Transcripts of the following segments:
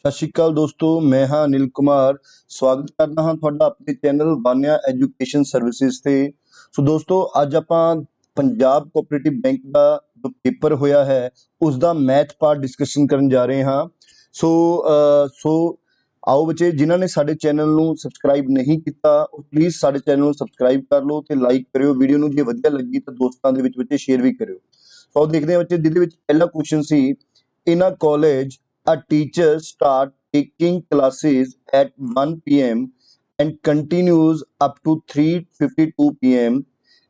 सत श्री अकाल दोस्तों, मैं हाँ अनिल कुमार। स्वागत करता हाँ ਤੁਹਾਡਾ ਆਪਣੇ ਚੈਨਲ ਬਾਨਿਆ ਐਜੂਕੇਸ਼ਨ ਸਰਵਿਸਿਜ਼ ਤੇ। ਸੋ ਦੋਸਤੋ, ਅੱਜ ਆਪਾਂ ਪੰਜਾਬ ਕੋਆਪਰੇਟਿਵ ਬੈਂਕ ਦਾ ਜੋ ਪੇਪਰ ਹੋਇਆ ਹੈ ਉਸ ਦਾ ਮੈਥ ਪਾਰਟ ਡਿਸਕਸ਼ਨ ਕਰਨ ਜਾ ਰਹੇ ਹਾਂ। ਸੋ ਆਓ ਬੱਚੇ, ਜਿਨ੍ਹਾਂ ਨੇ ਸਾਡੇ ਚੈਨਲ ਨੂੰ ਸਬਸਕ੍ਰਾਈਬ ਨਹੀਂ ਕੀਤਾ ਉਹ ਪਲੀਜ਼ ਸਾਡੇ ਚੈਨਲ ਨੂੰ ਸਬਸਕ੍ਰਾਈਬ ਕਰ ਲਓ ਤੇ ਲਾਈਕ ਕਰਿਓ ਵੀਡੀਓ ਨੂੰ। ਜੇ ਵਧੀਆ ਲੱਗੀ ਤਾਂ ਦੋਸਤਾਂ ਦੇ ਵਿੱਚ ਬੱਚੇ ਸ਼ੇਅਰ ਵੀ ਕਰਿਓ। ਸੋ ਦੇਖਦੇ ਹਾਂ ਬੱਚੇ, ਜਿਹਦੇ ਵਿੱਚ ਪਹਿਲਾ ਕੁਐਸਚਨ ਸੀ, in a college a teacher start taking classes at 1 p.m. and continues up to 3:52 p.m.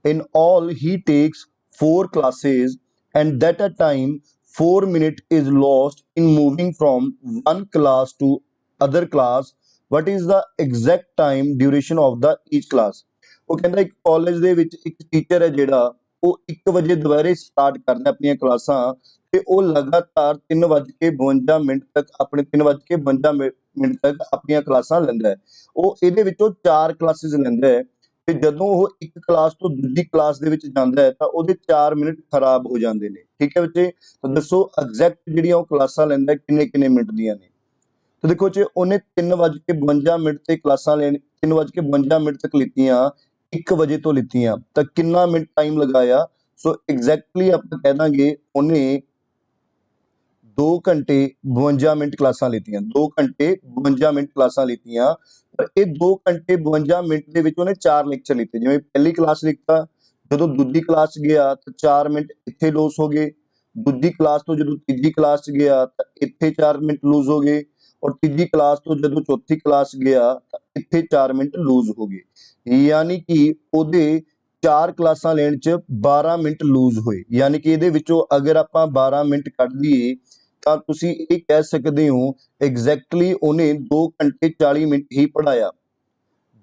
In all, he takes 4 classes, and that a time 4 minutes is lost in moving from one class to other class. What is the exact time duration of the each class? ਉਹ ਕਹਿੰਦਾ ਇੱਕ college ਦੇ ਵਿੱਚ ਇੱਕ teacher ਹੈ ਜਿਹੜਾ ਉਹ 1 ਵਜੇ ਦੁਪਹਿਰੇ ਸਟਾਰਟ ਕਰਦਾ ਆਪਣੀਆਂ ਕਲਾਸਾਂ ਤੇ ਉਹ ਲਗਾਤਾਰ 3:52 ਤੱਕ ਆਪਣੇ 3:52 ਤੱਕ ਆਪਣੀਆਂ ਕਲਾਸਾਂ ਲੈਂਦਾ ਹੈ। ਉਹ ਇਹਦੇ ਵਿੱਚੋਂ 4 ਕਲਾਸਿਸ ਲੈਂਦਾ ਹੈ ਤੇ ਜਦੋਂ ਉਹ ਇੱਕ ਕਲਾਸ ਤੋਂ ਦੂਜੀ ਕਲਾਸ ਦੇ ਵਿੱਚ ਜਾਂਦਾ ਹੈ ਤਾਂ ਉਹਦੇ 4 ਮਿੰਟ ਖਰਾਬ ਹੋ ਜਾਂਦੇ ਨੇ। ਠੀਕ ਹੈ ਬੱਚੇ, ਤਾਂ ਦੱਸੋ ਐਗਜ਼ੈਕਟ ਜਿਹੜੀਆਂ ਉਹ ਕਲਾਸਾਂ ਲੈਂਦਾ ਕਿੰਨੇ ਮਿੰਟ ਦੀਆਂ ਨੇ। ਤਾਂ ਦੇਖੋ ਜੀ, ਉਹਨੇ 3:52 ਤੇ ਕਲਾਸਾਂ 3:52 ਤੱਕ ਲਿੱਤੀਆਂ, 1 ਵਜੇ ਤੋਂ ਲਿੱਤੀਆਂ, ਤਾਂ ਕਿੰਨਾ ਮਿੰਟ ਟਾਈਮ ਲਗਾਇਆ। ਸੋ ਐਗਜ਼ੈਕਟਲੀ ਆਪਾਂ ਕਹਿ ਦਾਂਗੇ ਉਹਨੇ 2 ਘੰਟੇ 52 ਮਿੰਟ ਕਲਾਸਾਂ ਲਿੱਤੀਆਂ। 2 ਘੰਟੇ 52 ਮਿੰਟ ਕਲਾਸਾਂ ਲਿੱਤੀਆਂ, ਪਰ ਇਹ 2 ਘੰਟੇ 52 ਮਿੰਟ ਦੇ ਵਿੱਚ ਉਹਨੇ 4 ਲੈਕਚਰ ਲਿੱਤੇ। ਜਿਵੇਂ ਪਹਿਲੀ ਕਲਾਸ ਲਿੱਤਾ, ਜਦੋਂ ਦੂਜੀ ਕਲਾਸ ਗਿਆ ਤਾਂ 4 ਮਿੰਟ ਇੱਥੇ ਲੋਸ ਹੋ ਗਏ। ਦੂਜੀ ਕਲਾਸ ਤੋਂ ਜਦੋਂ ਤੀਜੀ ਕਲਾਸ ਗਿਆ ਤਾਂ ਇੱਥੇ 4 ਮਿੰਟ ਲੂਜ਼ ਹੋ ਗਏ, ਔਰ ਤੀਜੀ ਕਲਾਸ ਤੋਂ ਜਦੋਂ ਚੌਥੀ ਕਲਾਸ ਗਿਆ ਤਾਂ ਇੱਥੇ 4 ਮਿੰਟ ਲੂਜ਼ ਹੋ ਗਏ। ਯਾਨੀ ਕਿ ਉਹਦੇ 4 ਕਲਾਸਾਂ ਲੈਣ 'ਚ 12 ਮਿੰਟ ਲੂਜ਼ ਹੋਏ। ਯਾਨੀ ਕਿ ਇਹਦੇ ਵਿੱਚੋਂ ਅਗਰ ਆਪਾਂ 12 ਮਿੰਟ ਕੱਢ ਦਈਏ ਤਾਂ ਤੁਸੀਂ ਇਹ ਕਹਿ ਸਕਦੇ ਹੋ ਐਗਜ਼ੈਕਟਲੀ ਉਹਨੇ 2 ਘੰਟੇ 40 ਮਿੰਟ ਹੀ ਪੜ੍ਹਾਇਆ।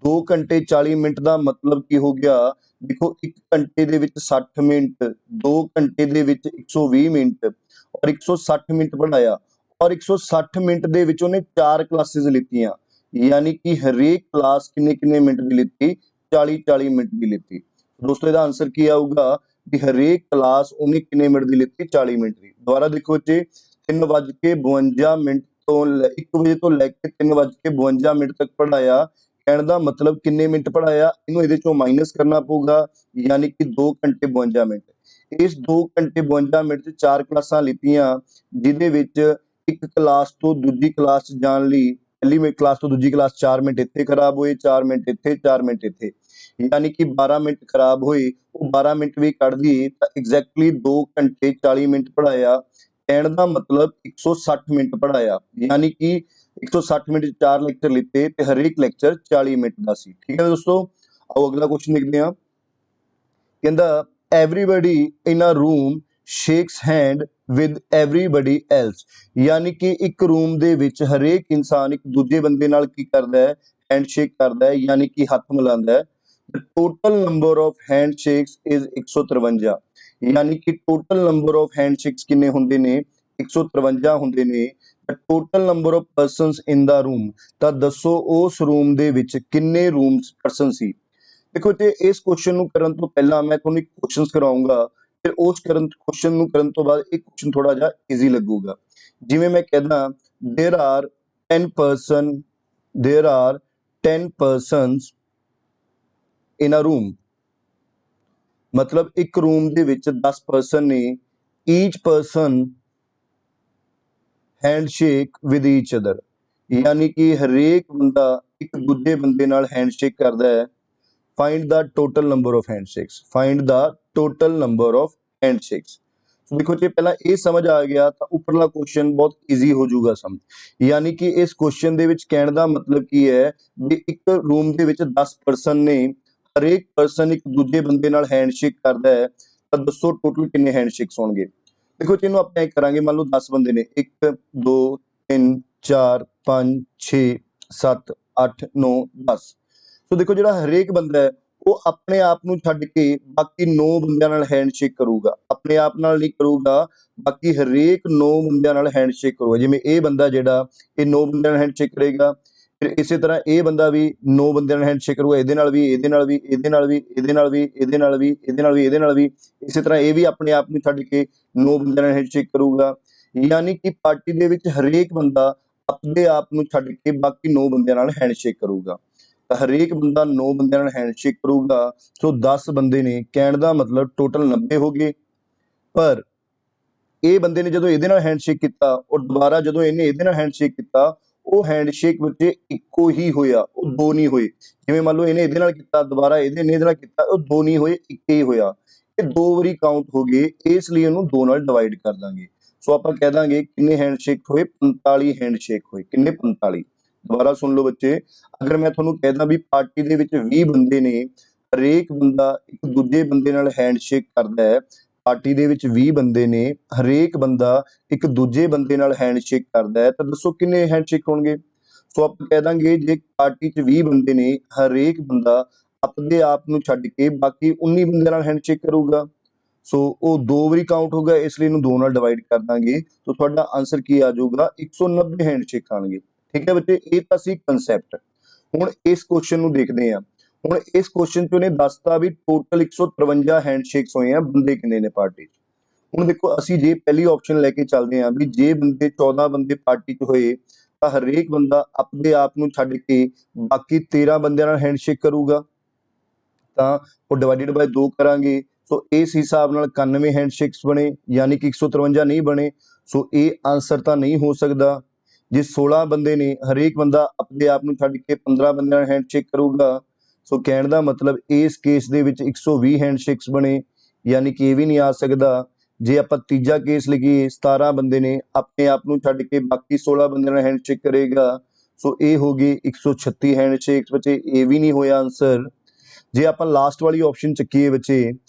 2 ਘੰਟੇ 40 ਮਿੰਟ ਦਾ ਮਤਲਬ ਕੀ ਹੋ ਗਿਆ? ਦੇਖੋ, 1 ਘੰਟੇ ਦੇ ਵਿੱਚ 60 ਮਿੰਟ, 2 ਘੰਟੇ ਦੇ ਵਿੱਚ 120 ਮਿੰਟ ਔਰ 160 ਮਿੰਟ ਪੜ੍ਹਾਇਆ। ਔਰ 160 ਮਿੰਟ ਦੇ ਵਿੱਚ ਉਹਨੇ 4 ਕਲਾਸਿਸ ਲਿੱਤੀਆਂ, ਯਾਨੀ ਕਿ ਹਰੇਕ ਕਲਾਸ ਕਿੰਨੇ ਮਿੰਟ ਦੀ ਲਿੱਤੀ? 40 ਮਿੰਟ ਦੀ ਲਿੱਤੀ। ਦੋਸਤੋ, ਇਹਦਾ ਆਨਸਰ ਕੀ ਆਊਗਾ ਕਿ ਹਰੇਕ ਕਲਾਸ ਉਹਨੇ ਕਿੰਨੇ ਮਿੰਟ ਦੀ ਲਿੱਤੀ? 40 ਮਿੰਟ ਦੀ। ਦੁਬਾਰਾ ਦੇਖੋ ਜੀ, 3:52 ਤੋਂ 1 ਵਜੇ ਤੋਂ ਲੈ ਕੇ 3:52 ਤੱਕ ਪੜ੍ਹਾਇਆ। ਕਹਿਣ ਦਾ ਮਤਲਬ ਕਿੰਨੇ ਮਿੰਟ ਪੜ੍ਹਾਇਆ? ਇਹਨੂੰ ਇਹਦੇ ਚੋਂ ਮਾਈਨਸ ਕਰਨਾ ਪਊਗਾ, ਯਾਨੀ ਕਿ 2 ਘੰਟੇ 52 ਮਿੰਟ। ਇਸ 2 ਘੰਟੇ 52 ਮਿੰਟ 'ਚ 4 ਕਲਾਸਾਂ ਲਿੱਤੀਆਂ, ਜਿਹਦੇ ਵਿੱਚ ਇੱਕ ਕਲਾਸ ਤੋਂ ਦੂਜੀ ਕਲਾਸ 'ਚ ਜਾਣ ਲਈ ਪਹਿਲੀ ਕਲਾਸ ਤੋਂ ਦੂਜੀ ਕਲਾਸ 4 ਮਿੰਟ ਇੱਥੇ ਖਰਾਬ ਹੋਏ, 4 ਮਿੰਟ ਇੱਥੇ, 4 ਮਿੰਟ ਇੱਥੇ, ਯਾਨੀ ਕਿ 12 ਮਿੰਟ ਖਰਾਬ ਹੋਏ। ਉਹ 12 ਮਿੰਟ ਵੀ ਕੱਢ ਦਈਏ ਤਾਂ ਐਗਜ਼ੈਕਟਲੀ 2 ਘੰਟੇ 40 ਮਿੰਟ ਪੜ੍ਹਾਇਆ। ਕਹਿਣ ਦਾ ਮਤਲਬ 160 ਮਿੰਟ ਪੜ੍ਹਾਇਆ, ਯਾਨੀ ਕਿ 160 ਮਿੰਟ 'ਚ 4 ਲੈਕਚਰ ਲਿੱਤੇ ਤੇ ਹਰੇਕ ਲੈਕਚਰ 40 ਮਿੰਟ ਦਾ ਸੀ। ਠੀਕ ਹੈ ਦੋਸਤੋ, ਆਓ ਅਗਲਾ ਕੁਐਸਚਨ ਦੇਖਦੇ ਹਾਂ। ਕਹਿੰਦਾ everybody in a room shakes hand with everybody else, ਯਾਨੀ ਕਿ ਇੱਕ ਰੂਮ ਦੇ ਵਿੱਚ ਹਰੇਕ ਇਨਸਾਨ ਇੱਕ ਦੂਜੇ ਬੰਦੇ ਨਾਲ ਕੀ ਕਰਦਾ ਹੈ? ਹੈਂਡਸ਼ੇਕ ਕਰਦਾ ਹੈ, ਯਾਨੀ ਕਿ ਹੱਥ ਮਿਲਾਉਂਦਾ ਹੈ। The total number of handshakes is 153, ਯਾਨੀ ਕਿ ਟੋਟਲ ਨੰਬਰ ਆਫ ਹੈਂਡਸ਼ੇਕਸ ਕਿੰਨੇ ਹੁੰਦੇ ਨੇ? 153 ਹੁੰਦੇ ਨੇ। Total number of persons in the room, ਤਾਂ ਦੱਸੋ ਉਸ ਰੂਮ ਦੇ ਵਿੱਚ ਕਿੰਨੇ ਪਰਸਨ ਸੀ। ਦੇਖੋ ਜੀ, ਇਸ ਕੁਐਸਚਨ ਨੂੰ ਕਰਨ ਤੋਂ ਪਹਿਲਾਂ ਮੈਂ ਤੁਹਾਨੂੰ ਇੱਕ ਕੁਐਸਚਨ ਕਰਾਉਂਗਾ, ਫਿਰ ਉਸ ਕੁਐਸਚਨ ਨੂੰ ਕਰਨ ਤੋਂ ਬਾਅਦ ਇਹ ਕੁਐਸਚਨ ਥੋੜਾ ਜਿਹਾ ਈਜ਼ੀ ਲੱਗੂਗਾ। ਜਿਵੇਂ ਮੈਂ ਕਹਿੰਦਾ there are 10 persons in a room, ਮਤਲਬ ਇੱਕ ਰੂਮ ਦੇ ਵਿੱਚ 10 ਪਰਸਨ ਨੇ। Each person handshake with each other, ਯਾਨੀ ਕਿ ਹਰੇਕ ਬੰਦਾ ਇੱਕ ਦੂਜੇ ਬੰਦੇ ਨਾਲ ਹੈਂਡਸ਼ੇਕ ਕਰਦਾ ਹੈ। Find the total number of handshakes, find the total number of handshakes. ਦੇਖੋ ਜੀ, ਪਹਿਲਾਂ ਇਹ ਸਮਝ ਆ ਗਿਆ ਤਾਂ ਉੱਪਰਲਾ ਕੁਐਸਚਨ ਬਹੁਤ ਈਜ਼ੀ ਹੋ ਜਾਊਗਾ ਸਮਝ। ਯਾਨੀ ਕਿ ਇਸ ਕੁਐਸਚਨ ਦੇ ਵਿੱਚ ਕਹਿਣ ਦਾ ਮਤਲਬ ਕੀ ਹੈ ਵੀ ਇੱਕ ਰੂਮ ਦੇ ਵਿੱਚ 10 ਪਰਸਨ ਨੇ, ਹਰੇਕ ਪਰਸਨ ਇੱਕ ਦੂਜੇ ਬੰਦੇ ਨਾਲ ਹੈਂਡਸ਼ੇਕ ਕਰਦਾ ਹੈ, ਤਾਂ ਦੱਸੋ ਟੋਟਲ ਕਿੰਨੇ ਹੈਂਡਸ਼ੇਕਸ ਹੋਣਗੇ। ਦੇਖੋ ਜੀ, ਇਹਨੂੰ ਆਪਾਂ ਇਹ ਕਰਾਂਗੇ, ਮੰਨ ਲਓ 10 ਬੰਦੇ ਨੇ, 1 2 3 4 5 6 7 8 9 10। ਸੋ ਦੇਖੋ, ਜਿਹੜਾ ਹਰੇਕ ਬੰਦਾ ਹੈ ਉਹ ਆਪਣੇ ਆਪ ਨੂੰ ਛੱਡ ਕੇ ਬਾਕੀ 9 ਬੰਦਿਆਂ ਨਾਲ ਹੈਂਡਸ਼ੇਕ ਕਰੂਗਾ। ਆਪਣੇ ਆਪ ਨਾਲ ਨਹੀਂ ਕਰੂਗਾ, ਬਾਕੀ ਹਰੇਕ 9 ਬੰਦਿਆਂ ਨਾਲ ਹੈਂਡਸ਼ੇਕ ਕਰੂਗਾ। ਜਿਵੇਂ ਇਹ ਬੰਦਾ ਜਿਹੜਾ ਇਹ 9 ਬੰਦਿਆਂ ਨਾਲ ਹੈਂਡਸ਼ੇਕ ਕਰੇਗਾ, ਫਿਰ ਇਸੇ ਤਰ੍ਹਾਂ ਇਹ ਬੰਦਾ ਵੀ 9 ਬੰਦਿਆਂ ਨਾਲ ਹੈਂਡਸ਼ੇਕ ਕਰੂਗਾ, ਇਹਦੇ ਨਾਲ ਵੀ, ਇਹਦੇ ਨਾਲ ਵੀ, ਇਹਦੇ ਨਾਲ ਵੀ, ਇਹਦੇ ਨਾਲ ਵੀ, ਇਹਦੇ ਨਾਲ ਵੀ, ਇਹਦੇ ਨਾਲ ਵੀ, ਇਹਦੇ ਨਾਲ ਵੀ। ਇਸੇ ਤਰ੍ਹਾਂ ਇਹ ਵੀ ਆਪਣੇ ਆਪ ਨੂੰ ਛੱਡ ਕੇ 9 ਬੰਦਿਆਂ ਨਾਲ ਹੈਂਡਸ਼ੇਕ ਕਰੂਗਾ। ਯਾਨੀ ਕਿ ਪਾਰਟੀ ਦੇ ਵਿੱਚ ਹਰੇਕ ਬੰਦਾ ਆਪਣੇ ਆਪ ਨੂੰ ਛੱਡ ਕੇ ਬਾਕੀ 9 ਬੰਦਿਆਂ ਨਾਲ ਹੈਂਡਸ਼ੇਕ ਕਰੂਗਾ। ਤਾਂ ਹਰੇਕ ਬੰਦਾ 9 ਬੰਦਿਆਂ ਨਾਲ ਹੈਂਡਸ਼ੇਕ ਕਰੂਗਾ। ਸੋ 10 ਬੰਦੇ ਨੇ, ਕਹਿਣ ਦਾ ਮਤਲਬ ਟੋਟਲ 90 ਹੋ ਗਏ। ਪਰ ਇਹ ਬੰਦੇ ਨੇ ਜਦੋਂ ਇਹਦੇ ਨਾਲ ਹੈਂਡਸ਼ੇਕ ਕੀਤਾ ਔਰ ਦੁਬਾਰਾ ਜਦੋਂ ਇਹਨੇ ਇਹਦੇ ਨਾਲ ਹੈਂਡਸ਼ੇਕ ਕੀਤਾ, ਉਹ ਹੈਂਡਸ਼ੇਕ ਵਿੱਚ ਇੱਕੋ ਹੀ ਹੋਇਆ, ਉਹ ਦੋ ਨਹੀਂ ਹੋਏ। ਜਿਵੇਂ ਮੰਨ ਲਓ ਇਹਨੇ ਇਹਦੇ ਨਾਲ ਕੀਤਾ, ਦੁਬਾਰਾ ਇਹਦੇ ਨਾਲ ਕੀਤਾ, ਉਹ ਦੋ ਨਹੀਂ ਹੋਏ, ਇੱਕ ਹੀ ਹੋਇਆ। ਇਹ 2 ਵਾਰੀ ਕਾਊਂਟ ਹੋ ਗਏ, ਇਸ ਲਈ ਉਹਨੂੰ 2 ਨਾਲ ਡਿਵਾਈਡ ਕਰ ਦਾਂਗੇ। ਸੋ ਆਪਾਂ ਕਹਿ ਦਾਂਗੇ ਕਿੰਨੇ ਹੈਂਡਸ਼ੇਕ ਹੋਏ? 45 ਹੈਂਡਸ਼ੇਕ ਹੋਏ। ਕਿੰਨੇ? 45। ਦੁਬਾਰਾ ਸੁਣ ਲਓ ਬੱਚੇ, ਅਗਰ ਮੈਂ ਤੁਹਾਨੂੰ ਕਹਿ ਦਾਂ ਵੀ ਪਾਰਟੀ ਦੇ ਵਿੱਚ 20 ਬੰਦੇ ਨੇ, ਹਰੇਕ ਬੰਦਾ ਇੱਕ ਦੂਜੇ ਬੰਦੇ ਨਾਲ ਹੈਂਡਸ਼ੇਕ ਕਰਦਾ ਹੈ। ਪਾਰਟੀ ਦੇ ਵਿੱਚ 20 ਬੰਦੇ ਨੇ, ਹਰੇਕ ਬੰਦਾ ਇੱਕ ਦੂਜੇ ਬੰਦੇ ਨਾਲ ਹੈਂਡਸ਼ੇਕ ਕਰਦਾ ਹੈ, ਤਾਂ ਦੱਸੋ ਕਿੰਨੇ ਹੈਂਡਸ਼ੇਕ ਹੋਣਗੇ? ਸੋ ਆਪਾਂ ਕਹਿ ਦਾਂਗੇ ਜੇ ਪਾਰਟੀ 'ਚ 20 ਬੰਦੇ ਨੇ, ਹਰੇਕ ਬੰਦਾ ਆਪਣੇ ਆਪ ਨੂੰ ਛੱਡ ਕੇ ਬਾਕੀ 19 ਬੰਦਿਆਂ ਨਾਲ ਹੈਂਡਸ਼ੇਕ ਕਰੂਗਾ। ਸੋ ਉਹ 2 ਵਾਰੀ ਕਾਊਂਟ ਹੋਗਾ, ਇਸ ਲਈ ਇਹਨੂੰ 2 ਨਾਲ ਡਿਵਾਈਡ ਕਰ ਦਾਂਗੇ। ਤਾਂ ਤੁਹਾਡਾ ਆਨਸਰ ਕੀ ਆ ਜਾਊਗਾ? 190 ਹੈਂਡਸ਼ੇਕ ਆਣਗੇ। ਠੀਕ ਹੈ ਬੱਚੇ, ਇਹ ਤਾਂ ਸੀ ਕਨਸੈਪਟ। ਹੁਣ ਇਸ ਕੁਐਸਚਨ ਨੂੰ ਦੇਖਦੇ ਹਾਂ। ਹੁਣ ਇਸ ਕੁਐਸਚਨ 'ਚ ਉਹਨੇ ਦੱਸਤਾ ਵੀ ਟੋਟਲ 153 ਹੈਂਡਸ਼ੇਕਸ ਹੋਏ ਆ, ਬੰਦੇ ਕਿੰਨੇ ਨੇ ਪਾਰਟੀ 'ਚ। ਹੁਣ ਦੇਖੋ, ਅਸੀਂ ਜੇ ਪਹਿਲੀ ਆਪਸ਼ਨ ਲੈ ਕੇ ਚੱਲਦੇ ਹਾਂ ਵੀ ਜੇ ਬੰਦੇ 14 ਬੰਦੇ ਪਾਰਟੀ 'ਚ ਹੋਏ ਤਾਂ ਹਰੇਕ ਬੰਦਾ ਆਪਣੇ ਆਪ ਨੂੰ ਛੱਡ ਕੇ ਬਾਕੀ 13 ਬੰਦਿਆਂ ਨਾਲ ਹੈਂਡਸ਼ੇਕ ਕਰੂਗਾ, ਤਾਂ ਉਹ ਡਿਵਾਈਡਡ ਬਾਈ 2 ਕਰਾਂਗੇ। ਸੋ ਇਸ ਹਿਸਾਬ ਨਾਲ 91 ਹੈਂਡਸ਼ੇਕਸ ਬਣੇ, ਯਾਨੀ ਕਿ 153 ਨਹੀਂ ਬਣੇ। ਸੋ ਇਹ ਆਨਸਰ ਤਾਂ ਨਹੀਂ ਹੋ ਸਕਦਾ। ਜੇ 16 ਬੰਦੇ ਨੇ, ਹਰੇਕ ਬੰਦਾ ਆਪਣੇ ਆਪ ਨੂੰ ਛੱਡ ਕੇ 15 ਬੰਦਿਆਂ ਨਾਲ ਹੈਂਡਸ਼ੇਕ ਕਰੂਗਾ। ਸੋ ਕਹਿਣ ਦਾ ਮਤਲਬ ਇਸ ਕੇਸ ਦੇ ਵਿੱਚ 120 ਹੈਂਡਸ਼ੇਕਸ ਬਣੇ, ਯਾਨੀ ਕਿ ਇਹ ਵੀ ਨਹੀਂ ਆ ਸਕਦਾ। ਜੇ ਆਪਾਂ ਤੀਜਾ ਕੇਸ ਲਈਏ, 17 ਬੰਦੇ ਨੇ, ਆਪਣੇ ਆਪ ਨੂੰ ਛੱਡ ਕੇ ਬਾਕੀ 16 ਬੰਦਿਆਂ ਨਾਲ ਹੈਂਡਸ਼ੇਕ ਕਰੇਗਾ। ਸੋ ਇਹ ਹੋ ਗਏ 136 ਹੈਂਡਸ਼ੇਕਸ ਬੱਚੇ, ਇਹ ਵੀ ਨਹੀਂ ਹੋਇਆ ਆਨਸਰ। ਜੇ ਆਪਾਂ ਲਾਸਟ ਵਾਲੀ ਆਪਸ਼ਨ ਚੱਕੀਏ ਬੱਚੇ,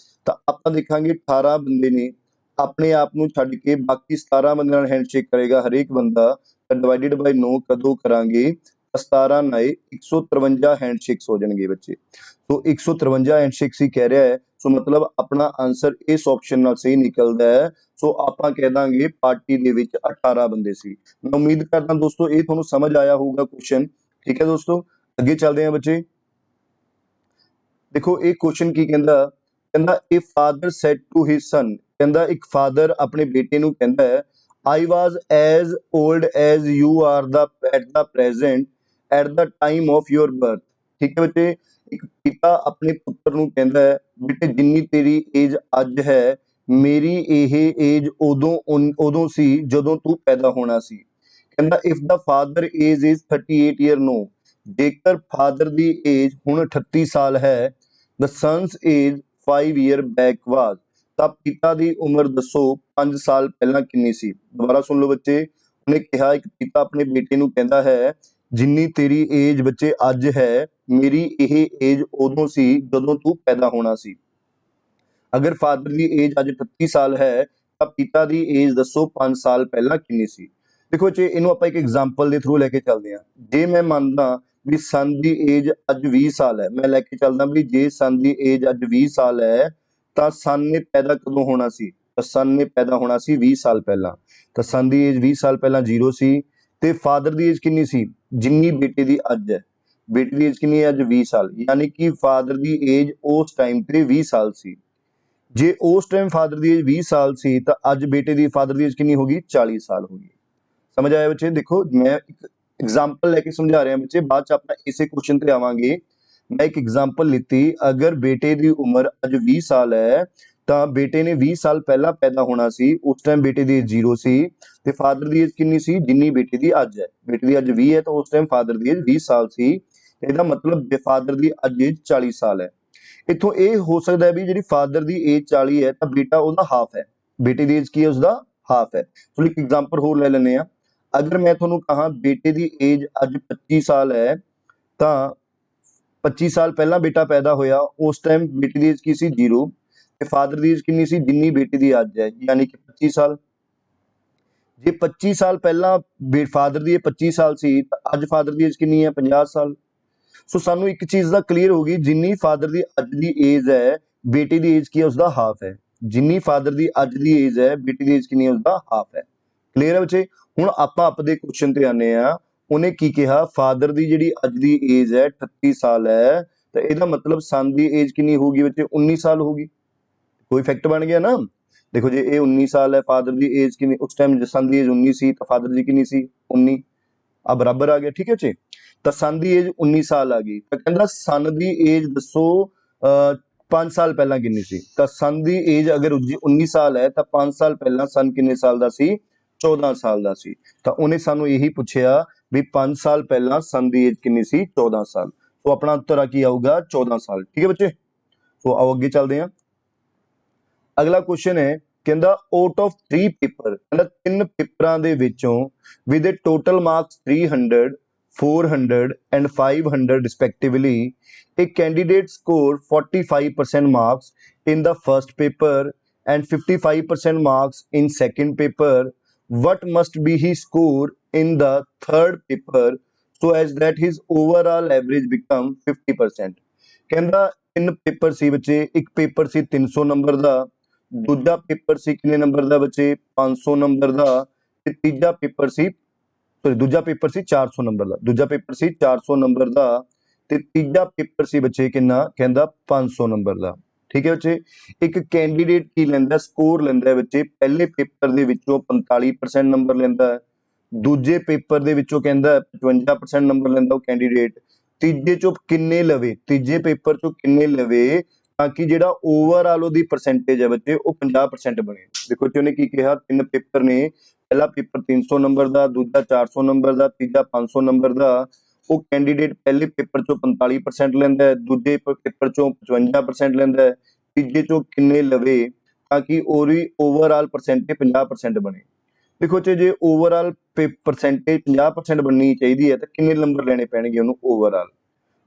ਤਾਂ ਆਪਾਂ ਦੇਖਾਂਗੇ 18 ਬੰਦੇ ਨੇ, ਆਪਣੇ ਆਪ ਨੂੰ ਛੱਡ ਕੇ ਬਾਕੀ 17 ਬੰਦਿਆਂ ਨਾਲ ਹੈਂਡਸ਼ੇਕ ਕਰੇਗਾ ਹਰੇਕ ਬੰਦਾ, ਤਾਂ ਡਿਵਾਈਡਡ ਬਾਈ 9 ਕਦੋਂ ਕਰਾਂਗੇ? 17 ਨਾਏ 153 ਹੈਂਡਸ਼ੇਕਸ ਹੋ ਜਾਣਗੇ ਬੱਚੇ। ਸੋ 153 ਹੈਂਡਸ਼ੇਕਸ ਹੀ ਕਹਿ ਰਿਹਾ ਹੈ। ਸੋ ਮਤਲਬ ਆਪਣਾ ਆਨਸਰ ਇਸ ਆਪਸ਼ਨ ਨਾਲ ਸਹੀ ਨਿਕਲਦਾ ਹੈ। ਸੋ ਆਪਾਂ ਕਹਿ ਦਾਂਗੇ ਪਾਰਟੀ ਦੇ ਵਿੱਚ 18 ਬੰਦੇ ਸੀ। ਮੈਂ ਉਮੀਦ ਕਰਦਾ ਦੋਸਤੋ ਇਹ ਤੁਹਾਨੂੰ ਸਮਝ ਆਇਆ ਹੋਊਗਾ ਕੁਐਸਚਨ। ਠੀਕ ਹੈ ਦੋਸਤੋ, ਅੱਗੇ ਚੱਲਦੇ ਹਾਂ ਬੱਚੇ। ਦੇਖੋ ਇਹ ਕੁਐਸਚਨ ਕੀ ਕਹਿੰਦਾ? ਕਹਿੰਦਾ ਇਹ ਫਾਦਰ ਸੈਡ ਟੂ ਹਿਸ ਸਨ, ਕਹਿੰਦਾ ਇੱਕ ਫਾਦਰ ਆਪਣੇ ਬੇਟੇ ਨੂੰ ਕਹਿੰਦਾ ਹੈ, I was as old as you are at the present at the time of your birth। ਠੀਕ ਹੈ ਬੱਚੇ, ਇੱਕ ਪਿਤਾ ਆਪਣੇ ਪੁੱਤਰ ਨੂੰ ਕਹਿੰਦਾ ਹੈ, ਬੇਟੇ ਜਿੰਨੀ ਤੇਰੀ ਏਜ ਅੱਜ ਹੈ, ਮੇਰੀ ਇਹ ਏਜ ਉਦੋਂ ਸੀ ਜਦੋਂ ਤੂੰ ਪੈਦਾ ਹੋਣਾ ਸੀ। ਕਹਿੰਦਾ if the father age is 38 year no, ਜੇਕਰ ਫਾਦਰ ਦੀ ਏਜ ਹੁਣ 38 ਸਾਲ ਹੈ, the son's age 5 year back was, ਤਾਂ ਪਿਤਾ ਦੀ ਉਮਰ ਦੱਸੋ 5 ਸਾਲ ਪਹਿਲਾਂ ਕਿੰਨੀ ਸੀ। ਦੁਬਾਰਾ ਸੁਣ ਲਓ ਬੱਚੇ, ਉਹਨੇ ਕਿਹਾ ਇੱਕ ਪਿਤਾ ਆਪਣੇ ਬੇਟੇ ਨੂੰ ਕਹਿੰਦਾ ਹੈ, ਜਿੰਨੀ ਤੇਰੀ ਏਜ ਬੱਚੇ ਅੱਜ ਹੈ, ਮੇਰੀ ਇਹ ਏਜ ਉਦੋਂ ਸੀ ਜਦੋਂ ਤੂੰ ਪੈਦਾ ਹੋਣਾ ਸੀ। ਅਗਰ ਫਾਦਰ ਦੀ ਏਜ ਅੱਜ 38 ਸਾਲ ਹੈ ਤਾਂ ਪਿਤਾ ਦੀ ਏਜ ਦੱਸੋ 5 ਸਾਲ ਪਹਿਲਾਂ ਕਿੰਨੀ ਸੀ। ਦੇਖੋ ਜੀ, ਇਹਨੂੰ ਆਪਾਂ ਇੱਕ ਐਗਜ਼ਾਮਪਲ ਦੇ ਥਰੂ ਲੈ ਕੇ ਚੱਲਦੇ ਹਾਂ। ਜੇ ਮੈਂ ਮੰਨਦਾ ਵੀ ਸਨ ਦੀ ਏਜ ਅੱਜ 20 ਸਾਲ ਹੈ, ਮੈਂ ਲੈ ਕੇ ਚੱਲਦਾ ਵੀ ਜੇ ਸਨ ਦੀ ਏਜ ਅੱਜ 20 ਸਾਲ ਹੈ ਤਾਂ ਸਨ ਨੇ ਪੈਦਾ ਕਦੋਂ ਹੋਣਾ ਸੀ? ਤਾਂ ਸਨ ਨੇ ਪੈਦਾ ਹੋਣਾ ਸੀ 20 ਸਾਲ ਪਹਿਲਾਂ। ਤਾਂ ਸਨ ਦੀ ਏਜ 20 ਸਾਲ ਪਹਿਲਾਂ 0 ਸੀ, ਤੇ ਫਾਦਰ ਦੀ ਏਜ ਕਿੰਨੀ ਸੀ? ਜਿੰਨੀ ਬੇਟੇ ਦੀ ਅੱਜ ਹੈ। ਬੇਟੇ ਦੀ ਏਜ ਕਿੰਨੀ ਹੈ ਅੱਜ? 20 ਸਾਲ, ਯਾਨੀ ਕਿ ਫਾਦਰ ਦੀ ਏਜ ਉਸ ਟਾਈਮ ਤੇ 20 ਸਾਲ ਸੀ। ਜੇ ਉਸ ਟਾਈਮ ਫਾਦਰ ਦੀ ਏਜ 20 ਸਾਲ ਸੀ ਤਾਂ ਅੱਜ ਬੇਟੇ ਦੀ ਫਾਦਰ ਦੀ ਏਜ ਕਿੰਨੀ ਹੋ ਗਈ? 40 ਸਾਲ ਹੋ ਗਈ। ਸਮਝ ਆਇਆ ਬੱਚੇ? ਦੇਖੋ ਮੈਂ ਇੱਕ ਐਗਜ਼ਾਮਪਲ ਲੈ ਕੇ ਸਮਝਾ ਰਿਹਾ ਬੱਚੇ, ਬਾਅਦ ਚ ਆਪਾਂ ਇਸੇ ਕੁਐਸਚਨ ਤੇ ਆਵਾਂਗੇ। ਮੈਂ ਇੱਕ ਐਗਜ਼ਾਮਪਲ ਲਿੱਤੀ, ਅਗਰ ਬੇਟੇ ਦੀ ਉਮਰ ਅੱਜ 20 ਸਾਲ ਹੈ ਤਾਂ ਬੇਟੇ ਨੇ 20 ਸਾਲ ਪਹਿਲਾਂ ਪੈਦਾ ਹੋਣਾ ਸੀ, ਉਸ ਟਾਈਮ ਬੇਟੇ ਦੀ ਏਜ 0 ਸੀ, ਤੇ ਫਾਦਰ ਦੀ ਏਜ ਕਿੰਨੀ ਸੀ? ਜਿੰਨੀ ਬੇਟੇ ਦੀ ਅੱਜ ਹੈ। ਬੇਟੇ ਦੀ ਅੱਜ 20 ਹੈ ਤਾਂ ਉਸ ਟਾਈਮ ਫਾਦਰ ਦੀ ਏਜ 20 ਸਾਲ ਸੀ। ਇਹਦਾ ਮਤਲਬ ਫਾਦਰ ਦੀ ਅੱਜ ਏਜ 40 ਸਾਲ ਹੈ। ਇੱਥੋਂ ਇਹ ਹੋ ਸਕਦਾ ਹੈ ਵੀ ਜਿਹੜੀ ਫਾਦਰ ਦੀ ਏਜ 40 ਹੈ ਤਾਂ ਬੇਟਾ ਉਹਦਾ ਹਾਫ ਹੈ। ਬੇਟੇ ਦੀ ਏਜ ਕੀ ਹੈ? ਉਸਦਾ ਹਾਫ ਹੈ। ਚਲੋ ਇੱਕ ਐਗਜ਼ਾਮਪਲ ਹੋਰ ਲੈ ਲੈਂਦੇ ਹਾਂ। ਅਗਰ ਮੈਂ ਤੁਹਾਨੂੰ ਕਹਾਂ ਬੇਟੇ ਦੀ ਏਜ ਅੱਜ 25 ਸਾਲ ਹੈ ਤਾਂ 25 ਸਾਲ ਪਹਿਲਾਂ ਬੇਟਾ ਪੈਦਾ ਹੋਇਆ, ਉਸ ਟਾਈਮ ਬੇਟੇ ਦੀ ਏਜ ਕੀ ਸੀ? 0, ਤੇ ਫਾਦਰ ਦੀ ਏਜ ਕਿੰਨੀ ਸੀ? ਜਿੰਨੀ ਬੇਟੇ ਦੀ ਅੱਜ ਹੈ, ਯਾਨੀ ਕਿ 25 ਸਾਲ। ਜੇ 25 ਸਾਲ ਪਹਿਲਾਂ ਫਾਦਰ ਦੀ ਏਜ 25 ਸਾਲ ਸੀ ਤਾਂ ਅੱਜ ਫਾਦਰ ਦੀ ਏਜ ਕਿੰਨੀ ਹੈ? 50 ਸਾਲ। ਸੋ ਸਾਨੂੰ ਇੱਕ ਚੀਜ਼ ਦਾ ਕਲੀਅਰ ਹੋ ਗਈ, ਜਿੰਨੀ ਫਾਦਰ ਦੀ ਅੱਜ ਦੀ ਏਜ ਹੈ, ਬੇਟੇ ਦੀ ਏਜ ਕੀ ਹੈ? ਉਸਦਾ ਹਾਫ ਹੈ। ਜਿੰਨੀ ਫਾਦਰ ਦੀ ਅੱਜ ਦੀ ਏਜ ਹੈ, ਬੇਟੇ ਦੀ ਏਜ ਕਿੰਨੀ ਹੈ? ਉਸਦਾ ਹਾਫ ਹੈ। ਕਲੀਅਰ ਹੈ ਬੱਚੇ? ਹੁਣ ਆਪਾਂ ਆਪਦੇ ਕੁਐਸਚਨ ਤੇ ਆਨੇ ਆ। ਉਹਨੇ ਕੀ ਕਿਹਾ? ਫਾਦਰ ਦੀ ਜਿਹੜੀ ਅੱਜ ਦੀ ਏਜ ਹੈ 38 ਸਾਲ ਹੈ, ਤਾਂ ਇਹਦਾ ਮਤਲਬ ਸਨ ਦੀ ਏਜ ਕਿੰਨੀ ਹੋਊਗੀ ਬੱਚੇ? 19 ਸਾਲ ਹੋਊਗੀ। ਕੋਈ ਫੈਕਟ ਬਣ ਗਿਆ ਨਾ। ਦੇਖੋ ਜੇ ਇਹ 19 ਸਾਲ ਹੈ, ਫਾਦਰ ਦੀ ਏਜ ਕਿੰਨੀ ਉਸ ਟਾਈਮ? ਸਨ ਦੀ ਏਜ 19 ਸੀ ਤਾਂ ਫਾਦਰ ਦੀ ਕਿੰਨੀ ਸੀ? 19। ਆ ਬਰਾबर आ गया, ठीक है जी। तो सन की एज 19 साल आ गई, तो कहता सन की एज दसो 5 साल पहला किन्नी सी। तो सन की एज अगर 19 साल है तो 5 साल पहला सन किन्ने साल का सी, 14 साल का सी। तो उन्हें सानू यही पूछया भी 5 साल पहला सन की एज किन्नी सी, 14 साल। तो अपना उत्तर की आऊगा 14 साल, ठीक है बच्चे। तो आओ अगे चलते हैं। अगला क्वेश्चन है, कहता आउट ऑफ 3 पेपर, कहता 3 पेपरां दे विचों with A total marks 300, 400 and 500 respectively, a candidate scored 45% marks in the first paper and 55% marks in second paper. What must be his score in the third paper so as that his overall average become 50%? ਕਹਿੰਦਾ 3 paper ਸੀ ਬੱਚੇ, ਇੱਕ paper ਸੀ 300 number ਦਾ, ਦੂਜਾ paper ਸੀ ਕਿੰਨੇ number ਦਾ ਬੱਚੇ, 500 number ਦਾ, ਤੇ ਤੀਜਾ paper ਸੀ ਦੂਜਾ paper ਸੀ 400 number ਦਾ, ਦੂਜਾ ਪੇਪਰ ਸੀ 400 ਨੰਬਰ ਦਾ, ਤੇ ਤੀਜਾ ਪੇਪਰ ਸੀ ਬੱਚੇ ਕਿੰਨਾ, ਕਹਿੰਦਾ 500 ਨੰਬਰ ਦਾ। ਠੀਕ ਹੈ ਬੱਚੇ। ਇੱਕ ਕੈਂਡੀਡੇਟ ਕੀ ਲੈਂਦਾ, ਸਕੋਰ ਲੈਂਦਾ ਬੱਚੇ, ਪਹਿਲੇ ਪੇਪਰ ਦੇ ਵਿੱਚੋਂ 45% ਨੰਬਰ ਲੈਂਦਾ ਹੈ, ਦੂਜੇ ਪੇਪਰ ਦੇ ਵਿੱਚੋਂ ਕਹਿੰਦਾ 55% ਨੰਬਰ ਲੈਂਦਾ ਉਹ ਕੈਂਡੀਡੇਟ, ਤੀਜੇ ਚੋਂ ਕਿੰਨੇ ਲਵੇ, ਤੀਜੇ ਪੇਪਰ ਚੋਂ ਕਿੰਨੇ ਲਵੇ ਤਾਂ ਕਿ ਜਿਹੜਾ ਓਵਰਆਲ ਉਹਦੀ ਪਰਸੈਂਟੇਜ ਹੈ ਬੱਚੇ ਉਹ 50% ਬਣੇ। ਦੇਖੋ ਜੀ ਉਹਨੇ ਕੀ ਕਿਹਾ, 3 ਪੇਪਰ ਨੇ, ਪਹਿਲਾ ਪੇਪਰ 300 ਨੰਬਰ ਦਾ, ਦੂਜਾ 400 ਨੰਬਰ ਦਾ, ਤੀਜਾ 500 ਨੰਬਰ ਦਾ। ਉਹ ਕੈਂਡੀਡੇਟ ਪਹਿਲੇ ਪੇਪਰ ਚੋਂ 45% ਲੈਂਦਾ ਹੈ, ਦੂਜੇ ਪੇਪਰ ਚੋਂ 55% ਲੈਂਦਾ ਹੈ, ਤੀਜੇ ਚੋਂ ਕਿੰਨੇ ਲਵੇ ਤਾਂ ਕਿ ਉਹਦੀ ਓਵਰਆਲ ਪਰਸੈਂਟੇਜ 50% ਬਣੇ। ਦੇਖੋ ਜੀ ਜੇ ਓਵਰਆਲ ਪਰਸੈਂਟੇਜ 50% ਬਣਨੀ ਚਾਹੀਦੀ ਹੈ ਤਾਂ ਕਿੰਨੇ ਨੰਬਰ ਲੈਣੇ ਪੈਣਗੇ ਉਹਨੂੰ ਓਵਰਆਲ।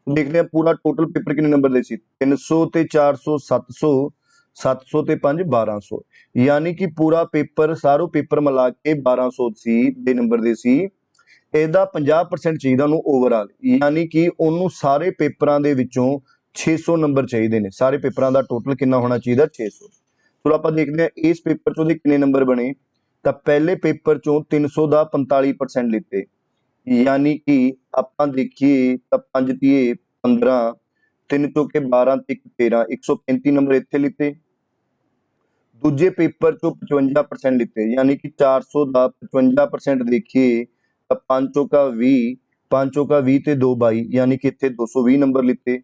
ਦੇਖਦੇ ਹਾਂ ਪੂਰਾ ਟੋਟਲ ਪੇਪਰ ਕਿੰਨੇ ਨੰਬਰ ਦੇ ਸੀ, 300 ਤੇ 400 700, 700 ਤੇ 5 1200, ਯਾਨੀ ਕਿ ਪੂਰਾ ਪੇਪਰ ਸਾਰੋ ਪੇਪਰ ਮਿਲਾ ਕੇ 1200 ਸੀ ਦੇ ਨੰਬਰ ਦੇ ਸੀ। ਇਹਦਾ 50% ਚਾਹੀਦਾ ਉਹਨੂੰ ਓਵਰਆਲ, ਯਾਨੀ ਕਿ ਉਹਨੂੰ ਸਾਰੇ ਪੇਪਰਾਂ ਦੇ ਵਿੱਚੋਂ 600 ਨੰਬਰ ਚਾਹੀਦੇ ਨੇ। ਸਾਰੇ ਪੇਪਰਾਂ ਦਾ ਟੋਟਲ ਕਿੰਨਾ ਹੋਣਾ ਚਾਹੀਦਾ, 600। ਚਲੋ ਆਪਾਂ ਦੇਖਦੇ ਹਾਂ ਇਸ ਪੇਪਰ ਚੋਂ ਦੇ ਕਿੰਨੇ ਨੰਬਰ ਬਣੇ। ਤਾਂ ਪਹਿਲੇ ਪੇਪਰ ਚੋਂ 300 ਦਾ 45% ਲਿੱਤੇ, ਯਾਨੀ ਕਿ ਆਪਾਂ ਦੇਖੀਏ ਤਾਂ 5 ਤੀਏ 15, 3 ਚੌਕੇ 12 ਤੇ 13, 135 ਨੰਬਰ ਇੱਥੇ ਲਿੱਤੇ। ਦੂਜੇ ਪੇਪਰ ਚੋਂ 55% ਲਿੱਤੇ, ਯਾਨੀ ਕਿ 400 ਦਾ 55% ਦੇਖੀਏ ਤਾਂ 5 ਚੌਕਾ 20, 5 ਚੌਕਾ 20 ਤੇ 2 22, ਯਾਨੀ ਕਿ ਇੱਥੇ 220 ਨੰਬਰ ਲਿੱਤੇ।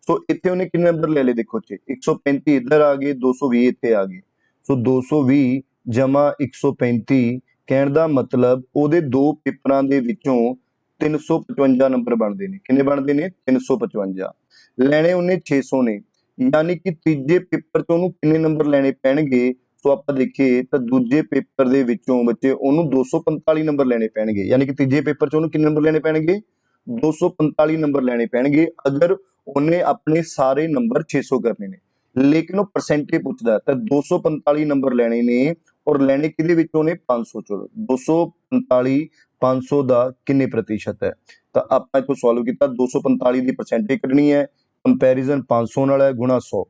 ਸੋ ਇੱਥੇ ਉਹਨੇ ਕਿੰਨੇ ਨੰਬਰ ਲੈ ਲਏ, ਦੇਖੋ ਜੀ 135 ਇੱਧਰ ਆ ਗਏ, 220 ਇੱਥੇ ਆ ਗਏ। ਸੋ 220 ਜਮਾ 135, ਕਹਿਣ ਦਾ ਮਤਲਬ ਉਹਦੇ ਦੋ ਪੇਪਰਾਂ ਦੇ ਵਿੱਚੋਂ 355 ਨੰਬਰ ਬਣਦੇ ਨੇ। ਕਿੰਨੇ ਬਣਦੇ ਨੇ, 355। ਲੈਣੇ ਉਹਨੇ 600 ਨੇ, ਯਾਨੀ ਕਿ ਤੀਜੇ ਪੇਪਰ ਤੋਂ ਉਹਨੂੰ ਕਿੰਨੇ ਨੰਬਰ ਲੈਣੇ ਪੈਣਗੇ। ਸੋ ਆਪਾਂ ਦੇਖੀਏ ਤਾਂ ਦੂਜੇ ਪੇਪਰ ਦੇ ਵਿੱਚੋਂ ਬੱਚੇ ਉਹਨੂੰ 245 ਨੰਬਰ ਲੈਣੇ ਪੈਣਗੇ, ਯਾਨੀ ਕਿ ਤੀਜੇ ਪੇਪਰ 'ਚ ਉਹਨੂੰ ਕਿੰਨੇ ਨੰਬਰ ਲੈਣੇ ਪੈਣਗੇ, 245 ਨੰਬਰ ਲੈਣੇ ਪੈਣਗੇ ਅਗਰ ਉਹਨੇ ਆਪਣੇ ਸਾਰੇ ਨੰਬਰ 600 ਕਰਨੇ ਨੇ। ਲੇਕਿਨ ਉਹ ਪਰਸੈਂਟੇਜ ਪੁੱਛਦਾ ਤਾਂ 245 ਨੰਬਰ ਲੈਣੇ ਨੇ ਔਰ ਲੈਣੇ ਕਿਹਦੇ ਵਿੱਚੋਂ ਨੇ, 500 ਚੋਂ। 245 500 ਦਾ ਕਿੰਨੇ ਪ੍ਰਤੀਸ਼ਤ ਹੈ। ਤਾਂ ਆਪਾਂ ਇੱਥੋਂ ਸੋਲਵ ਕੀਤਾ, 245 ਦੀ ਪਰਸੈਂਟੇਜ ਕੱਢਣੀ ਹੈ, ਕੰਪੈਰੀਜ਼ਨ 500 ਨਾਲ ਹੈ, ਗੁਣਾ 100।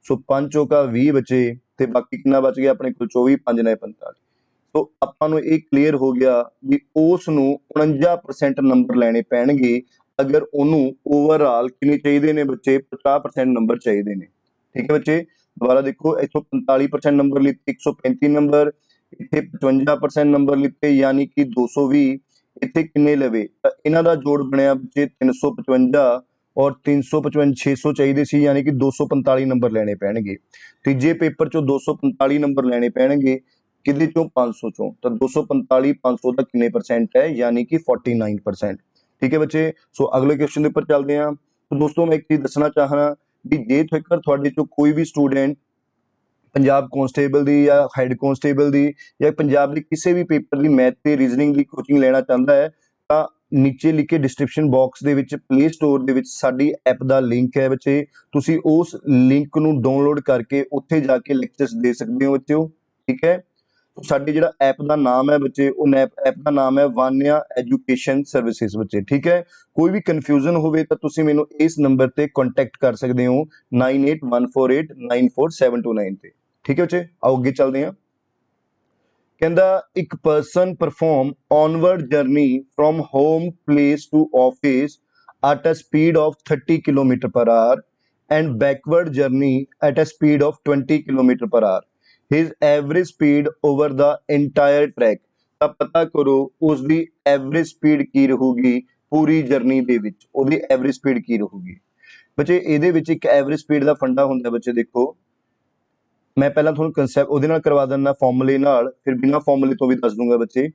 ਸੋ 5 ਚੌਕਾ 20 ਬਚੇ ਤੇ ਬਾਕੀ ਕਿੰਨਾ ਬਚ ਗਿਆ ਆਪਣੇ ਕੋਲ, 24, 5 ਨੇ 45। ਸੋ ਆਪਾਂ ਨੂੰ ਇਹ ਕਲੀਅਰ ਹੋ ਗਿਆ ਵੀ ਉਸ ਨੂੰ 49% ਨੰਬਰ ਲੈਣੇ ਪੈਣਗੇ ਅਗਰ ਉਹਨੂੰ ਓਵਰਆਲ ਕਿੰਨੇ ਚਾਹੀਦੇ ਨੇ ਬੱਚੇ, 50% ਨੰਬਰ ਚਾਹੀਦੇ ਨੇ। ਠੀਕ ਹੈ ਬੱਚੇ। ਦੁਬਾਰਾ ਦੇਖੋ, ਇੱਥੋਂ 45% ਨੰਬਰ ਲਿੱਤੇ, 135 ਨੰਬਰ, ਇੱਥੇ 55% ਨੰਬਰ ਲਿੱਤੇ, ਯਾਨੀ ਕਿ 220। ਇੱਥੇ ਕਿੰਨੇ ਲਵੇ ਤਾਂ ਇਹਨਾਂ ਦਾ ਜੋੜ ਬਣਿਆ ਬੱਚੇ 355 ਔਰ 355 600 ਚਾਹੀਦੇ ਸੀ, ਯਾਨੀ ਕਿ 245 ਨੰਬਰ ਲੈਣੇ ਪੈਣਗੇ। ਤੀਜੇ ਪੇਪਰ ਚੋਂ 245 ਨੰਬਰ ਲੈਣੇ ਪੈਣਗੇ, ਕਿਹਦੇ ਚੋਂ, 500 ਚੋਂ। ਤਾਂ 245 500 ਦਾ ਕਿੰਨੇ ਪਰਸੈਂਟ ਹੈ, ਯਾਨੀ ਕਿ 49%। ਠੀਕ ਹੈ ਬੱਚੇ। ਸੋ ਅਗਲੇ ਕੁਐਸਚਨ ਦੇ ਉੱਪਰ ਚੱਲਦੇ ਹਾਂ। ਤਾਂ ਦੋਸਤੋ ਮੈਂ ਇੱਕ ਚੀਜ਼ ਦੱਸਣਾ ਚਾਹਣਾ ਵੀ ਜੇ ਜੇਕਰ ਤੁਹਾਡੇ ਚੋਂ ਕੋਈ ਵੀ ਸਟੂਡੈਂਟ ਪੰਜਾਬ ਕਨਸਟੇਬਲ ਦੀ ਜਾਂ ਹੈਡ ਕਨਸਟੇਬਲ ਦੀ ਜਾਂ ਪੰਜਾਬ ਦੇ ਕਿਸੇ ਵੀ ਪੇਪਰ ਦੀ ਮੈਥ ਤੇ ਰੀਜ਼ਨਿੰਗ ਦੀ ਕੋਚਿੰਗ ਲੈਣਾ ਚਾਹੁੰਦਾ ਹੈ ਤਾਂ ਨੀਚੇ ਲਿਖੇ ਡਿਸਕ੍ਰਿਪਸ਼ਨ ਬਾਕਸ ਦੇ ਵਿੱਚ ਪਲੇ ਸਟੋਰ ਦੇ ਵਿੱਚ ਸਾਡੀ ਐਪ ਦਾ ਲਿੰਕ ਹੈ ਬੱਚੇ। ਤੁਸੀਂ ਉਸ ਲਿੰਕ ਨੂੰ ਡਾਊਨਲੋਡ ਕਰਕੇ ਉੱਥੇ ਜਾ ਕੇ ਲੈਕਚਰਸ ਦੇ ਸਕਦੇ ਹੋ ਬੱਚਿਓ। ਠੀਕ ਹੈ। ਸਾਡੀ ਜਿਹੜਾ ਐਪ ਦਾ ਨਾਮ ਹੈ ਬੱਚੇ, ਉਹ ਐਪ ਦਾ ਨਾਮ ਹੈ ਵਾਨਿਆ ਐਜੂਕੇਸ਼ਨ ਸਰਵਿਸਿਜ਼ ਬੱਚੇ। ਠੀਕ ਹੈ। ਕੋਈ ਵੀ ਕਨਫਿਊਜ਼ਨ ਹੋਵੇ ਤਾਂ ਤੁਸੀਂ ਮੈਨੂੰ ਇਸ ਨੰਬਰ ਤੇ ਕੰਟੈਕਟ ਕਰ ਸਕਦੇ ਹੋ 9814894729 ਤੇ। ਠੀਕ ਹੈ ਬੱਚੇ। ਆਓ ਅੱਗੇ ਚੱਲਦੇ ਹਾਂ। ਕਹਿੰਦਾ ਇੱਕ person perform onward journey from home place to office at a speed of 30 km per hour and backward journey at a speed of 20 km per hour. His average speed over the entire track ਤਾਂ ਪਤਾ ਕਰੋ ਉਸ ਦੀ average speed ਕੀ ਰਹੂਗੀ ਪੂਰੀ journey ਦੇ ਵਿੱਚ, ਉਹਦੀ average speed ਕੀ ਰਹੂਗੀ। ਬੱਚੇ ਇਹਦੇ ਵਿੱਚ ਇੱਕ ਐਵਰੇਜ ਸਪੀਡ ਦਾ ਫੰਡਾ ਹੁੰਦਾ ਬੱਚੇ, ਦੇਖੋ ਮੈਂ ਪਹਿਲਾਂ ਤੁਹਾਨੂੰ ਕਨਸੈਪਟ ਉਹਦੇ ਨਾਲ ਕਰਵਾ ਦਿੰਦਾ ਫਾਰਮੂਲੇ ਨਾਲ, ਫਿਰ ਬਿਨਾਂ ਫਾਰਮੂਲੇ ਤੋਂ ਵੀ ਦੱਸ ਦੂੰਗਾ ਬੱਚੇ।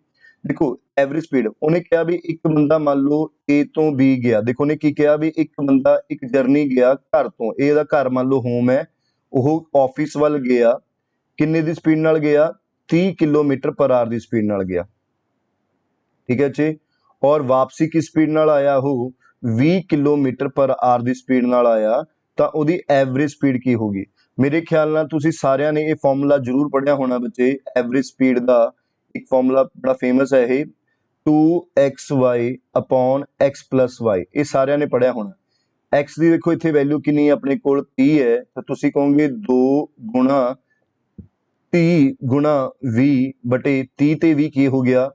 ਦੇਖੋ ਐਵਰੇਜ ਸਪੀਡ ਉਹਨੇ ਕਿਹਾ ਵੀ ਇੱਕ ਬੰਦਾ ਮੰਨ ਲਓ A ਤੋਂ B ਗਿਆ, ਦੇਖੋ ਉਹਨੇ ਕੀ ਕਿਹਾ ਵੀ ਇੱਕ ਬੰਦਾ ਇੱਕ ਜਰਨੀ ਗਿਆ ਘਰ ਤੋਂ, ਇਹ ਇਹਦਾ ਘਰ ਮੰਨ ਲਓ ਹੋਮ ਹੈ, ਉਹ ਆਫਿਸ ਵੱਲ ਗਿਆ, ਕਿੰਨੇ ਦੀ ਸਪੀਡ ਨਾਲ ਗਿਆ 30 ਕਿਲੋਮੀਟਰ ਪਰ ਆਰ ਦੀ ਸਪੀਡ ਨਾਲ ਗਿਆ, ਠੀਕ ਹੈ ਜੀ। ਔਰ ਵਾਪਸੀ ਕਿਸ ਸਪੀਡ ਨਾਲ ਆਇਆ, ਉਹ 20 ਕਿਲੋਮੀਟਰ ਪਰ ਆਰ ਦੀ ਸਪੀਡ ਨਾਲ ਆਇਆ, ਤਾਂ ਉਹਦੀ ਐਵਰੇਜ ਸਪੀਡ ਕੀ ਹੋਗੀ। ਮੇਰੇ ਖਿਆਲ ਨਾਲ ਤੁਸੀਂ ਸਾਰਿਆਂ ਨੇ ਇਹ ਫਾਰਮੂਲਾ ਜ਼ਰੂਰ ਪੜ੍ਹਿਆ ਹੋਣਾ ਬੱਚੇ, ਐਵਰੇਜ ਸਪੀਡ ਦਾ ਇੱਕ ਫਾਰਮੂਲਾ ਬੜਾ ਫੇਮਸ ਹੈ ਇਹ 2xy upon x plus y, ਇਹ ਸਾਰਿਆਂ ਨੇ ਪੜ੍ਹਿਆ ਹੋਣਾ। x ਦੀ ਦੇਖੋ ਇੱਥੇ ਵੈਲਿਊ ਕਿੰਨੀ ਆਪਣੇ ਕੋਲ 30 ਹੈ, ਤਾਂ ਤੁਸੀਂ ਕਹੋਗੇ 2 ਗੁਣਾ 30 ਗੁਣਾ 20 ਬਟੇ 30 ਤੇ 20 ਕੀ ਹੋ ਗਿਆ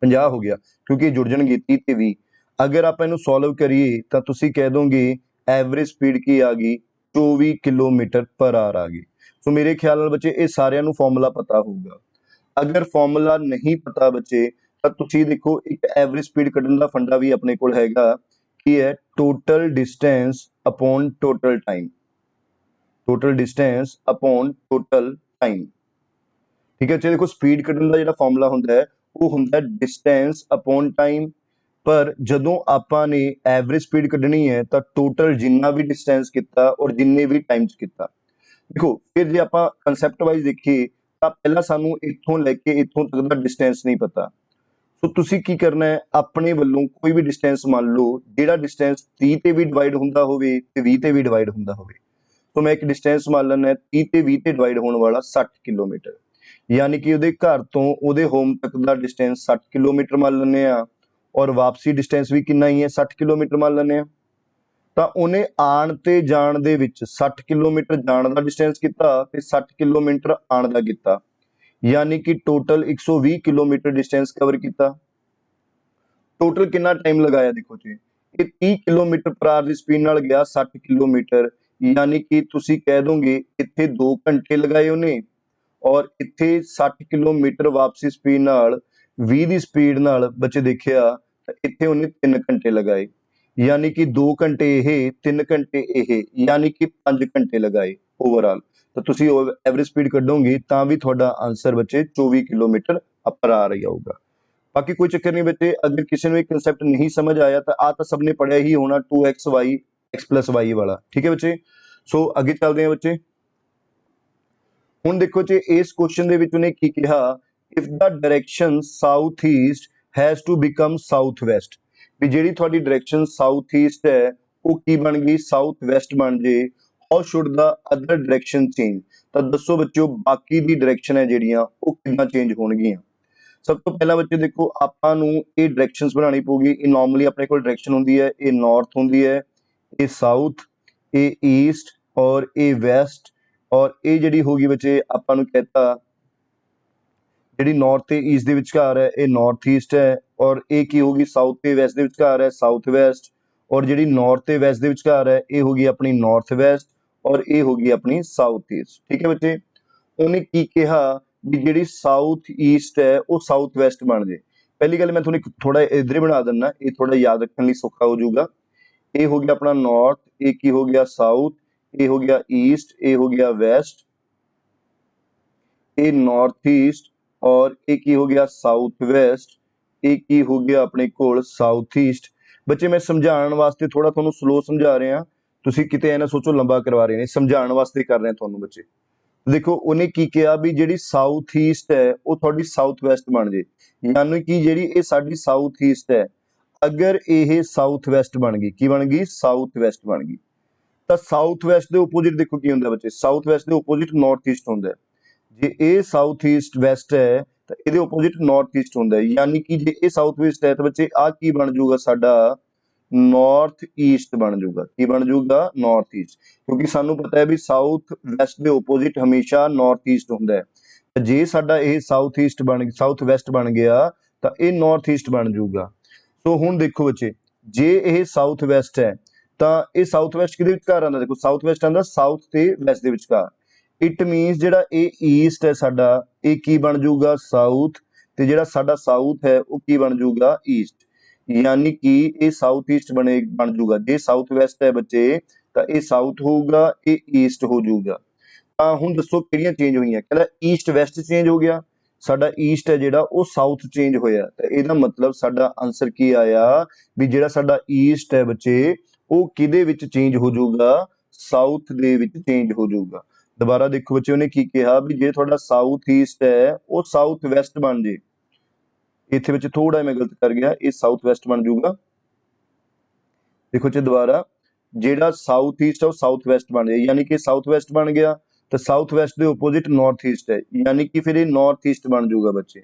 50 ਹੋ ਗਿਆ, ਕਿਉਂਕਿ ਜੁੜ ਜਾਣਗੇ 30 ਤੇ 20। ਅਗਰ ਆਪਾਂ ਇਹਨੂੰ ਸੋਲਵ ਕਰੀਏ ਤਾਂ ਤੁਸੀਂ ਕਹਿ ਦੋਗੇ ਐਵਰੇਜ ਸਪੀਡ ਕੀ ਆ ਗਈ 24 ਕਿਲੋਮੀਟਰ ਪਰ ਆਰ ਆ ਗਈ। ਸੋ ਮੇਰੇ ਖਿਆਲ ਨਾਲ ਬੱਚੇ ਇਹ ਸਾਰਿਆਂ ਨੂੰ ਫਾਰਮੂਲਾ ਪਤਾ ਹੋਊਗਾ। ਅਗਰ ਫਾਰਮੂਲਾ ਨਹੀਂ ਪਤਾ ਬੱਚੇ ਤਾਂ ਤੁਸੀਂ ਦੇਖੋ ਇੱਕ ਐਵਰੇਜ ਸਪੀਡ ਕੱਢਣ ਦਾ ਫੰਡਾ ਵੀ ਆਪਣੇ ਕੋਲ ਹੈਗਾ, ਕੀ ਹੈ total distance upon total time, total distance upon total time, ਠੀਕ ਹੈ। ਦੇਖੋ ਸਪੀਡ ਕੱਢਣ ਦਾ ਜਿਹੜਾ ਫਾਰਮੂਲਾ ਹੁੰਦਾ ਹੈ ਉਹ ਹੁੰਦਾ ਡਿਸਟੈਂਸ ਅਪੋਨ ਟਾਈਮ, ਪਰ ਜਦੋਂ ਆਪਾਂ ਨੇ ਐਵਰੇਜ ਸਪੀਡ ਕੱਢਣੀ ਹੈ ਤਾਂ ਟੋਟਲ ਜਿੰਨਾ ਵੀ ਡਿਸਟੈਂਸ ਕੀਤਾ ਔਰ ਜਿੰਨੇ ਵੀ ਟਾਈਮ 'ਚ ਕੀਤਾ। ਦੇਖੋ ਫਿਰ ਜੇ ਆਪਾਂ ਕਨਸੈਪਟ ਵਾਈਜ਼ ਦੇਖੀਏ ਤਾਂ ਪਹਿਲਾਂ ਸਾਨੂੰ ਇੱਥੋਂ ਲੈ ਕੇ ਇੱਥੋਂ ਤੱਕ ਦਾ ਡਿਸਟੈਂਸ ਨਹੀਂ ਪਤਾ, ਸੋ ਤੁਸੀਂ ਕੀ ਕਰਨਾ ਹੈ ਆਪਣੇ ਵੱਲੋਂ ਕੋਈ ਵੀ ਡਿਸਟੈਂਸ ਮੰਨ ਲਓ, ਜਿਹੜਾ ਡਿਸਟੈਂਸ 30 ਤੇ ਵੀ ਡਿਵਾਈਡ ਹੁੰਦਾ ਹੋਵੇ ਤੇ 20 ਤੇ ਵੀ ਡਿਵਾਈਡ ਹੁੰਦਾ ਹੋਵੇ। ਸੋ ਮੈਂ ਇੱਕ ਡਿਸਟੈਂਸ ਮੰਨ ਲੈਣਾ 30 ਤੇ 20 ਤੇ ਡਿਵਾਈਡ ਹੋਣ ਵਾਲਾ 60 ਕਿਲੋਮੀਟਰ, ਯਾਨੀ ਕਿ ਉਹਦੇ ਘਰ ਤੋਂ ਉਹਦੇ ਹੋਮ ਤੱਕ ਦਾ ਡਿਸਟੈਂਸ 60 ਕਿਲੋਮੀਟਰ ਮੰਨ ਲੈਂਦੇ ਆ, ਔਰ ਵਾਪਸੀ ਡਿਸਟੈਂਸ ਵੀ ਕਿੰਨਾ ਹੀ ਹੈ 60 ਕਿਲੋਮੀਟਰ ਮੰਨ ਲੈਂਦੇ ਆ। ਤਾਂ ਉਹਨੇ ਆਣ ਤੇ ਜਾਣ ਦੇ ਵਿੱਚ 60 ਕਿਲੋਮੀਟਰ ਜਾਣ ਦਾ ਡਿਸਟੈਂਸ ਕੀਤਾ ਤੇ 60 ਕਿਲੋਮੀਟਰ ਆਣ ਦਾ ਕੀਤਾ, ਯਾਨੀ ਕਿ ਟੋਟਲ 120 ਕਿਲੋਮੀਟਰ ਡਿਸਟੈਂਸ ਕਵਰ ਕੀਤਾ। ਟੋਟਲ ਕਿੰਨਾ ਟਾਈਮ ਲਗਾਇਆ ਦੇਖੋ ਜੀ, ਇਹ 30 ਕਿਲੋਮੀਟਰ ਪਰ ਆਰ ਦੀ ਸਪੀਡ ਨਾਲ ਗਿਆ 60 ਕਿਲੋਮੀਟਰ, ਯਾਨੀ ਕਿ ਤੁਸੀਂ ਕਹਿ ਦੋਗੇ ਇੱਥੇ 2 ਘੰਟੇ ਲਗਾਏ ਉਹਨੇ, ਔਰ ਇੱਥੇ 60 ਕਿਲੋਮੀਟਰ ਵਾਪਸੀ ਸਪੀਡ ਨਾਲ 20 ਦੀ ਸਪੀਡ ਨਾਲ ਬੱਚੇ ਦੇਖਿਆ ਤਾਂ ਇੱਥੇ ਉਹਨੇ 3 ਘੰਟੇ ਲਗਾਏ, ਯਾਨੀ ਕਿ 2 ਘੰਟੇ ਇਹ 3 ਘੰਟੇ ਇਹ, ਯਾਨੀ ਕਿ 5 ਘੰਟੇ ਲਗਾਏ ਓਵਰਆਲ। ਤਾਂ ਤੁਸੀਂ ਐਵਰੇਜ ਸਪੀਡ ਕੱਢੋਗੇ ਤਾਂ ਵੀ ਤੁਹਾਡਾ ਆਨਸਰ ਬੱਚੇ 24 ਕਿਲੋਮੀਟਰ ਪਰ ਆਰ ਹੀ ਆਊਗਾ। ਬਾਕੀ ਕੋਈ ਚੱਕਰ ਨਹੀਂ ਬੱਚੇ, ਅਗਰ ਕਿਸੇ ਨੂੰ ਇਹ ਕਨਸੈਪਟ ਨਹੀਂ ਸਮਝ ਆਇਆ ਤਾਂ ਆ ਤਾਂ ਸਭ ਨੇ ਪੜਿਆ ਹੀ ਹੋਣਾ 2xy x plus y ਵਾਲਾ, ਠੀਕ ਹੈ ਬੱਚੇ। ਸੋ ਅੱਗੇ ਚੱਲਦੇ ਹਾਂ ਬੱਚੇ। ਹੁਣ ਦੇਖੋ ਜੀ ਇਸ ਕੁਐਸਚਨ ਦੇ ਵਿੱਚ ਉਹਨੇ ਕੀ ਕਿਹਾ, if the direction south east has to become south west, ਵੀ ਜਿਹੜੀ ਤੁਹਾਡੀ ਡਾਇਰੈਕਸ਼ਨ ਸਾਊਥ ਈਸਟ ਹੈ ਉਹ ਕੀ ਬਣ ਗਈ ਸਾਊਥ ਵੈਸਟ ਬਣ ਜੇ, how should the other direction change, ਤਾਂ ਦੱਸੋ ਬੱਚਿਓ ਬਾਕੀ ਦੀ ਡਾਇਰੈਕਸ਼ਨ ਹੈ ਜਿਹੜੀਆਂ ਉਹ ਕਿੱਦਾਂ ਚੇਂਜ ਹੋਣਗੀਆਂ। ਸਭ ਤੋਂ ਪਹਿਲਾਂ ਬੱਚੇ ਦੇਖੋ ਆਪਾਂ ਨੂੰ ਇਹ ਡਾਇਰੈਕਸ਼ਨਸ ਬਣਾਉਣੀ ਪਊਗੀ। ਇਹ ਨਾਰਮਲੀ ਆਪਣੇ ਕੋਲ ਡਾਇਰੈਕਸ਼ਨ ਹੁੰਦੀ ਹੈ, ਇਹ ਨਾਰਥ ਹੁੰਦੀ ਹੈ, ਇਹ ਸਾਊਥ, ਇਹ ਈਸਟ ਔਰ ਇਹ ਵੈਸਟ, ਔਰ ਇਹ ਜਿਹੜੀ ਹੋਗੀ ਬੱਚੇ ਆਪਾਂ ਨੂੰ ਕਹਿਤਾ ਜਿਹੜੀ ਨਾਰਥ ਤੇ ਈਸਟ ਦੇ ਵਿਚਕਾਰ ਹੈ ਇਹ ਨਾਰਥ ਈਸਟ ਹੈ, ਔਰ ਇਹ ਕੀ ਹੋਗੀ ਸਾਊਥ ਤੇ ਵੈਸਟ ਦੇ ਵਿਚਕਾਰ ਹੈ ਸਾਊਥ ਵੈਸਟ, ਔਰ ਜਿਹੜੀ ਨਾਰਥ ਤੇ ਵੈਸਟ ਦੇ ਵਿਚਕਾਰ ਹੈ ਇਹ ਹੋਗੀ ਆਪਣੀ ਨਾਰਥ ਵੈਸਟ, ਔਰ ਇਹ ਹੋਗੀ ਆਪਣੀ ਸਾਊਥ ਈਸਟ, ਠੀਕ ਹੈ ਬੱਚੇ। ਉਹਨੇ ਕੀ ਕਿਹਾ ਵੀ ਜਿਹੜੀ ਸਾਊਥ ਈਸਟ ਹੈ ਉਹ ਸਾਊਥ ਵੈਸਟ ਬਣ ਜੇ। ਪਹਿਲੀ ਗੱਲ ਮੈਂ ਤੁਹਾਨੂੰ ਇੱਕ ਥੋੜਾ ਇੱਧਰ ਹੀ ਬਣਾ ਦਿੰਦਾ, ਇਹ ਥੋੜਾ ਯਾਦ ਰੱਖਣ ਲਈ ਸੌਖਾ ਹੋ ਜਾਊਗਾ। ਇਹ ਹੋ ਗਿਆ ਆਪਣਾ ਨਾਰਥ, ਇਹ ਕੀ ਹੋ ਗਿਆ ਸਾਊਥ, ਇਹ ਹੋ ਗਿਆ ਈਸਟ, ਇਹ ਹੋ ਗਿਆ ਵੈਸਟ, ਇਹ ਨਾਰਥ ਈਸਟ, ਔਰ ਇਹ ਕੀ ਹੋ ਗਿਆ ਸਾਊਥ ਵੈਸਟ, ਇਹ ਕੀ ਹੋ ਗਿਆ ਆਪਣੇ ਕੋਲ ਸਾਊਥ ਈਸਟ। ਬੱਚੇ ਮੈਂ ਸਮਝਾਉਣ ਵਾਸਤੇ ਥੋੜਾ ਤੁਹਾਨੂੰ ਸਲੋ ਸਮਝਾ ਰਿਹਾ, ਤੁਸੀਂ ਕਿਤੇ ਐ ਨਾ ਸੋਚੋ ਲੰਬਾ ਕਰਵਾ ਰਹੇ ਨੇ, ਸਮਝਾਉਣ ਵਾਸਤੇ ਕਰ ਰਹੇ ਤੁਹਾਨੂੰ ਬੱਚੇ। ਦੇਖੋ ਉਹਨੇ ਕੀ ਕਿਹਾ ਵੀ ਜਿਹੜੀ ਸਾਊਥ ਈਸਟ ਹੈ ਉਹ ਤੁਹਾਡੀ ਸਾਊਥ ਵੈਸਟ ਬਣ ਜੇ, ਯਾਨੀ ਕਿ ਜਿਹੜੀ ਇਹ ਸਾਡੀ ਸਾਊਥ ਈਸਟ ਹੈ ਅਗਰ ਇਹ ਸਾਊਥ ਵੈਸਟ ਬਣ ਗਈ, ਕੀ ਬਣ ਗਈ ਸਾਊਥ ਵੈਸਟ ਬਣ ਗਈ, ਤਾਂ ਸਾਊਥ ਵੈਸਟ ਦੇ ਆਪੋਜ਼ਿਟ ਦੇਖੋ ਕੀ ਹੁੰਦਾ ਬੱਚੇ, ਸਾਊਥ ਵੈਸਟ ਦੇ ਆਪੋਜ਼ਿਟ ਨਾਰਥ ਈਸਟ ਹੁੰਦਾ। ਜੇ ਇਹ ਸਾਊਥ ਈਸਟ ਵੈਸਟ ਹੈ ਤਾਂ ਇਹਦੇ ਆਪੋਜ਼ਿਟ ਨਾਰਥ ਈਸਟ ਹੁੰਦਾ, ਯਾਨੀ ਕਿ ਜੇ ਇਹ ਸਾਊਥ ਈਸਟ ਹੈ ਤਾਂ ਬੱਚੇ ਆ ਕੀ ਬਣ ਜਾਊਗਾ ਸਾਡਾ ਨਾਰਥ ਈਸਟ ਬਣ ਜਾਊਗਾ। ਕੀ ਬਣ ਜਾਊਗਾ ਨਾਰਥ ਈਸਟ, ਕਿਉਂਕਿ ਸਾਨੂੰ ਪਤਾ ਹੈ ਵੀ ਸਾਊਥ ਵੈਸਟ ਦੇ ਆਪੋਜ਼ਿਟ ਹਮੇਸ਼ਾ ਨਾਰਥ ਈਸਟ ਹੁੰਦਾ ਹੈ। ਜੇ ਸਾਡਾ ਇਹ ਸਾਊਥ ਈਸਟ ਸਾਊਥ ਵੈਸਟ ਬਣ ਗਿਆ ਤਾਂ ਇਹ ਨਾਰਥ ਈਸਟ ਬਣ ਜਾਊਗਾ। ਸੋ ਹੁਣ ਦੇਖੋ ਬੱਚੇ ਜੇ ਇਹ ਸਾਊਥ ਵੈਸਟ ਹੈ ਤਾਂ ਇਹ ਸਾਊਥ ਵੈਸਟ ਕਿਹਦੇ ਵਿਚਕਾਰ ਆਉਂਦਾ, ਦੇਖੋ ਸਾਊਥ ਵੈਸਟ ਆਉਂਦਾ ਸਾਊਥ ਤੇ ਵੈਸਟ ਦੇ ਵਿਚਕਾਰ। ਇਟ ਮੀਨਸ ਜਿਹੜਾ ਇਹ ਈਸਟ ਹੈ ਸਾਡਾ ਇਹ ਕੀ ਬਣ ਜਾਊਗਾ ਸਾਊਥ, ਤੇ ਜਿਹੜਾ ਸਾਡਾ ਸਾਊਥ ਹੈ ਉਹ ਕੀ ਬਣ ਜਾਊਗਾ ਈਸਟ, ਯਾਨੀ ਕਿ ਇਹ ਸਾਊਥ ਈਸਟ ਬਣ ਜਾਊਗਾ। ਜੇ ਸਾਊਥ ਵੈਸਟ ਹੈ ਬੱਚੇ ਤਾਂ ਇਹ ਸਾਊਥ ਹੋਊਗਾ, ਇਹ ਈਸਟ ਹੋ ਜਾਊਗਾ। ਤਾਂ ਹੁਣ ਦੱਸੋ ਕਿਹੜੀਆਂ ਚੇਂਜ ਹੋਈਆਂ? ਕਹਿੰਦਾ ਈਸਟ ਵੈਸਟ ਚੇਂਜ ਹੋ ਗਿਆ, ਸਾਡਾ ਈਸਟ ਹੈ ਜਿਹੜਾ ਉਹ ਸਾਊਥ ਚੇਂਜ ਹੋਇਆ। ਤਾਂ ਇਹਦਾ ਮਤਲਬ ਸਾਡਾ ਆਨਸਰ ਕੀ ਆਇਆ ਵੀ ਜਿਹੜਾ ਸਾਡਾ ਈਸਟ ਹੈ ਬੱਚੇ ਉਹ ਕਿਹਦੇ ਵਿੱਚ ਚੇਂਜ ਹੋ ਜਾਊਗਾ? ਸਾਊਥ ਦੇ ਵਿੱਚ ਚੇਂਜ ਹੋ ਜਾਊਗਾ। ਦੁਬਾਰਾ ਦੇਖੋ ਬੱਚੇ ਉਹਨੇ ਕੀ ਕਿਹਾ ਵੀ ਜੇ ਤੁਹਾਡਾ ਸਾਊਥ ਈਸਟ ਹੈ ਉਹ ਸਾਊਥ ਵੈਸਟ ਬਣ ਜੇ। ਇੱਥੇ ਵਿੱਚ ਥੋੜਾ ਮੈਂ ਗਲਤ ਕਰ ਗਿਆ, ਇਹ ਸਾਊਥ ਵੈਸਟ ਬਣ ਜਾਊਗਾ। ਦੇਖੋ ਜੀ ਦੁਬਾਰਾ, ਜਿਹੜਾ ਸਾਊਥ ਈਸਟ ਹੈ ਉਹ ਸਾਊਥ ਵੈਸਟ ਬਣ ਜਾਏ, ਯਾਨੀ ਕਿ ਸਾਊਥ ਵੈਸਟ ਬਣ ਗਿਆ ਤਾਂ ਸਾਊਥ ਵੈਸਟ ਦੇ ਆਪੋਜ਼ਿਟ ਨਾਰਥ ਈਸਟ ਹੈ, ਯਾਨੀ ਕਿ ਫਿਰ ਇਹ ਨਾਰਥ ਈਸਟ ਬਣ ਜਾਊਗਾ ਬੱਚੇ।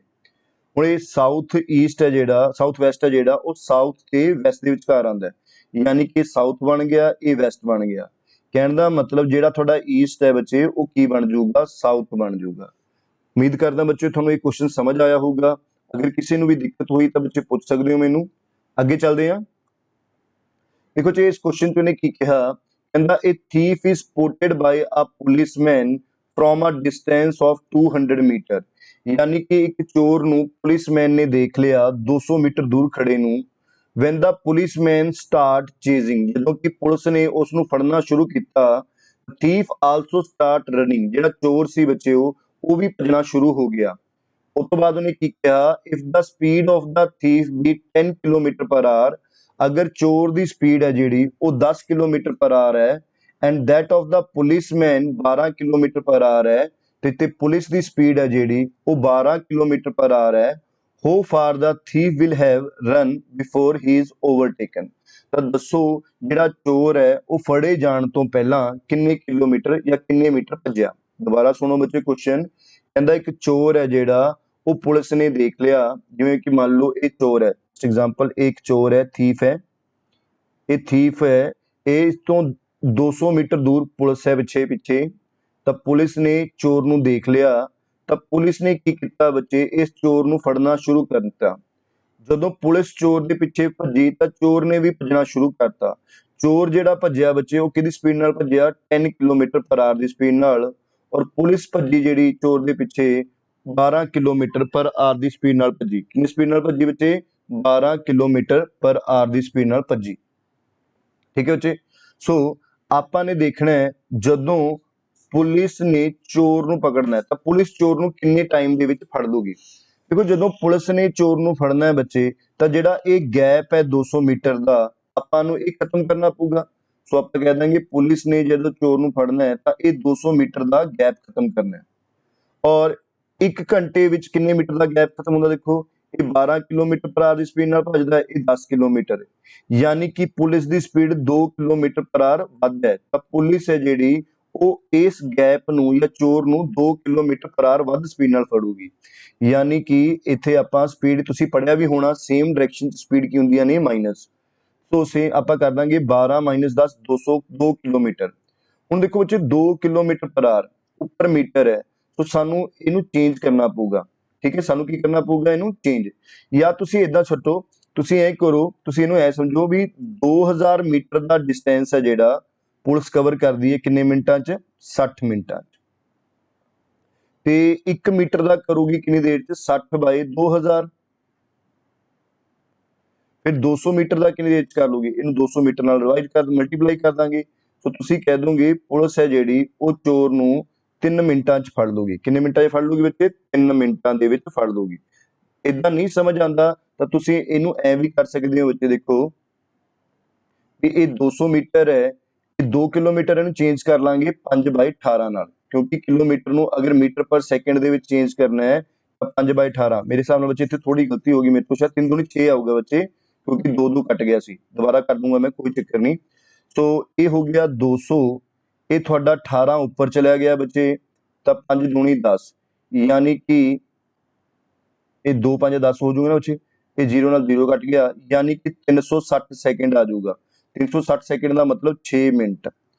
ਹੁਣ ਇਹ ਸਾਊਥ ਈਸਟ ਹੈ ਜਿਹੜਾ, ਸਾਊਥ ਵੈਸਟ ਹੈ ਜਿਹੜਾ ਉਹ ਸਾਊਥ ਤੇ ਵੈਸਟ ਦੇ ਵਿਚਕਾਰ ਆਉਂਦਾ ਹੈ, ਯਾਨੀ ਕਿ ਸਾਊਥ ਬਣ ਗਿਆ, ਇਹ ਵੈਸਟ ਬਣ ਗਿਆ। ਕਹਿਣ ਦਾ ਮਤਲਬ ਜਿਹੜਾ ਤੁਹਾਡਾ ਈਸਟ ਹੈ ਬੱਚੇ ਉਹ ਕੀ ਬਣ ਜਾਊਗਾ? ਸਾਊਥ ਬਣ ਜਾਊਗਾ। ਉਮੀਦ ਕਰਦਾ ਬੱਚੇ ਤੁਹਾਨੂੰ ਇਹ ਕੁਐਸਚਨ ਸਮਝ ਆਇਆ ਹੋਊਗਾ। ਅਗਰ ਕਿਸੇ ਨੂੰ ਵੀ ਦਿੱਕਤ ਹੋਈ ਤਾਂ ਬੱਚੇ ਪੁੱਛ ਸਕਦੇ ਹੋ ਮੈਨੂੰ। ਅੱਗੇ ਚੱਲਦੇ ਹਾਂ। ਦੇਖੋ ਜੀ ਇਸ ਕੁਐਸਚਨ 'ਚ ਉਹਨੇ ਕੀ ਕਿਹਾ, ਕਹਿੰਦਾ a thief is spotted by a policeman from a distance of 200 metre, ਯਾਨੀ ਕਿ ਇੱਕ ਚੋਰ ਨੂੰ ਪੁਲਿਸਮੈਨ ਨੇ ਦੇਖ ਲਿਆ 200 ਮੀਟਰ ਦੂਰ ਖੜੇ ਨੂੰ। when the policeman start chasing, ਜਦੋਂ ਕਿ ਪੁਲਿਸ ਨੇ ਉਸ ਨੂੰ ਫੜਨਾ ਸ਼ੁਰੂ ਕੀਤਾ, thief also start running, ਜਿਹੜਾ ਚੋਰ ਸੀ ਬੱਚੇ ਉਹ ਵੀ ਭੱਜਣਾ ਸ਼ੁਰੂ ਹੋ ਗਿਆ। ਉਸ ਤੋਂ ਬਾਅਦ ਉਹਨੇ ਕੀ ਕਿਹਾ, if the speed of the thief be 10 kilometre ਪਰ ਆਰ, ਅਗਰ ਚੋਰ ਦੀ ਸਪੀਡ ਹੈ ਜਿਹੜੀ ਉਹ 10 ਕਿਲੋਮੀਟਰ ਪਰ ਆਰ ਹੈ, and that of the policeman 12 kilometre ਪਰ ਆਰ ਹੈ, ਤੇ ਪੁਲਿਸ ਦੀ ਸਪੀਡ ਹੈ ਜਿਹੜੀ ਉਹ 12 ਕਿਲੋਮੀਟਰ ਪਰ ਆਰ ਹੈ, how far the thief will have run before he is overtaken, ਤਾਂ ਦੱਸੋ ਜਿਹੜਾ ਚੋਰ ਹੈ ਉਹ ਫੜੇ ਜਾਣ ਤੋਂ ਪਹਿਲਾਂ ਕਿੰਨੇ ਕਿਲੋਮੀਟਰ ਜਾਂ ਕਿੰਨੇ ਮੀਟਰ ਭੱਜਿਆ। ਦੁਬਾਰਾ ਸੁਣੋ ਬੱਚੇ ਕੁਐਸਚਨ, ਕਹਿੰਦਾ ਇੱਕ ਚੋਰ ਹੈ ਜਿਹੜਾ ਉਹ ਪੁਲਿਸ ਨੇ ਦੇਖ ਲਿਆ, ਜਿਵੇਂ ਕਿ ਮੰਨ ਲਓ ਇਹ ਚੋਰ ਹੈ, एग्जाम्पल एक चोर है, थीफ है, ये थीफ है, इस तो 200 मीटर दूर पुलिस है पिछे पिछे, ਤਾਂ ਪੁਲਿਸ ਨੇ ਚੋਰ ਨੂੰ ਦੇਖ ਲਿਆ, ਤਾਂ ਪੁਲਿਸ ਨੇ ਕੀ ਕੀਤਾ ਬੱਚੇ, ਇਸ ਚੋਰ ਨੂੰ ਫੜਨਾ ਸ਼ੁਰੂ ਕਰ ਦਿੱਤਾ। ਜਦੋਂ ਪੁਲਿਸ ਚੋਰ ਦੇ ਪਿੱਛੇ ਭੱਜੀ ਤਾਂ ਚੋਰ ਨੇ ਵੀ ਭੱਜਣਾ ਸ਼ੁਰੂ ਕਰਤਾ। ਚੋਰ ਜਿਹੜਾ ਭੱਜਿਆ ਬੱਚੇ ਉਹ ਕਿਹਦੀ ਸਪੀਡ ਨਾਲ ਭੱਜਿਆ? 10 ਕਿਲੋਮੀਟਰ ਪਰ ਆਰ ਦੀ ਸਪੀਡ ਨਾਲ, ਔਰ ਪੁਲਿਸ ਭੱਜੀ ਜਿਹੜੀ ਚੋਰ ਦੇ ਪਿੱਛੇ 12 ਕਿਲੋਮੀਟਰ ਪਰ ਆਰ ਦੀ ਸਪੀਡ ਨਾਲ ਭੱਜੀ। ਕਿੰਨੀ ਸਪੀਡ ਨਾਲ ਭੱਜੀ ਬੱਚੇ? 12 ਕਿਲੋਮੀਟਰ ਪਰ ਆਰ ਦੀ ਸਪੀਡ ਨਾਲ ਭੱਜੀ। ਠੀਕ ਹੈ ਬੱਚੇ। ਸੋ ਆਪਾਂ ਨੇ ਦੇਖਣਾ ਹੈ ਜਦੋਂ ਪੁਲਿਸ ਨੇ ਚੋਰ ਨੂੰ ਪਕੜਨਾ ਹੈ ਤਾਂ ਪੁਲਿਸ ਚੋਰ ਨੂੰ ਕਿੰਨੇ ਟਾਈਮ ਦੇ ਵਿੱਚ ਫੜ ਲੂਗੀ। ਦੇਖੋ ਜਦੋਂ ਪੁਲਿਸ ਨੇ ਚੋਰ ਨੂੰ ਫੜਨਾ ਹੈ ਬੱਚੇ ਤਾਂ ਜਿਹੜਾ ਇਹ ਗੈਪ ਹੈ 200 ਮੀਟਰ ਦਾ ਆਪਾਂ ਨੂੰ ਇਹ ਖਤਮ ਕਰਨਾ ਪਊਗਾ। ਸੋ ਆਪਾਂ ਕਹਿ ਦਾਂਗੇ ਪੁਲਿਸ ਨੇ ਜਦੋਂ ਚੋਰ ਨੂੰ ਫੜਨਾ ਹੈ ਤਾਂ ਇਹ 200 ਮੀਟਰ ਦਾ ਗੈਪ ਖਤਮ ਕਰਨਾ ਹੈ। ਔਰ 1 ਘੰਟੇ ਵਿੱਚ ਕਿੰਨੇ ਮੀਟਰ ਦਾ ਗੈਪ ਖਤਮ ਹੁੰਦਾ? ਦੇਖੋ ਇਹ 12 ਕਿਲੋਮੀਟਰ ਪਰ ਆਰ ਦੀ ਸਪੀਡ ਨਾਲ ਭੱਜਦਾ ਹੈ, ਇਹ 10 ਕਿਲੋਮੀਟਰ, ਯਾਨੀ ਕਿ ਪੁਲਿਸ ਦੀ ਸਪੀਡ 2 ਕਿਲੋਮੀਟਰ ਪਰ ਆਰ ਵੱਧ ਹੈ, ਤਾਂ ਪੁਲਿਸ ਹੈ ਜਿਹੜੀ ਉਹ ਇਸ ਗੈਪ ਨੂੰ ਜਾਂ ਚੋਰ ਨੂੰ 2 ਕਿਲੋਮੀਟਰ ਪਰ ਆਰ ਵੱਧ ਸਪੀਡ ਨਾਲ ਫੜੂਗੀ। ਯਾਨੀ ਕਿ ਇੱਥੇ ਆਪਾਂ ਸਪੀਡ ਤੁਸੀਂ ਪੜਿਆ ਵੀ ਹੋਣਾ, ਸੇਮ ਡਾਇਰੈਕਸ਼ਨ ਚ ਸਪੀਡ ਕੀ ਹੁੰਦੀਆਂ ਨੇ? ਮਾਈਨਸ। ਸੋ ਸੇ ਆਪਾਂ ਕਰ ਦਾਂਗੇ 12 - 10 200 2 ਕਿਲੋਮੀਟਰ। ਹੁਣ ਦੇਖੋ ਬੱਚੇ 2 ਕਿਲੋਮੀਟਰ ਪਰ ਆਰ ਉੱਪਰ ਮੀਟਰ ਹੈ, ਸੋ ਸਾਨੂੰ ਇਹਨੂੰ ਚੇਂਜ ਕਰਨਾ ਪਊਗਾ। ਠੀਕ ਹੈ, ਸਾਨੂੰ ਕੀ ਕਰਨਾ ਪਊਗਾ? ਇਹਨੂੰ ਚੇਂਜ। ਜਾਂ ਤੁਸੀਂ ਇਦਾਂ ਛੱਡੋ, ਤੁਸੀਂ ਐ ਕਰੋ, ਤੁਸੀਂ ਇਹਨੂੰ ਐ ਸਮਝੋ ਵੀ 2000 ਮੀਟਰ ਦਾ ਡਿਸਟੈਂਸ ਹੈ ਜਿਹੜਾ ਪੁਲਿਸ ਕਵਰ ਕਰਦੀ ਹੈ ਕਿੰਨੇ ਮਿੰਟਾਂ 'ਚ? 60 ਮਿੰਟਾਂ 'ਚ। ਤੇ 1 ਮੀਟਰ ਦਾ ਕਰੂਗੀ ਕਿੰਨੀ ਦੇਰ 'ਚ? 60/2000। ਫਿਰ 200 ਮੀਟਰ ਦਾ ਕਿੰਨੀ ਦੇਰ 'ਚ ਕਰ ਲੂਗੀ? ਇਹਨੂੰ 200 ਮੀਟਰ ਨਾਲ ਡਿਵਾਈਡ ਕਰ ਮਲਟੀਪਲਾਈ ਕਰ ਦਾਂਗੇ। ਸੋ ਤੁਸੀਂ ਕਹਿ ਦੋਗੇ ਪੁਲਿਸ ਹੈ ਜਿਹੜੀ ਉਹ ਚੋਰ ਨੂੰ 3 ਮਿੰਟਾਂ 'ਚ ਫੜ ਲੂਗੀ। ਕਿੰਨੇ ਮਿੰਟਾਂ 'ਚ ਫੜ ਲੂਗੀ ਬੱਚੇ? 3 ਮਿੰਟਾਂ ਦੇ ਵਿੱਚ ਫੜ ਲੂਗੀ। ਇਦਾਂ ਨਹੀਂ ਸਮਝ ਆਉਂਦਾ ਤਾਂ ਤੁਸੀਂ ਇਹਨੂੰ ਐ ਵੀ ਕਰ ਸਕਦੇ ਹੋ ਬੱਚੇ, ਦੇਖੋ ਵੀ ਇਹ 200 ਮੀਟਰ ਹੈ, ਇਹ 2 ਕਿਲੋਮੀਟਰ, ਇਹਨੂੰ ਚੇਂਜ ਕਰ ਲਾਂਗੇ 5/18 ਨਾਲ, ਕਿਉਂਕਿ ਕਿਲੋਮੀਟਰ ਨੂੰ ਅਗਰ ਮੀਟਰ ਪਰ ਸੈਕਿੰਡ ਦੇ ਵਿੱਚ ਚੇਂਜ ਕਰਨਾ ਹੈ ਤਾਂ 5/18। ਮੇਰੇ ਹਿਸਾਬ ਨਾਲ ਬੱਚੇ ਇੱਥੇ ਥੋੜੀ ਗਲਤੀ ਹੋ ਗਈ ਮੇਰੇ ਤੋਂ, ਸ਼ਾਇਦ 3 ਦੂਣੀ 6 ਆਊਗਾ ਬੱਚੇ, ਕਿਉਂਕਿ 2 ਕੱਟ ਗਿਆ ਸੀ। ਦੁਬਾਰਾ ਕਰ ਦੂੰਗਾ ਮੈਂ, ਕੋਈ ਚੱਕਰ ਨਹੀਂ। ਸੋ ਇਹ ਹੋ ਗਿਆ 200, ਇਹ ਤੁਹਾਡਾ 18 ਉੱਪਰ ਚਲਿਆ ਗਿਆ ਬੱਚੇ, ਤਾਂ 5 ਦੂਣੀ 10, ਯਾਨੀ ਕਿ ਇਹ 2 5 10 ਹੋ ਜਾਊਗਾ ਨਾ ਬੱਚੇ, ਇਹ 0 ਨਾਲ 0 ਕੱਟ ਗਿਆ, ਯਾਨੀ ਕਿ 360 ਸੈਕਿੰਡ ਆ ਜਾਊਗਾ। 360 ਸੈਕਿੰਡ ਦਾ ਮਤਲਬ 6 ਮਿੰਟ,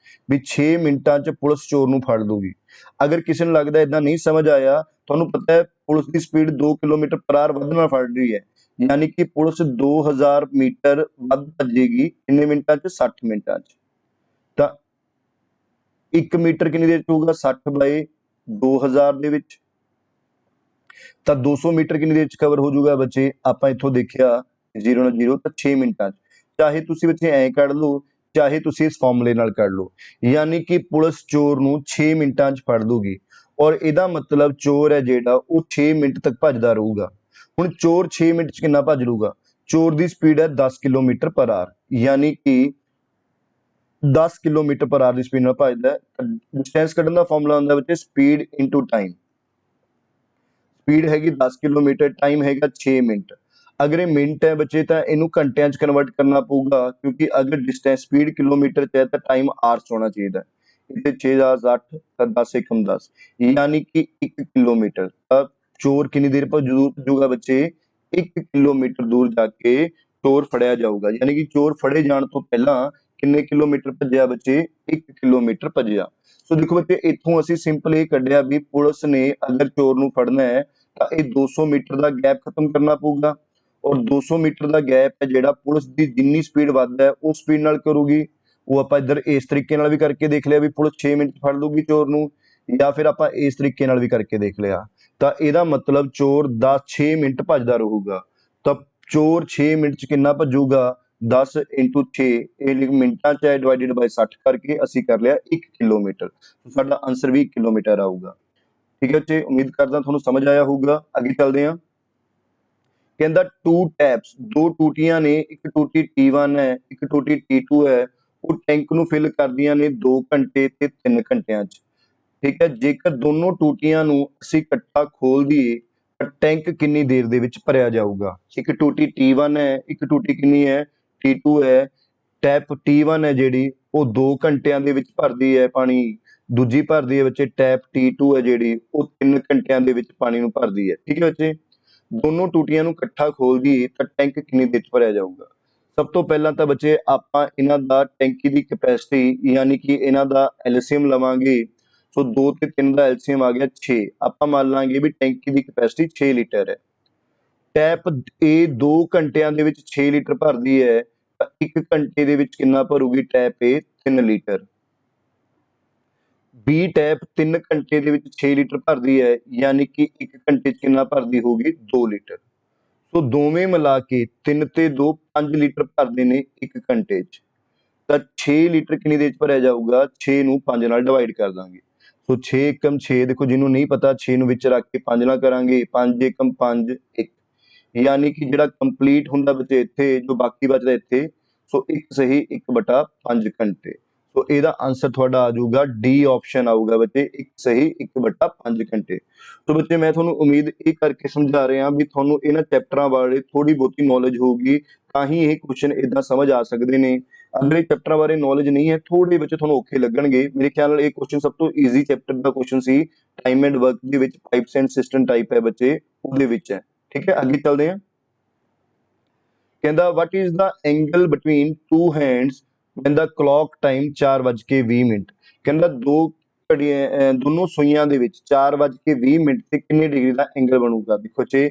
ਵੀ 6 ਮਿੰਟਾਂ 'ਚ ਪੁਲਿਸ ਚੋਰ ਨੂੰ ਫੜ ਲੂਗੀ। ਅਗਰ ਕਿਸੇ ਨੂੰ ਲੱਗਦਾ ਇਦਾਂ ਨਹੀਂ ਸਮਝ ਆਇਆ, ਤੁਹਾਨੂੰ ਪਤਾ ਹੈ ਪੁਲਿਸ ਦੀ ਸਪੀਡ 2 ਕਿਲੋਮੀਟਰ ਪਰ ਆਰ ਵੱਧ ਨਾਲ ਫੜ ਰਹੀ ਹੈ, ਯਾਨੀ ਕਿ ਪੁਲਿਸ 2000 ਮੀਟਰ ਵੱਧ ਭੱਜੇਗੀ ਕਿੰਨੇ ਮਿੰਟਾਂ 'ਚ? 60 ਮਿੰਟਾਂ 'ਚ। ਤਾਂ 1 ਮੀਟਰ ਕਿੰਨੀ ਦੇਰ 'ਚ ਹੋਊਗਾ? 60/2000 ਦੇ ਵਿੱਚ। ਤਾਂ 200 ਮੀਟਰ ਕਿੰਨੀ ਦੇਰ ਚ ਕਵਰ ਹੋ ਜਾਊਗਾ ਬੱਚੇ? ਆਪਾਂ ਇੱਥੋਂ ਦੇਖਿਆ 0 ਨਾਲ 0 ਤਾਂ 6 ਮਿੰਟਾਂ ਚ। ਚਾਹੇ ਤੁਸੀਂ ਬੱਚੇ ਐਂ ਕੱਢ ਲਓ, ਚਾਹੇ ਤੁਸੀਂ ਇਸ ਫਾਰਮੂਲੇ ਨਾਲ ਕੱਢ ਲਓ, ਯਾਨੀ ਕਿ ਪੁਲਿਸ ਚੋਰ ਨੂੰ 6 ਮਿੰਟਾਂ ਚ ਫੜ ਲੂਗੀ। ਔਰ ਇਹਦਾ ਮਤਲਬ ਚੋਰ ਹੈ ਜਿਹੜਾ ਉਹ 6 ਮਿੰਟ ਤੱਕ ਭੱਜਦਾ ਰਹੂਗਾ। ਹੁਣ ਚੋਰ 6 ਮਿੰਟ ਚ ਕਿੰਨਾ ਭੱਜ ਲੂਗਾ? ਚੋਰ ਦੀ ਸਪੀਡ ਹੈ 10 ਕਿਲੋਮੀਟਰ ਪਰ ਆਰ, ਯਾਨੀ ਕਿ 10 ਕਿਲੋਮੀਟਰ ਪਰ ਆਰ ਦੀ ਸਪੀਡ ਨਾਲ ਭੱਜਦਾ ਹੈ। ਡਿਸਟੈਂਸ ਕੱਢਣ ਦਾ ਫਾਰਮੂਲਾ ਹੁੰਦਾ ਬੱਚੇ ਸਪੀਡ ਇਨਟੂ ਟਾਈਮ। ਸਪੀਡ ਹੈਗੀ 10 ਕਿਲੋਮੀਟਰ, ਟਾਈਮ ਹੈਗਾ 6 ਮਿੰਟ। ਅਗਰ ਇਹ ਮਿੰਟ ਹੈ ਬੱਚੇ ਤਾਂ ਇਹਨੂੰ ਘੰਟਿਆਂ ਚ ਕਨਵਰਟ ਕਰਨਾ ਪਊਗਾ, ਕਿਉਂਕਿ ਅਗਰ ਡਿਸਟੈਂਸ ਸਪੀਡ ਕਿਲੋਮੀਟਰ ਚ ਹੈ ਤਾਂ ਟਾਈਮ ਆਰ ਹੋਣਾ ਚਾਹੀਦਾ। ਇੱਥੇ 6 10 8 ਤਾਂ 10 ਏਕਮ 10, ਯਾਨੀ ਕਿ 1 ਕਿਲੋਮੀਟਰ। ਤਾਂ ਚੋਰ ਕਿੰਨੀ ਦੇਰ ਭੱਜੂਗਾ ਬੱਚੇ? 1 ਕਿਲੋਮੀਟਰ ਦੂਰ ਜਾ ਕੇ ਚੋਰ ਫੜਿਆ ਜਾਊਗਾ, ਯਾਨੀ ਕਿ ਚੋਰ ਫੜੇ ਜਾਣ ਤੋਂ ਪਹਿਲਾਂ ਕਿੰਨੇ ਕਿਲੋਮੀਟਰ ਭੱਜਿਆ ਬੱਚੇ? 1 ਕਿਲੋਮੀਟਰ ਭੱਜਿਆ। ਸੋ ਦੇਖੋ ਬੱਚੇ ਇੱਥੋਂ ਅਸੀਂ ਸਿੰਪਲ ਇਹ ਕੱਢਿਆ ਵੀ ਪੁਲਿਸ ਨੇ ਅਗਰ ਚੋਰ ਨੂੰ ਫੜਨਾ ਹੈ ਤਾਂ ਇਹ 200 ਮੀਟਰ ਦਾ ਗੈਪ ਖਤਮ ਕਰਨਾ ਪਊਗਾ। ਔਰ 200 ਮੀਟਰ ਦਾ ਗੈਪ ਹੈ ਜਿਹੜਾ ਪੁਲਿਸ ਦੀ ਜਿੰਨੀ ਸਪੀਡ ਵੱਧ ਹੈ ਉਸ ਸਪੀਡ ਨਾਲ ਕਰੂਗੀ। ਉਹ ਆਪਾਂ ਇੱਧਰ ਇਸ ਤਰੀਕੇ ਨਾਲ ਵੀ ਕਰਕੇ ਦੇਖ ਲਿਆ ਵੀ ਪੁਲਿਸ 6 ਮਿੰਟ ਫੜ ਲੂਗੀ ਚੋਰ ਨੂੰ, ਜਾਂ ਫਿਰ ਆਪਾਂ ਇਸ ਤਰੀਕੇ ਨਾਲ ਵੀ ਕਰਕੇ ਦੇਖ ਲਿਆ। ਤਾਂ ਇਹਦਾ ਮਤਲਬ ਚੋਰ 6 ਮਿੰਟ ਭੱਜਦਾ ਰਹੂਗਾ। ਤਾਂ ਚੋਰ 6 ਮਿੰਟ ਚ ਕਿੰਨਾ ਭੱਜੂਗਾ? 10 ਇੰਟੂ 6, ਇਹ ਮਿੰਟਾਂ ਚ ਹੈ, ਡਿਵਾਈਡਡ ਬਾਈ 60 ਕਰਕੇ ਅਸੀਂ ਕਰ ਲਿਆ 1 ਕਿਲੋਮੀਟਰ। ਸਾਡਾ ਆਨਸਰ ਵੀ 1 ਕਿਲੋਮੀਟਰ ਆਊਗਾ। ਠੀਕ ਹੈ ਬੱਚੇ, ਉਮੀਦ ਕਰਦਾ ਤੁਹਾਨੂੰ ਸਮਝ ਆਇਆ ਹੋਊਗਾ। ਅੱਗੇ ਚੱਲਦੇ ਹਾਂ। ਕਹਿੰਦਾ ਟੂ ਟੈਪਸ, ਦੋ ਟੂਟੀਆਂ ਨੇ, ਇੱਕ ਟੂਟੀ T1 ਹੈ, ਇੱਕ ਟੂਟੀ T2 ਹੈ। ਉਹ ਟੈਂਕ ਨੂੰ ਫਿਲ ਕਰਦੀਆਂ ਨੇ 2 ਘੰਟੇ ਤੇ 3 ਘੰਟਿਆਂ ਚ। ਠੀਕ ਹੈ, ਜੇਕਰ ਦੋਨੋਂ ਟੂਟੀਆਂ ਨੂੰ ਅਸੀਂ ਇਕੱਠਾ ਖੋਲ ਦਈਏ ਤਾਂ ਟੈਂਕ ਕਿੰਨੀ ਦੇਰ ਦੇ ਵਿੱਚ ਭਰਿਆ ਜਾਊਗਾ? ਇੱਕ ਟੂਟੀ T1 ਹੈ, ਇੱਕ ਟੂਟੀ ਕਿੰਨੀ ਹੈ? T2 ਹੈ। ਟੈਪ T1 ਹੈ ਜਿਹੜੀ ਉਹ 2 ਘੰਟਿਆਂ ਦੇ ਵਿੱਚ ਭਰਦੀ ਹੈ ਪਾਣੀ, ਦੂਜੀ ਭਰਦੀ ਹੈ ਬੱਚੇ ਟੈਪ T2 ਹੈ ਜਿਹੜੀ ਉਹ 3 ਘੰਟਿਆਂ ਦੇ ਵਿੱਚ ਪਾਣੀ ਨੂੰ ਭਰਦੀ ਹੈ। ਠੀਕ ਹੈ ਬੱਚੇ, ਦੋਨੋਂ ਟੂਟੀਆਂ ਨੂੰ ਇਕੱਠਾ ਖੋਲ ਦਈਏ ਤਾਂ ਟੈਂਕ ਕਿੰਨੀ ਦੇਰ ਚ ਭਰਿਆ ਜਾਊਗਾ? ਸਭ ਤੋਂ ਪਹਿਲਾਂ ਤਾਂ ਬੱਚੇ ਆਪਾਂ ਇਹਨਾਂ ਦਾ ਟੈਂਕੀ ਦੀ ਕੈਪੈਸਿਟੀ ਯਾਨੀ ਕਿ ਇਹਨਾਂ ਦਾ ਐਲਸੀਐਮ ਲਵਾਂਗੇ। ਸੋ 2 ਤੇ 3 ਦਾ ਐਲਸੀਐਮ ਆ ਗਿਆ 6। ਆਪਾਂ ਮੰਨ ਲਾਂਗੇ ਵੀ ਟੈਂਕੀ ਦੀ ਕੈਪੈਸਿਟੀ 6 ਲੀਟਰ ਹੈ। ਟੈਪ A 2 ਘੰਟਿਆਂ ਦੇ ਵਿੱਚ 6 ਲੀਟਰ ਭਰਦੀ ਹੈ ਤਾਂ 1 ਘੰਟੇ ਦੇ ਵਿੱਚ ਕਿੰਨਾ ਭਰੂਗੀ tap A? 3 litre. B tap 3 ਘੰਟੇ ਦੇ ਵਿੱਚ 6 ਲੀਟਰ ਭਰਦੀ ਹੈ, ਯਾਨੀ ਕਿ 1 ਘੰਟੇ ਚ ਕਿੰਨਾ ਭਰਦੀ ਹੋਊਗੀ? 2 ਲੀਟਰ। ਸੋ ਦੋਵੇਂ ਮਿਲਾ ਕੇ 3 ਤੇ 2 5 ਲੀਟਰ ਭਰਦੇ ਨੇ 1 ਘੰਟੇ ਚ। ਤਾਂ 6 ਲੀਟਰ ਕਿੰਨੀ ਦੇਰ ਚ ਭਰਿਆ ਜਾਊਗਾ? 6 ਨੂੰ 5 ਨਾਲ ਡਿਵਾਈਡ ਕਰ ਦਾਂਗੇ। ਸੋ 6 ਏਕਮ 6, ਦੇਖੋ ਜਿਹਨੂੰ ਨਹੀਂ ਪਤਾ 6 ਨੂੰ ਵਿੱਚ ਰੱਖ ਕੇ 5 ਨਾਲ ਕਰਾਂਗੇ, 5 ਏਕਮ 5 1, ਯਾਨੀ ਕਿ ਜਿਹੜਾ ਕੰਪਲੀਟ ਹੁੰਦਾ ਬੱਚੇ ਇੱਥੇ ਜੋ ਬਾਕੀ ਬਚਦਾ ਇੱਥੇ। ਸੋ 1 ਸਹੀ 1/5 ਘੰਟੇ। ਸੋ ਇਹਦਾ ਆਨਸਰ ਤੁਹਾਡਾ ਆ ਜਾਊਗਾ ਡੀ ਆਪਸ਼ਨ ਆਊਗਾ ਬੱਚੇ, 1 ਸਹੀ 1/5 ਘੰਟੇ। ਸੋ ਬੱਚੇ ਮੈਂ ਤੁਹਾਨੂੰ ਉਮੀਦ ਇਹ ਕਰਕੇ ਸਮਝਾ ਰਿਹਾ ਵੀ ਤੁਹਾਨੂੰ ਇਹਨਾਂ ਚੈਪਟਰਾਂ ਬਾਰੇ ਥੋੜੀ ਬਹੁਤੀ ਨੌਲੇਜ ਹੋਊਗੀ, ਤਾਂ ਹੀ ਇਹ ਕੁਐਸਚਨ ਇਦਾਂ ਸਮਝ ਆ ਸਕਦੇ ਨੇ। ਅਗਰ ਇਹ ਚੈਪਟਰਾਂ ਬਾਰੇ ਨੌਲੇਜ ਨਹੀਂ ਹੈ, ਥੋੜੇ ਬੱਚੇ ਤੁਹਾਨੂੰ ਔਖੇ ਲੱਗਣਗੇ। ਮੇਰੇ ਖਿਆਲ ਨਾਲ ਇਹ ਕੁਐਸਚਨ ਸਭ ਤੋਂ easy chapter the question C. Time and work ਦੇ ਵਿੱਚ ਪਾਈਪਸ ਐਂਡ ਸਿਸਟਮ ਟਾਈਪ ਹੈ ਬੱਚੇ, ਉਹਦੇ ਵਿੱਚ ਹੈ। ਠੀਕ ਹੈ, ਅੱਗੇ ਚੱਲਦੇ ਹਾਂ। ਕਹਿੰਦਾ what is the angle between two hands when the clock time 4:20। ਕਹਿੰਦਾ ਦੋਨੋਂ ਸੂਈਆਂ ਦੇ ਵਿੱਚ 4:20 ਤੇ ਕਿੰਨੇ ਡਿਗਰੀ ਦਾ ਐਂਗਲ ਬਣੂਗਾ? ਦੇਖੋ ਜੇ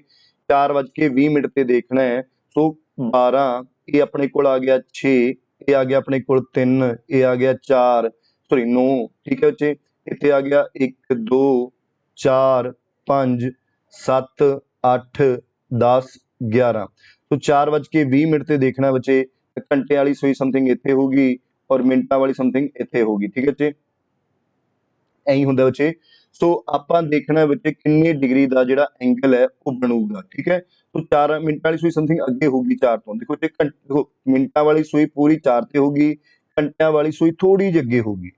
4:20 ਤੇ ਦੇਖਣਾ ਹੈ, ਸੋ 12 ਇਹ ਆਪਣੇ ਕੋਲ ਆ ਗਿਆ 6, ਇਹ ਆ ਗਿਆ ਆਪਣੇ ਕੋਲ 3, ਇਹ ਆ ਗਿਆ 4 ਸੌਰੀ 9। ਠੀਕ ਹੈ ਬੱਚੇ, ਇੱਥੇ ਆ ਗਿਆ 1 2 4 5 7 8 10 11। ਸੋ 4:20 ਤੇ ਦੇਖਣਾ ਬੱਚੇ, ਘੰਟੇ ਵਾਲੀ ਸੂਈ ਸਮਥਿੰਗ ਇੱਥੇ ਹੋਊਗੀ ਔਰ ਮਿੰਟਾਂ ਵਾਲੀ ਸਮਥਿੰਗ ਇੱਥੇ ਹੋਊਗੀ। ਠੀਕ ਹੈ ਬੱਚੇ, ਐਂ ਹੀ ਹੁੰਦਾ ਬੱਚੇ। ਸੋ ਆਪਾਂ ਦੇਖਣਾ ਬੱਚੇ ਕਿੰਨੇ ਡਿਗਰੀ ਦਾ ਜਿਹੜਾ ਐਂਗਲ ਹੈ ਉਹ ਬਣੂਗਾ। ਠੀਕ ਹੈ, ਸੋ 4 ਮਿੰਟਾਂ ਵਾਲੀ ਸੂਈ ਸਮਥਿੰਗ ਅੱਗੇ ਹੋਊਗੀ 4 ਤੋਂ। ਦੇਖੋ ਜੇ ਮਿੰਟਾਂ ਵਾਲੀ ਸੂਈ ਪੂਰੀ 4 ਤੇ ਹੋਊਗੀ, ਘੰਟਿਆਂ ਵਾਲੀ ਸੂਈ ਥੋੜੀ ਜਿਹੀ ਅੱਗੇ ਹੋਊਗੀ।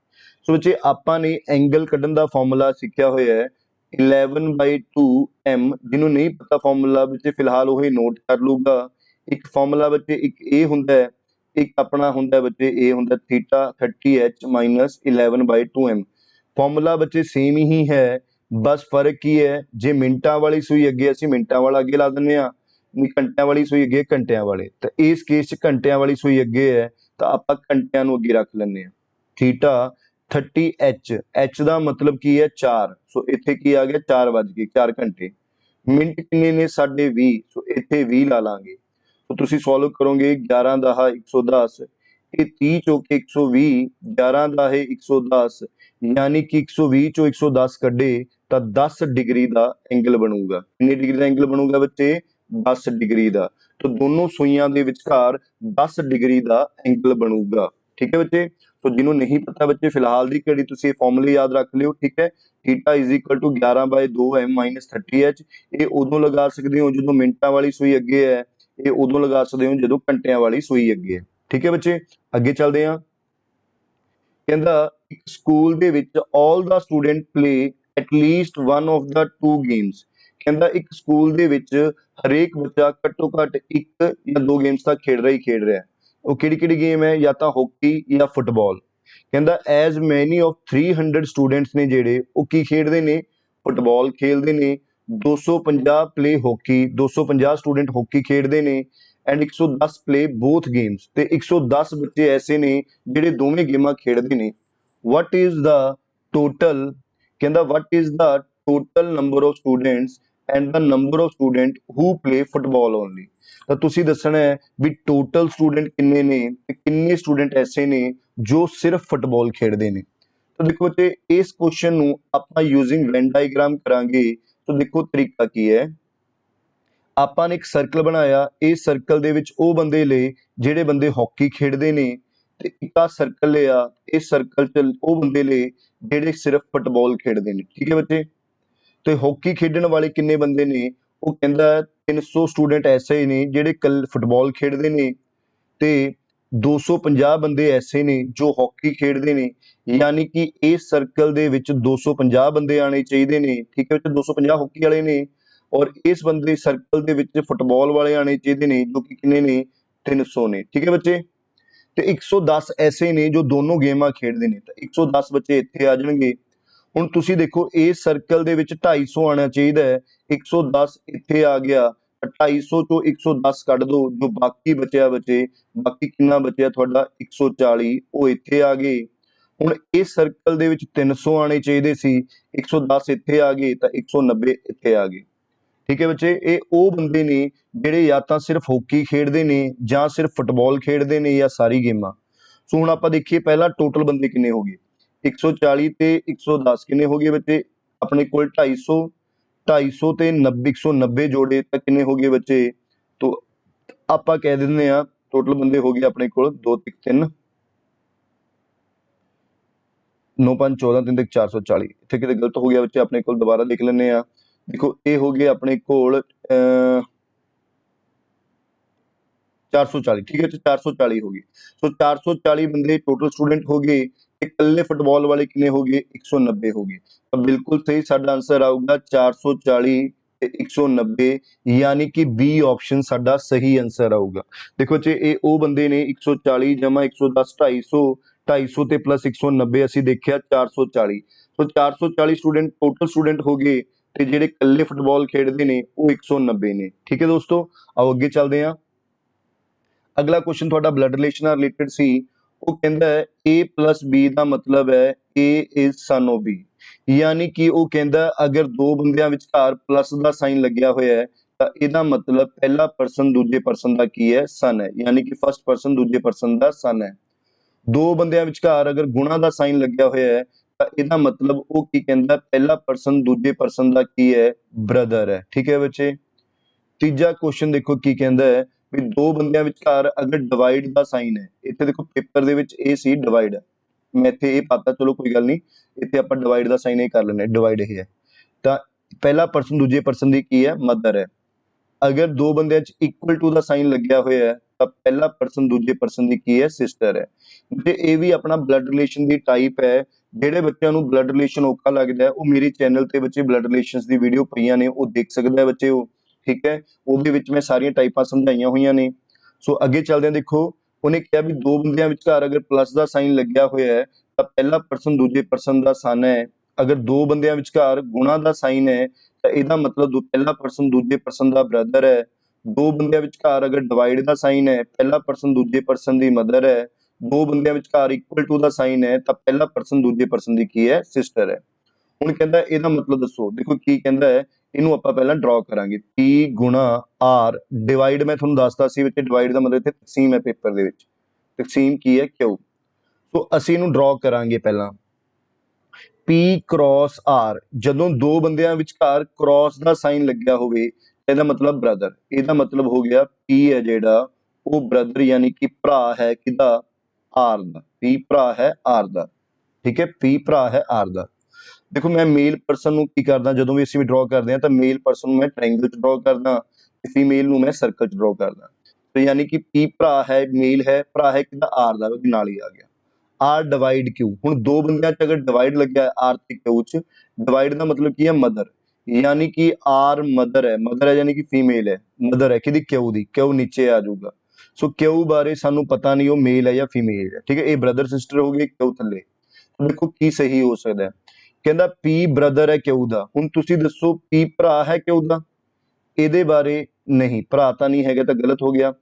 ਸੋ ਬੱਚੇ ਆਪਾਂ ਨੇ ਐਂਗਲ ਕੱਢਣ ਦਾ ਫਾਰਮੂਲਾ ਸਿੱਖਿਆ ਹੋਇਆ ਹੈ 11/2m। ਜਿਹਨੂੰ ਨਹੀਂ ਪਤਾ ਫਾਰਮੂਲਾ ਬੱਚੇ ਫਿਲਹਾਲ ਉਹ ਨੋਟ ਕਰ ਲੂਗਾ। ਇੱਕ ਫਾਰਮੂਲਾ ਬੱਚੇ ਇੱਕ ਇਹ ਹੁੰਦਾ ਹੈ, ਇੱਕ ਆਪਣਾ ਹੁੰਦਾ ਬੱਚੇ ਇਹ ਹੁੰਦਾ theta 30h minus 11/2m। Formula ਬੱਚੇ ਸੇਮ ਹੀ ਹੈ, ਬਸ ਫਰਕ ਕੀ ਹੈ, ਜੇ ਮਿੰਟਾਂ ਵਾਲੀ ਸੂਈ ਅੱਗੇ ਅਸੀਂ ਮਿੰਟਾਂ ਵਾਲਾ ਅੱਗੇ ਲਾ ਦਿੰਦੇ ਹਾਂ, ਘੰਟਿਆਂ ਵਾਲੀ ਸੂਈ ਅੱਗੇ ਘੰਟਿਆਂ ਵਾਲੇ। ਤਾਂ ਇਸ ਕੇਸ 'ਚ ਘੰਟਿਆਂ ਵਾਲੀ ਸੂਈ ਅੱਗੇ ਹੈ ਤਾਂ ਆਪਾਂ ਘੰਟਿਆਂ ਨੂੰ ਅੱਗੇ ਰੱਖ ਲੈਂਦੇ ਹਾਂ। ਥੀਟਾ 30h, h ਦਾ ਮਤਲਬ ਕੀ ਹੈ 4। ਸੋ ਇੱਥੇ ਕੀ ਆ ਗਿਆ 4 ਵੱਜ ਗਏ, 4 ਘੰਟੇ। ਮਿੰਟ ਕਿੰਨੇ ਨੇ? 20.5। ਸੋ ਇੱਥੇ 20 ਲਾ ਲਾਂਗੇ। ਸੋ ਤੁਸੀਂ ਸੋਲਵ ਕਰੋਗੇ 11 10 110, ਇਹ 30 ਚੌਕੇ 120, 11 10 110, ਯਾਨੀ ਕਿ 120 ਚੋਂ 110 ਕੱਢੇ ਤਾਂ 10 ਡਿਗਰੀ ਦਾ ਐਂਗਲ ਬਣੂਗਾ। ਕਿੰਨੀ ਡਿਗਰੀ ਦਾ ਐਂਗਲ ਬਣੂਗਾ ਬੱਚੇ? 10 ਡਿਗਰੀ ਦਾ। ਤਾਂ ਦੋਨੋਂ ਸੂਈਆਂ ਦੇ ਵਿਚਕਾਰ 10 ਡਿਗਰੀ ਦਾ ਐਂਗਲ ਬਣੂਗਾ। ਠੀਕ ਹੈ ਬੱਚੇ। तो ਜਿਹਨੂੰ नहीं पता बच्चे फिलहाल की घड़ी तुसीं फॉर्मूले याद रख लियो। ठीक है, theta is equal to 11/2m minus 30h। ये उदों लगा सकते हो जो मिनटां वाली सूई अगे है, ये उदों लगा सकते हो जो घंटिया वाली सूई अगे है। ठीक है बच्चे, अगे चलते हैं। कहता एक school they which all the student play at least one of the two games. कहता एक स्कूल दे विच हरेक बच्चा घट्टो घट एक या दो गेम्स तक खेड रहा है। वो किहड़ी गेम है? या तो हॉकी या फुटबॉल। कहता एज मैनी ऑफ 300 स्टूडेंट्स ने जेडे वो की खेडते ने? फुटबॉल खेलते ने। 250 प्ले हॉकी, 250 स्टूडेंट हॉकी खेडते ने एंड 110 प्ले बोथ गेम्स। ते 110 बच्चे ऐसे ने जेडे दोवें गेमां खेडते ने। वट इज द टोटल, कहता what is the total number of students and the number of student who play football only. ਤਾਂ ਤੁਸੀਂ ਦੱਸਣਾ ਹੈ ਵੀ ਟੋਟਲ ਸਟੂਡੈਂਟ ਕਿੰਨੇ ਨੇ ਤੇ ਕਿੰਨੇ ਸਟੂਡੈਂਟ ਐਸੇ ਨੇ ਜੋ ਸਿਰਫ ਫੁੱਟਬਾਲ ਖੇਡਦੇ ਨੇ। ਤਾਂ ਦੇਖੋ ਬੱਚੇ ਇਸ ਕੁਐਸਚਨ ਨੂੰ ਆਪਾਂ ਯੂਜ਼ਿੰਗ ਵੈਨ ਡਾਇਗਰਾਮ ਕਰਾਂਗੇ। ਤਾਂ ਦੇਖੋ ਤਰੀਕਾ ਕੀ ਹੈ। ਆਪਾਂ ਨੇ ਇੱਕ ਸਰਕਲ ਬਣਾਇਆ, ਇਸ ਸਰਕਲ ਦੇ ਵਿੱਚ ਉਹ ਬੰਦੇ ਲਏ ਜਿਹੜੇ ਬੰਦੇ ਹਾਕੀ ਖੇਡਦੇ ਨੇ ਤੇ ਇੱਕ ਆ ਸਰਕਲ ਲਿਆ, ਇਸ ਸਰਕਲ 'ਚ ਉਹ ਬੰਦੇ ਲਏ ਜਿਹੜੇ ਸਿਰਫ ਫੁੱਟਬਾਲ ਖੇਡਦੇ ਨੇ। ਠੀਕ ਹੈ ਬੱਚੇ। ਤੇ ਹਾਕੀ ਖੇਡਣ ਵਾਲੇ ਕਿੰਨੇ ਬੰਦੇ ਨੇ? ਉਹ ਕਹਿੰਦਾ 300 ਸਟੂਡੈਂਟ ਐਸੇ ਨੇ ਜਿਹੜੇ ਕੱਲ ਫੁੱਟਬਾਲ ਖੇਡਦੇ ਨੇ ਤੇ 250 ਬੰਦੇ ਐਸੇ ਨੇ ਜੋ ਹਾਕੀ ਖੇਡਦੇ ਨੇ। ਯਾਨੀ ਕਿ ਇਸ ਸਰਕਲ ਦੇ ਵਿੱਚ 250 ਬੰਦੇ ਆਣੇ ਚਾਹੀਦੇ ਨੇ। ਠੀਕ ਹੈ, ਵਿੱਚ 250 ਹਾਕੀ ਵਾਲੇ ਨੇ ਔਰ ਇਸ ਬੰਦੇ ਸਰਕਲ ਦੇ ਵਿੱਚ ਫੁੱਟਬਾਲ ਵਾਲੇ ਆਣੇ ਚਾਹੀਦੇ ਨੇ ਜੋ ਕਿ ਕਿੰਨੇ ਨੇ? 300 ਨੇ। ਠੀਕ ਹੈ ਬੱਚੇ। ਤੇ 110 ਐਸੇ ਨੇ ਜੋ ਦੋਨੋਂ ਗੇਮਾਂ ਖੇਡਦੇ ਨੇ। ਤਾਂ 110 ਬੱਚੇ ਇੱਥੇ ਆ ਜਾਣਗੇ। ਹੁਣ ਤੁਸੀਂ ਦੇਖੋ ਇਸ ਸਰਕਲ ਦੇ ਵਿੱਚ 250 ਆਣਾ ਚਾਹੀਦਾ ਹੈ, 110 ਇੱਥੇ ਆ ਗਿਆ। 250 ਚੋਂ 110 ਕੱਢ ਦੋ, ਜੋ ਬਾਕੀ ਬਚਿਆ ਬੱਚੇ, ਬਾਕੀ ਕਿੰਨਾ ਬਚਿਆ ਤੁਹਾਡਾ? 140, ਉਹ ਇੱਥੇ ਆ ਗਏ। ਹੁਣ ਇਸ ਸਰਕਲ ਦੇ ਵਿੱਚ 300 ਆਣੇ ਚਾਹੀਦੇ ਸੀ, 110 ਇੱਥੇ ਆ ਗਏ ਤਾਂ 190 ਇੱਥੇ ਆ ਗਏ। ਠੀਕ ਹੈ ਬੱਚੇ। ਇਹ ਉਹ ਬੰਦੇ ਨੇ ਜਿਹੜੇ ਜਾਂ ਤਾਂ ਸਿਰਫ ਹਾਕੀ ਖੇਡਦੇ ਨੇ ਜਾਂ ਸਿਰਫ ਫੁੱਟਬਾਲ ਖੇਡਦੇ ਨੇ ਜਾਂ ਸਾਰੀ ਗੇਮਾਂ। ਸੋ ਹੁਣ ਆਪਾਂ ਦੇਖੀਏ ਪਹਿਲਾਂ ਟੋਟਲ ਬੰਦੇ ਕਿੰਨੇ ਹੋ ਗਏ। 140 ਤੇ 110 ਕਿੰਨੇ ਹੋ ਗਏ ਬੱਚੇ? ਆਪਣੇ ਕੋਲ 250, 250 ਤੇ 90, 190 ਜੋੜੇ ਤਾਂ ਕਿੰਨੇ ਹੋ ਗਏ ਬੱਚੇ? ਤੋ ਆਪਾਂ ਕਹਿ ਦਿੰਦੇ ਆ ਟੋਟਲ ਬੰਦੇ ਹੋ ਗਏ ਆਪਣੇ ਕੋਲ 2 ਤੇ 3 9 5 14 3 ਤੇ 440। ਇੱਥੇ ਕਿਤੇ ਗਲਤ ਹੋ ਗਿਆ ਬੱਚੇ, ਆਪਣੇ ਕੋਲ ਦੁਬਾਰਾ ਲਿਖ ਲੈਂਦੇ ਆ। ਦੇਖੋ ਇਹ ਹੋ ਗਏ ਆਪਣੇ ਕੋਲ 440। ਠੀਕ ਹੈ, 440 ਹੋ ਗਏ। ਸੋ 440 ਬੰਦੇ ਟੋਟਲ ਸਟੂਡੈਂਟ ਹੋ ਗਏ ਤੇ ਇਕੱਲੇ ਫੁੱਟਬਾਲ ਵਾਲੇ ਕਿੰਨੇ ਹੋ ਗਏ? 190 ਹੋ ਗਏ। ਤਾਂ ਬਿਲਕੁਲ ਸਹੀ ਸਾਡਾ ਆਨਸਰ ਆਊਗਾ 440 ਤੇ 190, ਯਾਨੀ ਕਿ ਬੀ ਆਪਸ਼ਨ ਸਾਡਾ ਸਹੀ ਆਨਸਰ ਆਊਗਾ। ਦੇਖੋ ਜੀ ਇਹ ਉਹ ਬੰਦੇ ਨੇ 140 ਜਮਾ 110 250, 250 ਤੇ ਪਲੱਸ 190 ਅਸੀਂ ਦੇਖਿਆ 440। ਸੋ 440 ਸਟੂਡੈਂਟ ਟੋਟਲ ਸਟੂਡੈਂਟ ਹੋ ਗਏ ਤੇ ਜਿਹੜੇ ਇਕੱਲੇ ਫੁੱਟਬਾਲ ਖੇਡਦੇ ਨੇ ਉਹ 190 ਨੇ। ਠੀਕ ਹੈ ਦੋਸਤੋ, ਆਓ ਅੱਗੇ ਚੱਲਦੇ ਹਾਂ। अगला क्वेश्चन थोड़ा ब्लड रिलेशन रिलेटेड सी। वो कहता है ए प्लस बी का मतलब है ए इज सन ऑफ बी। यानी कि वो कहता अगर दो बंदियां विचकार प्लस का साइन लग्या होया है तो इसका मतलब पहला परसन दूजे परसन का की है? सन है। यानी कि फर्स्ट परसन दूजे परसन का सन है। दो बंदियां विचकार अगर गुणा का साइन लग्या होया है तो इसका मतलब वो की कहता पहला परसन दूजे परसन का की है? ब्रदर है। ठीक है बच्चे। तीजा क्वेश्चन देखो की कहता है भी दो बंदियां विचकार अगर डिवाइड का साइन है। इत्थे देखो पेपर दे विच ए सी डिवाइड है, मैं इत्थे ये पाता, चलो कोई गल नहीं, इत्थे आपां डिवाइड का साइन ये कर लेने, डिवाइड ये है। तो पहला परसन दूजे परसन की की है? मदर है। अगर दो बंदियां च इक्वल टू का साइन लग्या होया है तो पहला परसन दूजे परसन की की है? सिस्टर है। ते ये भी अपना ब्लड रिलेशन की टाइप है। ਜਿਹੜੇ ਬੱਚਿਆਂ ਨੂੰ ਬਲੱਡ ਰਿਲੇਸ਼ਨ ਔਖਾ ਲੱਗਦਾ ਹੈ ਉਹ ਮੇਰੇ ਚੈਨਲ ਤੇ ਬੱਚੇ ਬਲੱਡ ਰਿਲੇਸ਼ਨਸ ਦੀ ਵੀਡੀਓ ਪਈਆਂ ਨੇ, ਉਹ ਦੇਖ ਸਕਦਾ ਹੈ ਬੱਚੇ ਉਹ। ठीक है, ਉਹਦੇ ਵਿੱਚ ਮੈਂ ਸਾਰੀਆਂ ਟਾਈਪਾਂ ਸਮਝਾਈਆਂ ਹੋਈਆਂ ਨੇ। ਸੋ ਅੱਗੇ ਚੱਲਦੇ ਹਾਂ। ਦੇਖੋ ਉਹਨੇ ਕਿਹਾ ਵੀ ਦੋ ਬੰਦਿਆਂ ਵਿਚਕਾਰ ਅਗਰ ਪਲੱਸ ਦਾ ਸਾਈਨ ਲੱਗਿਆ ਹੋਇਆ ਹੈ ਤਾਂ ਪਹਿਲਾ ਪਰਸਨ ਦੂਜੇ ਪਰਸਨ ਦਾ ਸਨ ਹੈ। ਅਗਰ ਦੋ ਬੰਦਿਆਂ ਵਿਚਕਾਰ ਗੁਣਾ ਦਾ ਸਾਈਨ ਹੈ ਤਾਂ ਇਹਦਾ ਮਤਲਬ ਪਹਿਲਾ ਪਰਸਨ ਦੂਜੇ ਪਰਸਨ ਦਾ ਬ੍ਰਦਰ ਹੈ। ਦੋ ਬੰਦਿਆਂ ਵਿਚਕਾਰ ਅਗਰ ਡਿਵਾਈਡ ਦਾ ਸਾਈਨ ਹੈ ਪਹਿਲਾ ਪਰਸਨ ਦੂਜੇ ਪਰਸਨ ਦੀ ਮਦਰ ਹੈ। ਦੋ ਬੰਦਿਆਂ ਵਿਚਕਾਰ ਇਕੁਅਲ ਟੂ ਦਾ ਸਾਈਨ ਹੈ ਤਾਂ ਪਹਿਲਾ ਪਰਸਨ ਦੂਜੇ ਪਰਸਨ ਦੀ ਕੀ ਹੈ? ਸਿਸਟਰ ਹੈ। ਹੁਣ ਕਹਿੰਦਾ ਇਹਦਾ ਮਤਲਬ ਦੱਸੋ। ਦੇਖੋ ਕੀ ਕਹਿੰਦਾ ਹੈ, ਇਹਨੂੰ ਆਪਾਂ ਪਹਿਲਾਂ ਡਰਾ ਕਰਾਂਗੇ। P ਗੁਣਾ R ਡਿਵਾਈਡ, ਮੈਂ ਤੁਹਾਨੂੰ ਦੱਸਤਾ ਸੀ ਵਿੱਚ ਡਿਵਾਈਡ ਦਾ ਮਤਲਬ ਇੱਥੇ ਤਕਸੀਮ ਹੈ ਪੇਪਰ ਦੇ ਵਿੱਚ। ਤਕਸੀਮ ਕੀ ਹੈ? Q। ਸੋ ਅਸੀਂ ਇਹਨੂੰ ਡਰਾ ਕਰਾਂਗੇ ਪਹਿਲਾਂ। P क्रॉस R ਜਦੋਂ ਦੋ ਬੰਦਿਆਂ ਵਿਚਕਾਰ क्रॉस ਦਾ ਸਾਈਨ ਲੱਗਿਆ ਹੋਵੇ ਇਹਦਾ ਮਤਲਬ ਬ੍ਰਦਰ। ਇਹਦਾ ਮਤਲਬ ਹੋ ਗਿਆ P ਹੈ ਜਿਹੜਾ ਉਹ ਬ੍ਰਦਰ ਯਾਨੀ ਕਿ ਭਰਾ ਹੈ ਕਿਹਦਾ R ਦਾ। P ਭਰਾ ਹੈ R ਦਾ, ਠੀਕ ਹੈ, P ਭਰਾ ਹੈ R ਦਾ। ਦੇਖੋ ਮੈਂ ਮੇਲ ਪਰਸਨ ਨੂੰ ਕੀ ਕਰਦਾ, ਜਦੋਂ ਵੀ ਅਸੀਂ ਡਰਾਅ ਕਰਦੇ ਹਾਂ ਤਾਂ ਮੇਲ ਪਰਸਨ ਨੂੰ ਮੈਂ ਟ੍ਰਾਇੰਗਲ ਚ ਡਰਾਅ ਕਰਦਾ ਤੇ ਫੀਮੇਲ ਨੂੰ ਮੈਂ ਸਰਕਲ ਚ ਡਰਾਅ ਕਰਦਾ। ਤੇ ਯਾਨੀ ਕਿ P ਭਰਾ ਹੈ, ਮੇਲ ਹੈ, ਭਰਾ ਹੈ ਕਿਹਦਾ R ਦਾ, ਉਹਦੇ ਨਾਲ ਹੀ ਆ ਗਿਆ। R ਡਿਵਾਈਡ Q, ਹੁਣ ਦੋ ਬੰਦਿਆਂ ਚ ਅਗਰ ਡਿਵਾਈਡ ਲੱਗਿਆ R ਤੇ Q ਚ, ਡਿਵਾਈਡ ਦਾ ਮਤਲਬ ਕੀ ਹੈ ਮਦਰ, ਯਾਨੀ ਕਿ R ਮਦਰ ਹੈ ਯਾਨੀ ਕਿ ਫੀਮੇਲ ਹੈ, ਮਦਰ ਹੈ ਕਿਹਦੀ Q ਦੀ, Q ਨੀਚੇ ਆ ਜਾਊਗਾ। ਸੋ Q ਬਾਰੇ ਸਾਨੂੰ ਪਤਾ ਨਹੀਂ ਉਹ ਮੇਲ ਹੈ ਜਾਂ ਫੀਮੇਲ ਹੈ, ਠੀਕ ਹੈ, ਇਹ ਬ੍ਰਦਰ ਸਿਸਟਰ ਹੋ ਗਏ, Q ਥੱਲੇ। ਦੇਖੋ ਕੀ ਸਹੀ ਹੋ ਸਕਦਾ ਹੈ, ਕਹਿੰਦਾ P ਬ੍ਰਦਰ ਹੈ Q ਦਾ। ਹੁਣ ਤੁਸੀਂ ਦੱਸੋ P ਭਰਾ ਹੈ Q ਦਾ, ਇਹਦੇ ਬਾਰੇ ਨਹੀਂ, ਭਰਾ ਤਾਂ ਨਹੀਂ ਹੈਗਾ ਤਾਂ ਗਲਤ ਹੋ ਗਿਆ।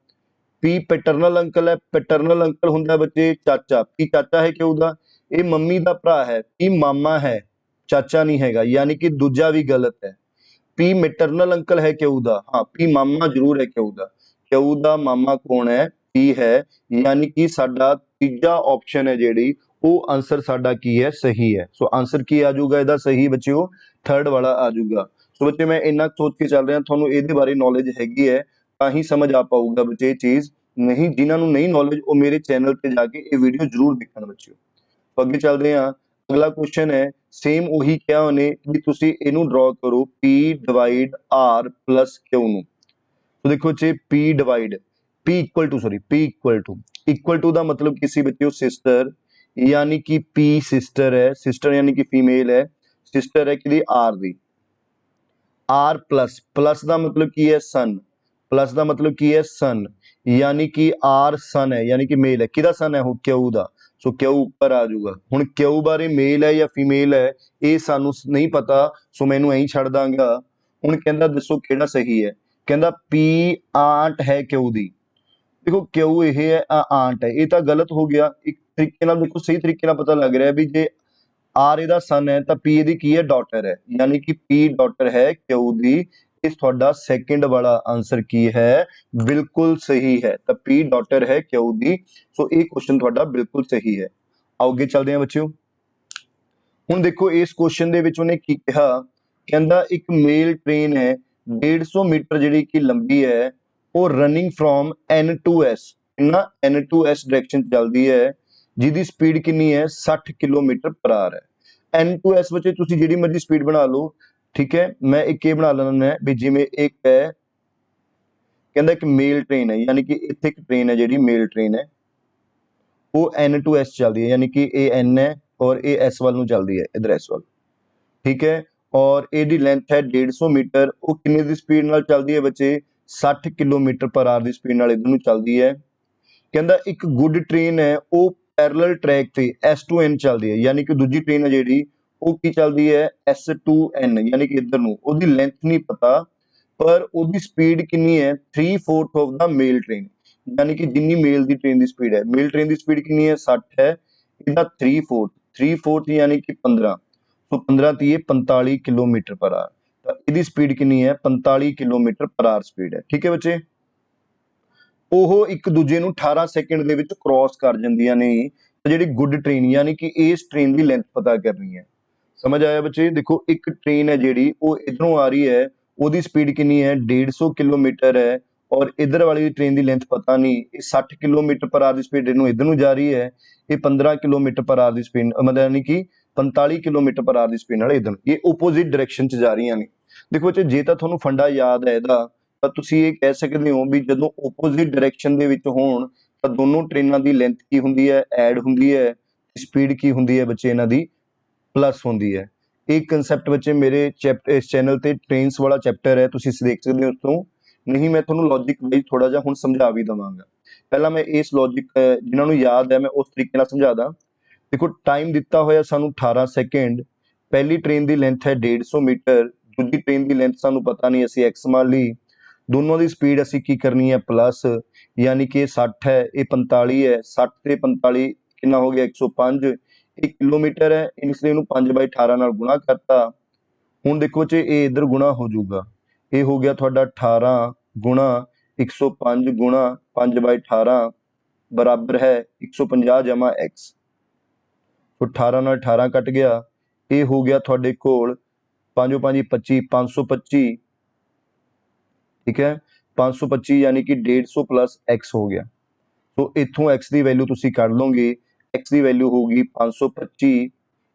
P ਪੈਟਰਨਲ ਅੰਕਲ ਹੈ, ਪੈਟਰਨਲ ਅੰਕਲ ਹੁੰਦਾ ਬੱਚੇ ਚਾਚਾ, P ਚਾਚਾ ਹੈ Q ਦਾ, ਇਹ ਮੰਮੀ ਦਾ ਭਰਾ ਹੈ, P ਮਾਮਾ ਹੈ, ਚਾਚਾ ਨਹੀਂ ਹੈਗਾ, ਯਾਨੀ ਕਿ ਦੂਜਾ ਵੀ ਗਲਤ ਹੈ। P ਮੈਟਰਨਲ ਅੰਕਲ ਹੈ Q ਦਾ, ਹਾਂ P ਮਾਮਾ ਜ਼ਰੂਰ ਹੈ Q ਦਾ। Q ਦਾ ਮਾਮਾ ਕੌਣ ਹੈ, P ਹੈ, ਯਾਨੀ ਕਿ ਸਾਡਾ ਤੀਜਾ ਆਪਸ਼ਨ ਹੈ ਜਿਹੜੀ ਉਹ ਆਂਸਰ ਸਾਡਾ ਕੀ ਹੈ, ਸਹੀ ਹੈ। ਸੋ ਆਂਸਰ ਕੀ ਆ ਜਾਊਗਾ ਇਹਦਾ ਸਹੀ ਬੱਚਿਓ, ਥਰਡ ਵਾਲਾ ਆ ਜਾਊਗਾ। ਸੋ ਬੱਚੇ ਮੈਂ ਇੰਨਾ ਸੋਚ ਕੇ ਚੱਲ ਰਿਹਾ, ਤੁਹਾਨੂੰ ਇਹਦੇ ਬਾਰੇ ਨੌਲੇਜ ਹੈਗੀ ਹੈ ਤਾਂ ਹੀ ਸਮਝ ਆ ਪਾਊਗਾ ਬੱਚੇ ਇਹ ਚੀਜ਼। ਨਹੀਂ, ਜਿਨ੍ਹਾਂ ਨੂੰ ਨਹੀਂ ਨੌਲੇਜ ਉਹ ਮੇਰੇ ਚੈਨਲ ਤੇ ਜਾ ਕੇ ਇਹ ਵੀਡੀਓ ਜ਼ਰੂਰ ਦੇਖਣ ਬੱਚਿਓ। ਅੱਗੇ ਚੱਲਦੇ ਹਾਂ, ਅਗਲਾ ਕੁਐਸਚਨ ਹੈ, ਸੇਮ ਉਹੀ ਕਿਹਾ ਉਹਨੇ ਵੀ ਤੁਸੀਂ ਇਹਨੂੰ ਡਰਾ ਕਰੋ P divide R plus Q ਨੂੰ। तो देखो बच्चे P divide P equal to ਦਾ ਮਤਲਬ ਕਿਸੇ ਬੱਚਿਓ ਸਿਸਟਰ, यानी कि P सिस्टर है, सिस्टर यानी कि फीमेल है, सिस्टर है कि R ਦੀ। R प्लस, प्लस ਦਾ ਮਤਲਬ ਕੀ ਹੈ सन, प्लस ਦਾ ਮਤਲਬ ਕੀ ਹੈ सन, यानी कि R सन है यानी कि मेल है, ਕਿਹਦਾ सन है ਉਹ Q ਦਾ। ਸੋ Q ਉੱਪਰ ਆ ਜਾਊਗਾ। ਹੁਣ Q ਬਾਰੇ ਮੇਲ ਹੈ ਜਾਂ ਫੀਮੇਲ ਹੈ ਇਹ ਸਾਨੂੰ ਨਹੀਂ ਪਤਾ, ਸੋ ਮੈਨੂੰ ਐਂ ਛੱਡ ਦਾਂਗਾ। ਹੁਣ ਕਹਿੰਦਾ ਦੱਸੋ ਕਿਹੜਾ ਸਹੀ ਹੈ, ਕਹਿੰਦਾ P ਆਂਟ ਹੈ Q ਦੀ। ਦੇਖੋ Q ਇਹ ਹੈ ਆਂਟ ਹੈ, ਇਹ ਤਾਂ ਗਲਤ ਹੋ ਗਿਆ। ਇੱਕ ਤਰੀਕੇ ਨਾਲ ਦੇਖੋ, ਸਹੀ ਤਰੀਕੇ ਨਾਲ ਪਤਾ ਲੱਗ ਰਿਹਾ ਵੀ ਜੇ R ਇਹਦਾ ਸਨ ਹੈ ਤਾਂ P ਇਹਦੀ ਕੀ ਹੈ, ਡਾਟਰ ਹੈ, ਯਾਨੀ ਕਿ P ਡਾਟਰ ਹੈ Q ਦੀ। ਇਸ ਤੁਹਾਡਾ ਸੈਕਿੰਡ ਵਾਲਾ ਆਂਸਰ ਕੀ ਹੈ, ਬਿਲਕੁਲ ਸਹੀ ਹੈ, ਤਾਂ P ਡਾਟਰ ਹੈ Q ਦੀ। ਸੋ ਇਹ ਕੁਐਸਚਨ ਤੁਹਾਡਾ ਬਿਲਕੁਲ ਸਹੀ ਹੈ। ਅੱਗੇ ਚੱਲਦੇ ਹਾਂ ਬੱਚਿਓ। ਹੁਣ ਦੇਖੋ ਇਸ ਕੁਐਸਚਨ ਦੇ ਵਿੱਚ ਉਹਨੇ ਕੀ ਕਿਹਾ, ਕਹਿੰਦਾ ਇੱਕ ਮੇਲ ਟ੍ਰੇਨ ਹੈ 150 ਮੀਟਰ ਜਿਹੜੀ ਕਿ ਲੰਬੀ ਹੈ, ਉਹ running from N to S, ਨਾ N to S ਡਾਇਰੈਕਸ਼ਨ ਚੱਲਦੀ ਹੈ, ਜਿਹਦੀ ਸਪੀਡ ਕਿੰਨੀ ਹੈ 60 ਕਿਲੋਮੀਟਰ ਪਰ ਆਰ ਹੈ। N to S ਵਿੱਚ ਤੁਸੀਂ ਜਿਹੜੀ ਮਰਜ਼ੀ ਸਪੀਡ ਬਣਾ ਲਓ, ਠੀਕ ਹੈ। ਮੈਂ ਇੱਕ ਇਹ ਬਣਾ ਲੈਣਾ ਵੀ ਜਿਵੇਂ ਇੱਕ ਹੈ, ਕਹਿੰਦਾ ਇੱਕ ਮੇਲ ਟ੍ਰੇਨ ਹੈ, ਯਾਨੀ ਕਿ ਇੱਥੇ ਇੱਕ ਟ੍ਰੇਨ ਹੈ ਜਿਹੜੀ ਮੇਲ ਟ੍ਰੇਨ ਹੈ ਉਹ N to S ਚੱਲਦੀ ਹੈ, ਯਾਨੀ ਕਿ ਇਹ N ਹੈ ਔਰ ਇਹ S ਵੱਲ ਨੂੰ ਚੱਲਦੀ ਹੈ, ਇਧਰ S ਵੱਲ, ਠੀਕ ਹੈ। ਔਰ ਇਹਦੀ ਲੈਂਥ ਹੈ 150 ਮੀਟਰ, ਉਹ ਕਿੰਨੇ ਦੀ ਸਪੀਡ ਨਾਲ ਚੱਲਦੀ ਹੈ ਬੱਚੇ, 60 ਕਿਲੋਮੀਟਰ ਪਰ ਆਰ ਦੀ ਸਪੀਡ ਨਾਲ ਇਧਰ ਨੂੰ ਚੱਲਦੀ ਹੈ। ਕਹਿੰਦਾ ਇੱਕ ਗੁੱਡ ਟ੍ਰੇਨ ਹੈ ਉਹ ਪੈਰਲਲ ਟਰੈਕ ਤੇ S to N ਚੱਲਦੀ ਹੈ, ਯਾਨੀ ਕਿ ਦੂਜੀ ਟ੍ਰੇਨ ਹੈ ਜਿਹੜੀ ਉਹ ਕੀ ਚੱਲਦੀ ਹੈ S to N, ਯਾਨੀ ਕਿ ਇੱਧਰ ਨੂੰ। ਉਹਦੀ ਲੈਂਥ ਨਹੀਂ ਪਤਾ ਪਰ ਉਹਦੀ ਸਪੀਡ ਕਿੰਨੀ ਹੈ 3/4 ਆਫ ਦਾ ਮੇਲ ਟ੍ਰੇਨ, ਯਾਨੀ ਕਿ ਜਿੰਨੀ ਮੇਲ ਦੀ ਟ੍ਰੇਨ ਦੀ ਸਪੀਡ ਹੈ, ਮੇਲ ਟ੍ਰੇਨ ਦੀ ਸਪੀਡ ਕਿੰਨੀ ਹੈ 60 ਹੈ, ਇਹਦਾ 3/4 ਯਾਨੀ ਕਿ 15। ਸੋ 15 ਤੀਏ 45 ਕਿਲੋਮੀਟਰ ਪਰ ਆਰ, ਤਾਂ ਇਹਦੀ ਸਪੀਡ ਕਿੰਨੀ ਹੈ 45 ਕਿਲੋਮੀਟਰ ਪਰ ਆਰ ਸਪੀਡ ਹੈ, ਠੀਕ ਹੈ ਬੱਚੇ। ਉਹ ਇੱਕ ਦੂਜੇ ਨੂੰ 18 ਸੈਕਿੰਡ ਦੇ ਵਿੱਚ ਕ੍ਰਾਸ ਕਰ ਜਾਂਦੀਆਂ ਨੇ। ਜਿਹੜੀ ਗੁੱਡ ਟ੍ਰੇਨ ਯਾਨੀ ਕਿ ਇਸ ਟ੍ਰੇਨ ਦੀ ਲੈਂਥ ਪਤਾ ਕਰਨੀ ਹੈ। ਸਮਝ ਆਇਆ ਬੱਚੇ। ਦੇਖੋ ਇੱਕ ਟ੍ਰੇਨ ਹੈ ਜਿਹੜੀ ਉਹ ਇਧਰੋਂ ਆ ਰਹੀ ਹੈ, ਉਹਦੀ ਸਪੀਡ ਕਿੰਨੀ ਹੈ 150 ਕਿਲੋਮੀਟਰ ਹੈ, ਔਰ ਇਧਰ ਵਾਲੀ ਟ੍ਰੇਨ ਦੀ ਲੈਂਥ ਪਤਾ ਨਹੀਂ, ਇਹ 60 ਕਿਲੋਮੀਟਰ ਪਰ ਆਰ ਦੀ ਸਪੀਡ ਇਹਨੂੰ ਇਧਰ ਨੂੰ ਜਾ ਰਹੀ ਹੈ, ਇਹ 15 ਕਿਲੋਮੀਟਰ ਪਰ ਆਰ ਦੀ ਸਪੀਡ ਮਤਲਬ ਯਾਨੀ ਕਿ 45 ਕਿਲੋਮੀਟਰ ਪਰ ਆਰ ਦੀ ਸਪੀਡ ਨਾਲ ਇਧਰ, ਇਹ ਓਪੋਜ਼ਿਟ ਡਾਇਰੈਕਸ਼ਨ 'ਚ ਜਾ ਰਹੀਆਂ ਨੇ। ਦੇਖੋ ਬੱਚੇ ਜੇ ਤਾਂ ਤੁਹਾਨੂੰ ਫੰਡਾ ਯਾਦ ਹੈ ਇਹਦਾ, ਤਾਂ ਤੁਸੀਂ ਇਹ ਕਹਿ ਸਕਦੇ ਹੋ ਵੀ ਜਦੋਂ ਓਪੋਜ਼ਿਟ ਡਾਇਰੈਕਸ਼ਨ ਦੇ ਵਿੱਚ ਹੋਣ ਤਾਂ ਦੋਨੋਂ ਟ੍ਰੇਨਾਂ ਦੀ ਲੈਂਥ ਕੀ ਹੁੰਦੀ ਹੈ, ਐਡ ਹੁੰਦੀ ਹੈ, ਸਪੀਡ ਕੀ ਹੁੰਦੀ ਹੈ ਬੱਚੇ ਇਹਨਾਂ ਦੀ, ਪਲੱਸ ਹੁੰਦੀ ਹੈ। ਇਹ ਕਨਸੈਪਟ ਬੱਚੇ ਮੇਰੇ ਇਸ ਚੈਨਲ ਤੇ ਟ੍ਰੇਨਸ ਵਾਲਾ ਚੈਪਟਰ ਹੈ, ਤੁਸੀਂ ਦੇਖ ਸਕਦੇ ਹੋ ਉਸ ਤੋਂ। ਨਹੀਂ ਮੈਂ ਤੁਹਾਨੂੰ ਲੌਜਿਕ ਵਾਈਜ਼ ਥੋੜਾ ਜਿਹਾ ਹੁਣ ਸਮਝਾ ਵੀ ਦਵਾਂਗਾ। ਪਹਿਲਾਂ ਮੈਂ ਇਸ ਲੌਜਿਕ ਜਿਨ੍ਹਾਂ ਨੂੰ ਯਾਦ ਹੈ ਮੈਂ ਉਸ ਤਰੀਕੇ ਨਾਲ ਸਮਝਾਦਾ। ਦੇਖੋ ਟਾਈਮ ਦਿੱਤਾ ਹੋਇਆ ਸਾਨੂੰ 18 ਸੈਕਿੰਡ, ਪਹਿਲੀ ਟ੍ਰੇਨ ਦੀ ਲੈਂਥ ਹੈ 150 ਮੀਟਰ, ਦੂਜੀ ਟ੍ਰੇਨ ਦੀ ਲੈਂਥ ਸਾਨੂੰ ਪਤਾ ਨਹੀਂ, ਅਸੀਂ x ਮੰਨ ਲਈ, ਦੋਨੋਂ ਦੀ ਸਪੀਡ ਅਸੀਂ ਕੀ ਕਰਨੀ ਹੈ ਪਲੱਸ, ਯਾਨੀ ਕਿ ਇਹ 60 ਹੈ ਇਹ 45 ਹੈ, 60 ਤੇ 45 ਕਿੰਨਾ ਹੋ ਗਿਆ 105, ਇਹ ਕਿਲੋਮੀਟਰ ਹੈ, ਇਸ ਲਈ ਇਹਨੂੰ 5/18 ਨਾਲ ਗੁਣਾ ਕਰਤਾ। ਹੁਣ ਦੇਖੋ ਬੱਚੇ ਇਹ ਇਧਰ ਗੁਣਾ ਹੋ ਜਾਊਗਾ, ਇਹ ਹੋ ਗਿਆ ਤੁਹਾਡਾ 18 ਗੁਣਾ 105 ਗੁਣਾ 5/18 ਬਰਾਬਰ ਹੈ 150 ਜਮਾ x। 18 ਨਾਲ 18 ਕੱਟ ਗਿਆ, ये हो गया थोड़े कोल 5 5 25 525, ठीक है 525 यानी कि 150 प्लस एक्स हो गया। तो इथों एक्स की वैल्यू तुसी कर लोगे, एक्स की वैल्यू होगी 525,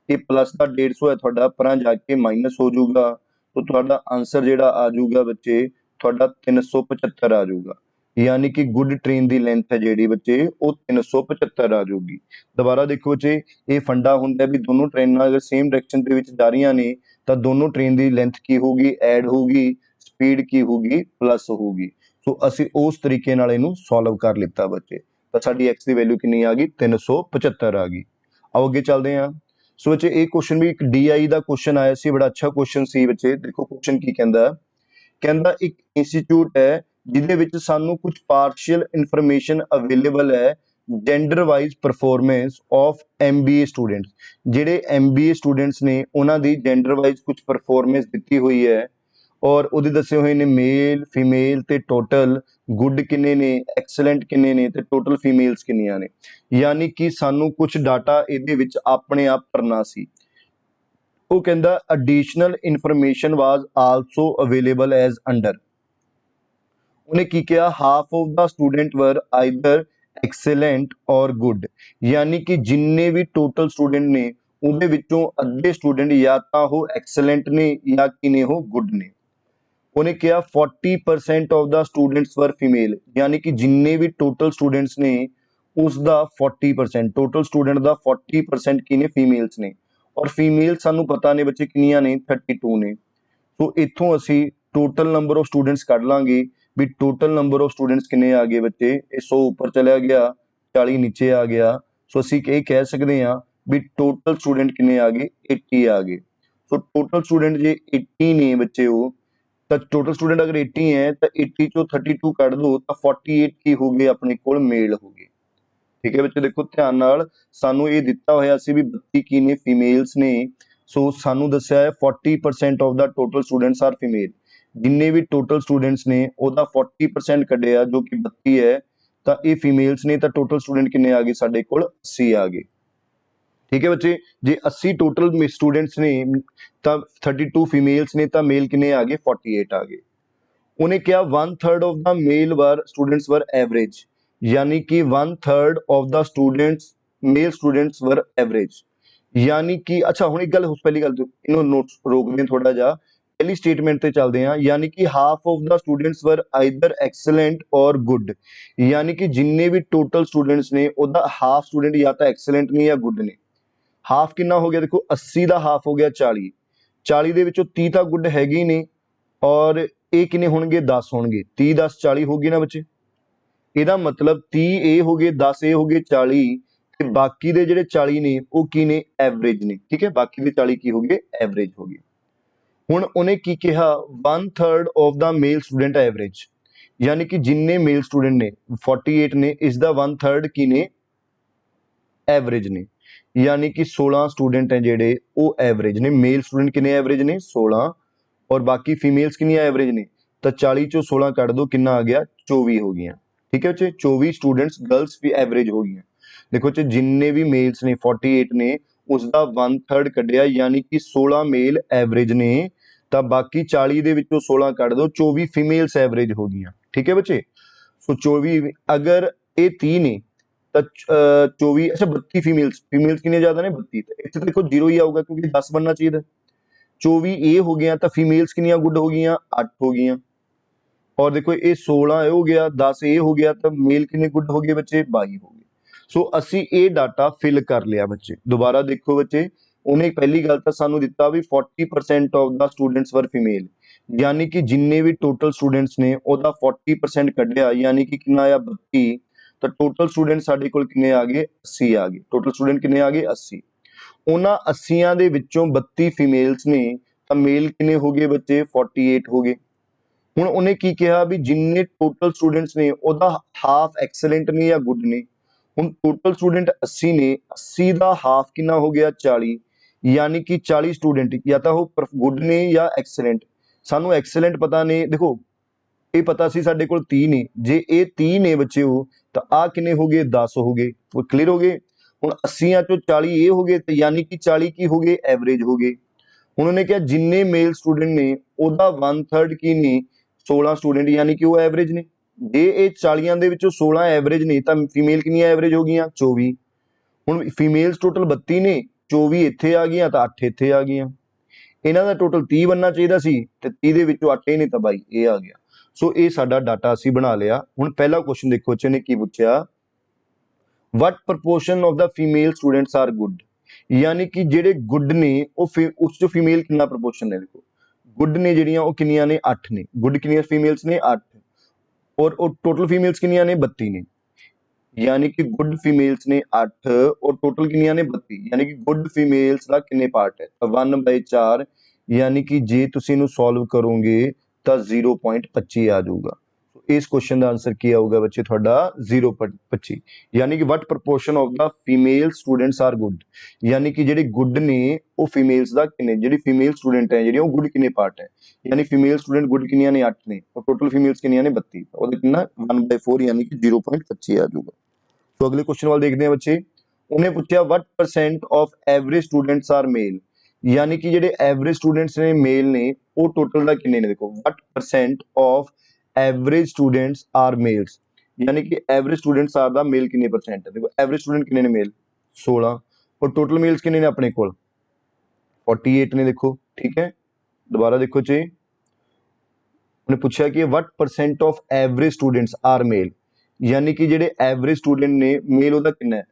ये प्लस का 150 है थोड़ा पर जाके माइनस हो जाऊगा, तो थोड़ा आंसर जोड़ा आ जाऊगा बच्चे थोड़ा 375 आ जाऊगा। यानी कि गुड ट्रेन की लेंथ है जी बच्चे वो 375 आ जाऊगी। दोबारा देखो बच्चे ये फंडा होंगे भी दोनों ट्रेन अगर सेम डायरेक्शन के जा रही ने तो दोनों ट्रेन की लेंथ की होगी ऐड होगी, स्पीड की होगी प्लस होगी। सो असी उस तरीके नाल इहनूं सॉल्व कर लिता बच्चे, तो साडी एक्स की वैल्यू कितनी आ गई 375 आ गई। आओ अगे चलते हैं। सो बच्चे ये क्वेश्चन भी एक DI का क्वेश्चन आया सी, बड़ा अच्छा क्वेश्चन सी बच्चे। देखो क्वेश्चन की कहंदा, कहंदा एक इंस्टीट्यूट है जिहदे विच सानू कुछ पार्शियल इनफॉर्मेशन अवेलेबल है gender wise performance of MBA students. जिहड़े MBA स्टूडेंट्स ने उन्हां दी जेंडर वाइज कुछ परफॉर्मेंस दित्ती हुई है और उहदे दसे हुए ने मेल फीमेल ते टोटल गुड किन्ने ने, एक्सलेंट किन्ने ने ते टोटल फीमेल्स किन्नियां ने। यानी कि सानू कुछ डाटा इहदे विच अपने आप भरना सी। वो कहंदा additional information was also available as under. उन्हें की किया half of the student were either excellent और गुड। यानी कि जिन्ने भी टोटल स्टूडेंट ने उहदे विचों अद्धे स्टूडेंट या तो हो एक्सीलेंट ने या कि ने हो गुड ने। उन्हें किया 40% of the students were female. यानी कि जिन्ने भी टोटल स्टूडेंट्स ने उसका 40%, टोटल स्टूडेंट का 40% की ने फीमेल्स ने, और फीमेल सानू पता ने बच्चे किनिया ने 32 ने। तो इथों असी टोटल नंबर ऑफ स्टूडेंट्स कढ़ लांगे भी टोटल नंबर ऑफ स्टूडेंट्स किन्ने आ गए बच्चे, ये 100 ऊपर चला गया 40 नीचे आ गया। सो असी ये कह सकते हैं भी टोटल स्टूडेंट किन्ने आ गए 80 आ गए। सो टोटल स्टूडेंट जे 80 ने बच्चे वो, तो टोटल स्टूडेंट अगर 80 है तो 80 चो 32 कढ़ दो तो 48 की हो गए अपने कोल मेल हो गए। ठीक है बच्चे देखो ध्यान नाल सानू ये दिता होया सी भी 32 की ने फीमेल्स ने। सो सानू दस्या है 40% of the total students are female. जिन्ने भी टोटल स्टूडेंट्स ने ओदा 40% कढ़िया जो कि 32 है, तो ये फीमेल्स ने, तो टोटल स्टूडेंट किन्ने आ गए साडे कोल 80 आ गए। ठीक है बच्चे जे 80 टोटल स्टूडेंट्स ने तो 32 फीमेल्स ने तो मेल किन्ने आ गए 48 आ गए। उन्हें क्या 1/3 of the male were students were average. यानी कि 1/3 of the students male students were average. यानी कि अच्छा हुण एक गल पहली गल इन्हों नोट्स रोकते थोड़ा जा, पहली स्टेटमेंट ते चलते हैं। यानी कि half of the students were either excellent और गुड। यानी कि जिन्ने भी टोटल स्टूडेंट्स ने ओदा हाफ स्टूडेंट या तो एक्सीलेंट ने या गुड ने। हाफ कितना हो गया देखो 80 का हाफ हो गया 40, 40 ਦੇ ਵਿੱਚੋਂ 30 ਤਾਂ ਗੁੱਡ ਹੈਗੇ ਹੀ ਨੇ ਔਰ ਇਹ ਕਿੰਨੇ ਹੋਣਗੇ 10 ਹੋਣਗੇ। 30 10 40 ਹੋ ਗਈ ਨਾ ਬੱਚੇ, ਇਹਦਾ ਮਤਲਬ 30 ਇਹ ਹੋ ਗਏ 10 ਇਹ ਹੋ ਗਏ 40 ਤੇ ਬਾਕੀ ਦੇ ਜਿਹੜੇ 40 ਨੇ ਉਹ ਕੀ ਨੇ ਐਵਰੇਜ ਨੇ। ਠੀਕ ਹੈ ਬਾਕੀ ਦੇ 40 ਕੀ ਹੋ ਗਏ ਐਵਰੇਜ ਹੋ ਗਏ। ਹੁਣ ਉਹਨੇ ਕੀ ਕਿਹਾ 1/3 of the male student average. यानी कि जिन्ने मेल स्टूडेंट ने 48 ने इसका 1/3 की ने एवरेज ने। यानी कि 16 स्टूडेंट हैं जेडे वो एवरेज ने। मेल स्टूडेंट कितने एवरेज ने 16 और बाकी फीमेल्स कितनी एवरेज ने, तो 40 चो 16 कट दो कितना आ गया 24 हो गया। ठीक है बच्चे 24 स्टूडेंट्स गर्ल्स भी एवरेज हो गई। देखो बच्चे जिन्ने भी मेल्स ने 48 ने उसका 1/3 कढ़िया यानी कि 16 मेल एवरेज ने, तो बाकी 40 दे विचों 16 कट दो 24 फीमेल्स एवरेज हो गई। ठीक है बच्चे सो 24 अगर ये 30 ने तो 24 अच्छा 32 फीमेल्स, फीमेल्स कितने ज्यादा ने 32, तो इतने देखो 0 ही आऊगा क्योंकि 10 बनना चाहिए था। 24 ये हो गया तो फीमेल्स कितनी गुड हो गई 8 हो गई। और देखो ये 16 ये हो गया 10 ये हो गया तो मेल कितने गुड हो गए बच्चे 22 हो गए। सो असी ये डाटा फिल कर लिया बच्चे। दोबारा देखो बच्चे उन्हें पहली गल तो सानू दिता भी 40% of the students were female. यानी कि जिन्ने भी टोटल स्टूडेंट्स ने ओदा 40% कढ़िया यानी कि कितना आया 32, तो टोटल स्टूडेंट साडे कोल कितने आ गए 80 आ गए। टोटल स्टूडेंट कितने आ गए 80। उन्हां 80 दे विचों 32 फीमेल्स ने तो मेल कितने हो गए बच्चे 48 हो गए। हुण उन्हें की कहा भी जिन्ने टोटल स्टूडेंट्स ने ओदा हाफ एक्सीलेंट ने या गुड ने। हुण टोटल स्टूडेंट 80 ने 80 का हाफ कितना हो गया 40। यानी कि 40 स्टूडेंट या तो वो गुड ने या एक्सीलेंट। सानू एक्सीलेंट पता ने देखो ये पता सी साडे कोल 30 ने, जे ये 30 ने बच्चे हो तो आ किन्ने हो गए 10 हो गए। वो क्लियर हो गए। ਹੁਣ 80 ਚੋਂ 40 ਇਹ ਹੋ ਗਏ, ਤੇ ਯਾਨੀ ਕਿ 40 ਕੀ ਹੋ ਗਏ, ਐਵਰੇਜ ਹੋ ਗਏ। ਹੁਣ ਉਹਨੇ ਕਿਹਾ ਜਿੰਨੇ ਮੇਲ ਸਟੂਡੈਂਟ ਨੇ ਉਹਦਾ 1/3 ਕੀ ਨੇ, 16 ਸਟੂਡੈਂਟ, ਯਾਨੀ ਕਿ ਉਹ ਐਵਰੇਜ ਨੇ। ਜੇ ਇਹ 40 ਦੇ ਵਿੱਚੋਂ 16 ਐਵਰੇਜ ਨੇ ਤਾਂ ਫੀਮੇਲ ਕਿੰਨੀਆਂ ਐਵਰੇਜ ਹੋ ਗਈਆਂ, 24। ਹੁਣ ਫੀਮੇਲਸ ਟੋਟਲ 32 ਨੇ, 24 ਇੱਥੇ ਆ ਗਈਆਂ ਤਾਂ 8 ਇੱਥੇ ਆ ਗਈਆਂ। ਇਹਨਾਂ ਦਾ ਟੋਟਲ 30 ਬਣਨਾ ਚਾਹੀਦਾ ਸੀ ਤੇ 30 ਦੇ ਵਿੱਚੋਂ 8 ਨੇ ਤਾਂ ਬਾਈ ਇਹ ਆ ਗਿਆ। ਸੋ ਇਹ ਸਾਡਾ ਡਾਟਾ ਅਸੀਂ ਬਣਾ ਲਿਆ। ਹੁਣ ਪਹਿਲਾ ਕੁਐਸਚਨ ਦੇਖੋ ਚ ਨੇ ਕੀ ਪੁੱਛਿਆ, what proportion of the female students are good, ਯਾਨੀ ਕਿ ਜਿਹੜੇ ਗੁੱਡ ਨੇ ਉਹ ਉਸ ਚੋਂ ਫੀਮੇਲ ਕਿੰਨਾ ਪ੍ਰਪੋਰਸ਼ਨ ਨੇ। ਦੇਖੋ ਗੁੱਡ ਨੇ ਜਿਹੜੀਆਂ ਉਹ ਕਿੰਨੀਆਂ ਨੇ, 8 ਨੇ। ਗੁੱਡ ਕਿੰਨੀਆਂ ਫੀਮੇਲਸ ਨੇ, 8। ਔਰ ਉਹ ਟੋਟਲ ਫੀਮੇਲਸ ਕਿੰਨੀਆਂ ਨੇ, 32 ਨੇ। यानी कि गुड फीमेल्स ने 8 और टोटल कितनी ने 32, यानी कि गुड फीमेल्स का कितने पार्ट है, 1/4, यानी कि जे तुसी इनू सॉल्व करोगे तो 0.25 आ जाऊगा। तो इस क्वेश्चन का आंसर क्या होगा बच्चे थोड़ा 0.25, यानी कि what proportion of the female students are good, यानी कि जेडे गुड ने वो फीमेल्स दा कितने, जेडी फीमेल स्टूडेंट है जेडी वो गुड कितने पार्ट है, यानी फीमेल स्टूडेंट गुड कितनी ने 8 ने और टोटल फीमेल्स कितनी ने 32, और कितना 1/4 यानी कि 0.25 आ जाऊगा। तो अगले क्वेश्चन वाले देखते हैं बच्चे। उन्हें पूछा what percent of average students are male, यानी कि जेडे एवरेज स्टूडेंट्स ने मेल ने वो टोटल दा कितने ने। देखो what percent of average students are males, यानी कि एवरेज स्टूडेंट्स आर दा मेल कितने परसेंट है। देखो एवरेज स्टूडेंट कितने ने मेल, 16, और टोटल मेल्स कितने ने अपने कोल 48 ने। देखो ठीक है, दोबारा देखो जी, उन्हें पूछा कि what percent of average students are male, यानी कि जेडे एवरेज स्टूडेंट ने मेल ਉਹਦਾ ਕਿੰਨਾ ਹੈ,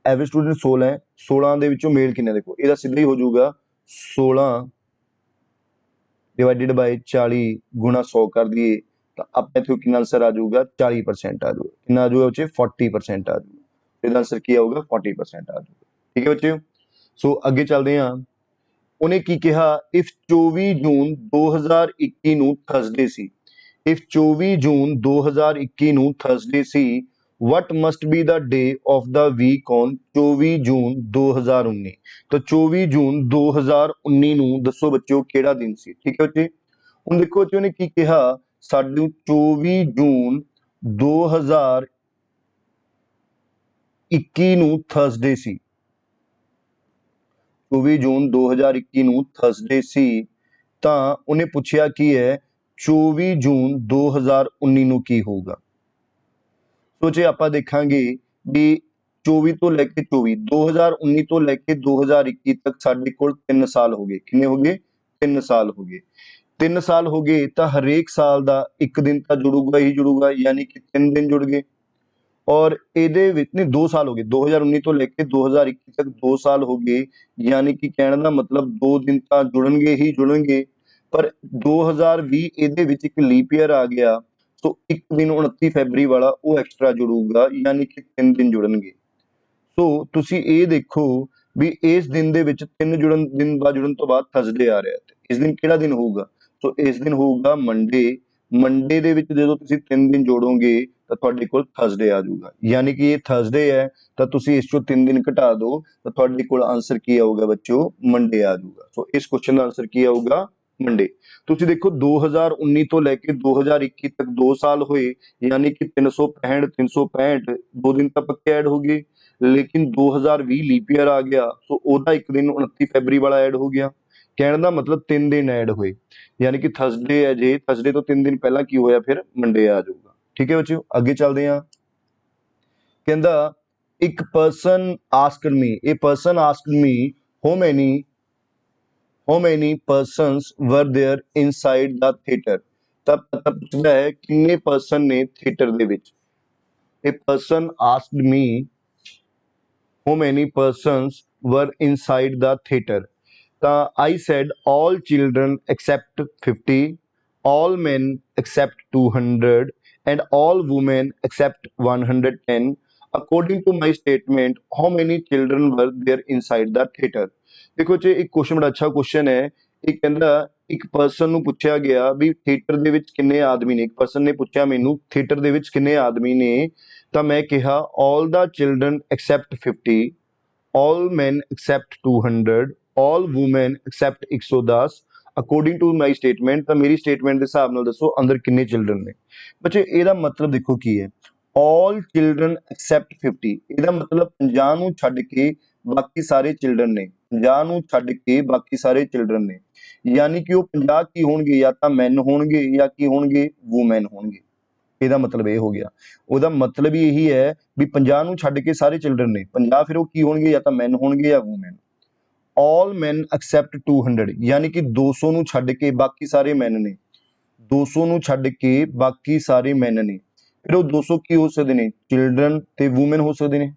एवरेज स्टूडेंट 16 है, 16 ਦੇ ਵਿੱਚੋਂ ਮੇਲ ਕਿੰਨਾ। ਦੇਖੋ ਇਹਦਾ ਸਿੱਧਾ ਹੀ ਹੋ ਜਾਊਗਾ 16 डिवाइडेड बाय 40 गुणा 100 कर दिए तो अपने इत्थों कितना आंसर आ जाऊगा, 40% आ जाऊगा। कितना आ जाऊगा बच्चे, 40% आ जाऊगा। इसका आंसर क्या होगा, 40% आ जाऊगा। ठीक है बच्चे, सो अगे चलते हैं। उन्हें की कहा, इफ 24 जून 2021 ਨੂੰ ਥਰਸਡੇ ਸੀ, इफ 24 जून 2021 ਨੂੰ Thursday C, what must be the day of the week on 24 ਜੂਨ 2019। तो 24 ਜੂਨ 2019 ਨੂੰ ਦੱਸੋ ਬੱਚਿਓ ਕਿਹੜਾ ਦਿਨ ਸੀ। ਠੀਕ ਹੈ ਬੱਚੇ, ਹੁਣ ਦੇਖੋ ਬੱਚਿਓ ਨੇ ਕੀ ਕਿਹਾ, ਸਾਨੂੰ 24 ਜੂਨ 2021 ਨੂੰ ਥਰਸਡੇ ਸੀ, 24 ਜੂਨ 2021 ਨੂੰ ਥਰਸਡੇ ਸੀ, ਤਾਂ ਉਹਨੇ ਪੁੱਛਿਆ ਕੀ ਹੈ 24 ਜੂਨ 2019 ਨੂੰ ਕੀ ਹੋਊਗਾ। ਸੋ ਜੇ ਆਪਾਂ ਦੇਖਾਂਗੇ ਵੀ 24 ਤੋਂ ਲੈ ਕੇ 2019 ਤੋਂ ਲੈ ਕੇ 2021 ਤੱਕ ਸਾਡੇ ਕੋਲ 3 ਸਾਲ ਹੋ ਗਏ। ਕਿੰਨੇ ਹੋ ਗਏ, 3 ਸਾਲ ਹੋ ਗਏ। 3 ਸਾਲ ਹੋ ਗਏ ਤਾਂ ਹਰੇਕ ਸਾਲ ਦਾ ਇੱਕ ਦਿਨ ਤਾਂ ਜੁੜੂਗਾ ਹੀ ਜੁੜੂਗਾ, ਯਾਨੀ ਕਿ 3 ਦਿਨ ਜੁੜ ਗਏ। ਔਰ ਇਹਦੇ ਵਿੱਚ ਨਹੀਂ 2 ਸਾਲ ਹੋ ਗਏ, 2019 ਤੋਂ ਲੈ ਕੇ 2021 ਤੱਕ 2 ਸਾਲ ਹੋ ਗਏ, ਯਾਨੀ ਕਿ ਕਹਿਣ ਦਾ ਮਤਲਬ 2 ਦਿਨ ਤਾਂ ਜੁੜਨਗੇ ਹੀ ਜੁੜਨਗੇ। ਪਰ 2020 ਇਹਦੇ ਵਿੱਚ ਇੱਕ ਲੀਪ ਈਅਰ ਆ ਗਿਆ, ਸੋ ਇੱਕ ਦਿਨ 29 ਫੈਬਰੀ ਵਾਲਾ ਉਹ ਐਕਸਟਰਾ ਜੁੜੂਗਾ, ਯਾਨੀ ਕਿ 3 ਦਿਨ ਜੁੜਨਗੇ। ਸੋ ਤੁਸੀਂ ਇਹ ਦੇਖੋ ਵੀ ਇਸ ਦਿਨ ਦੇ ਵਿੱਚ 3 ਦਿਨ ਬਾਅਦ ਜੁੜਨ ਤੋਂ ਬਾਅਦ ਥਰਸਡੇ ਆ ਰਿਹਾ, ਤੇ ਇਸ ਦਿਨ ਕਿਹੜਾ ਦਿਨ ਹੋਊਗਾ, ਸੋ ਇਸ ਦਿਨ ਹੋਊਗਾ ਮੰਡੇ। ਮੰਡੇ ਦੇ ਵਿੱਚ ਜਦੋਂ ਤੁਸੀਂ 3 ਦਿਨ ਜੋੜੋਗੇ ਤਾਂ ਤੁਹਾਡੇ ਕੋਲ ਥਰਸਡੇ ਆ ਜਾਊਗਾ, ਯਾਨੀ ਕਿ ਇਹ ਥਰਸਡੇ ਹੈ ਤਾਂ ਤੁਸੀਂ ਇਸ ਚੋਂ 3 ਦਿਨ ਘਟਾ ਦਿਓ ਤਾਂ ਤੁਹਾਡੇ ਕੋਲ ਆਨਸਰ ਕੀ ਆਊਗਾ ਬੱਚਿਓ, ਮੰਡੇ ਆ ਜਾਊਗਾ। ਸੋ ਇਸ ਕੁਐਸਚਨ ਦਾ ਆਨਸਰ ਕੀ ਆਊਗਾ, ਮੰਡੇ। ਤੁਸੀਂ ਦੇਖੋ 2019 ਤੋਂ ਲੈ ਕੇ 2021 ਤੱਕ 2 ਸਾਲ ਹੋਏ, यानी कि 365 2 दिन ਤਾਂ ਪੱਕੇ ਐਡ ਹੋ ਗਏ। ਲੇਕਿਨ 2020 ਲੀਪ ਈਅਰ ਆ ਗਿਆ, ਸੋ ਉਹਦਾ ਇੱਕ ਦਿਨ 29 ਫੈਬਰੀ ਵਾਲਾ ਐਡ ਹੋ ਗਿਆ। ਕਹਿਣ ਦਾ ਮਤਲਬ 3 ਦਿਨ ਐਡ ਹੋਏ, यानी कि थर्सडे है, जे थर्सडे तो 3 दिन पहला की होया फिर मंडे आ जाऊगा। ठीक है बच्चों, अगे चलते हैं। कहता एक person asked me, a person asked me how many persons were there inside the theater। तब पूछता है कितने पर्सन ने theatre they which. A person asked me how many persons were inside the theater। I said all children except 50, all men except 200, and all women except 110। According to my statement, how many children were there inside the theater। देखो जी एक question बड़ा अच्छा question है। ਇਹ ਕਹਿੰਦਾ ਇੱਕ person ਨੂੰ ਪੁੱਛਿਆ ਗਿਆ ਵੀ ਥੀਏਟਰ ਦੇ ਵਿੱਚ ਕਿੰਨੇ ਆਦਮੀ ਨੇ। ਇੱਕ ਪਰਸਨ ਨੇ ਪੁੱਛਿਆ ਮੈਨੂੰ ਥੀਏਟਰ ਦੇ ਵਿੱਚ ਕਿੰਨੇ ਆਦਮੀ ਨੇ, ਤਾਂ ਮੈਂ ਕਿਹਾ all the children except 50, all men except 200, all women except 110। According to my statement, ਤਾਂ ਮੇਰੀ ਸਟੇਟਮੈਂਟ ਦੇ ਹਿਸਾਬ ਨਾਲ ਦੱਸੋ ਅੰਦਰ ਕਿੰਨੇ ਚਿਲਡਰਨ ਨੇ। ਬੱਚੇ ਇਹਦਾ ਮਤਲਬ ਦੇਖੋ ਕੀ ਹੈ, all children except 50 ਇਹਦਾ ਮਤਲਬ 50 ਨੂੰ ਛੱਡ ਕੇ ਬਾਕੀ ਸਾਰੇ ਚਿਲਡਰਨ ਨੇ 50 ਨੂੰ ਛੱਡ ਕੇ ਬਾਕੀ ਸਾਰੇ ਚਿਲਡਰਨ ਨੇ ਯਾਨੀ ਕਿ ਉਹ 50 ਕੀ ਹੋਣਗੇ ਜਾਂ ਤਾਂ ਮੈਨ ਹੋਣਗੇ ਜਾਂ ਕੀ ਹੋਣਗੇ ਵੂਮੈਨ ਹੋਣਗੇ ਇਹਦਾ ਮਤਲਬ ਇਹ ਹੋ ਗਿਆ ਉਹਦਾ ਮਤਲਬ ਹੀ ਇਹੀ ਹੈ ਵੀ 50 ਨੂੰ ਛੱਡ ਕੇ ਸਾਰੇ ਚਿਲਡਰਨ ਨੇ 50 ਫਿਰ ਉਹ ਕੀ ਹੋਣਗੇ ਜਾਂ ਤਾਂ ਮੈਨ ਹੋਣਗੇ ਜਾਂ ਵੂਮੈਨ all men except 200 ਯਾਨੀ ਕਿ 200 ਨੂੰ ਛੱਡ ਕੇ ਬਾਕੀ ਸਾਰੇ ਮੈਨ ਨੇ 200 ਨੂੰ ਛੱਡ ਕੇ ਬਾਕੀ ਸਾਰੇ ਮੈਨ ਨੇ ਫਿਰ ਉਹ 200 ਕੀ ਹੋ ਸਕਦੇ ਨੇ ਚਿਲਡਰਨ ਤੇ ਵੂਮਨ ਹੋ ਸਕਦੇ ਨੇ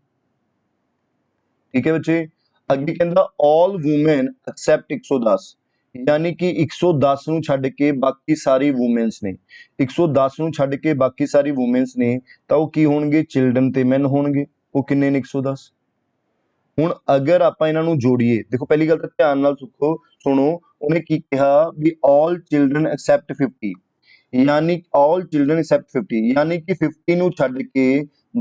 ਠੀਕ ਹੈ ਬੱਚੇ ਅੱਗੇ ਕਹਿੰਦਾ all women except 110 ਯਾਨੀ ਕਿ 110 ਨੂੰ ਛੱਡ ਕੇ ਬਾਕੀ ਸਾਰੀ ਵੂਮਨਸ ਨੇ 110 ਨੂੰ ਛੱਡ ਕੇ ਬਾਕੀ ਸਾਰੀ ਵੂਮਨਸ ਨੇ ਤਾਂ ਉਹ ਕੀ ਹੋਣਗੇ ਚਿਲਡਰਨ ਤੇ ਮੈਨ ਹੋਣਗੇ ਉਹ ਕਿੰਨੇ ਨੇ 110 ਹੁਣ ਅਗਰ ਆਪਾਂ ਇਹਨਾਂ ਨੂੰ ਜੋੜੀਏ ਦੇਖੋ ਪਹਿਲੀ ਗੱਲ ਤਾਂ ਧਿਆਨ ਨਾਲ ਸੁਣੋ ਉਹਨੇ ਕੀ ਕਿਹਾ ਵੀ all children except 50 ਯਾਨੀ all children except 50 ਯਾਨੀ ਕਿ 50 ਨੂੰ ਛੱਡ ਕੇ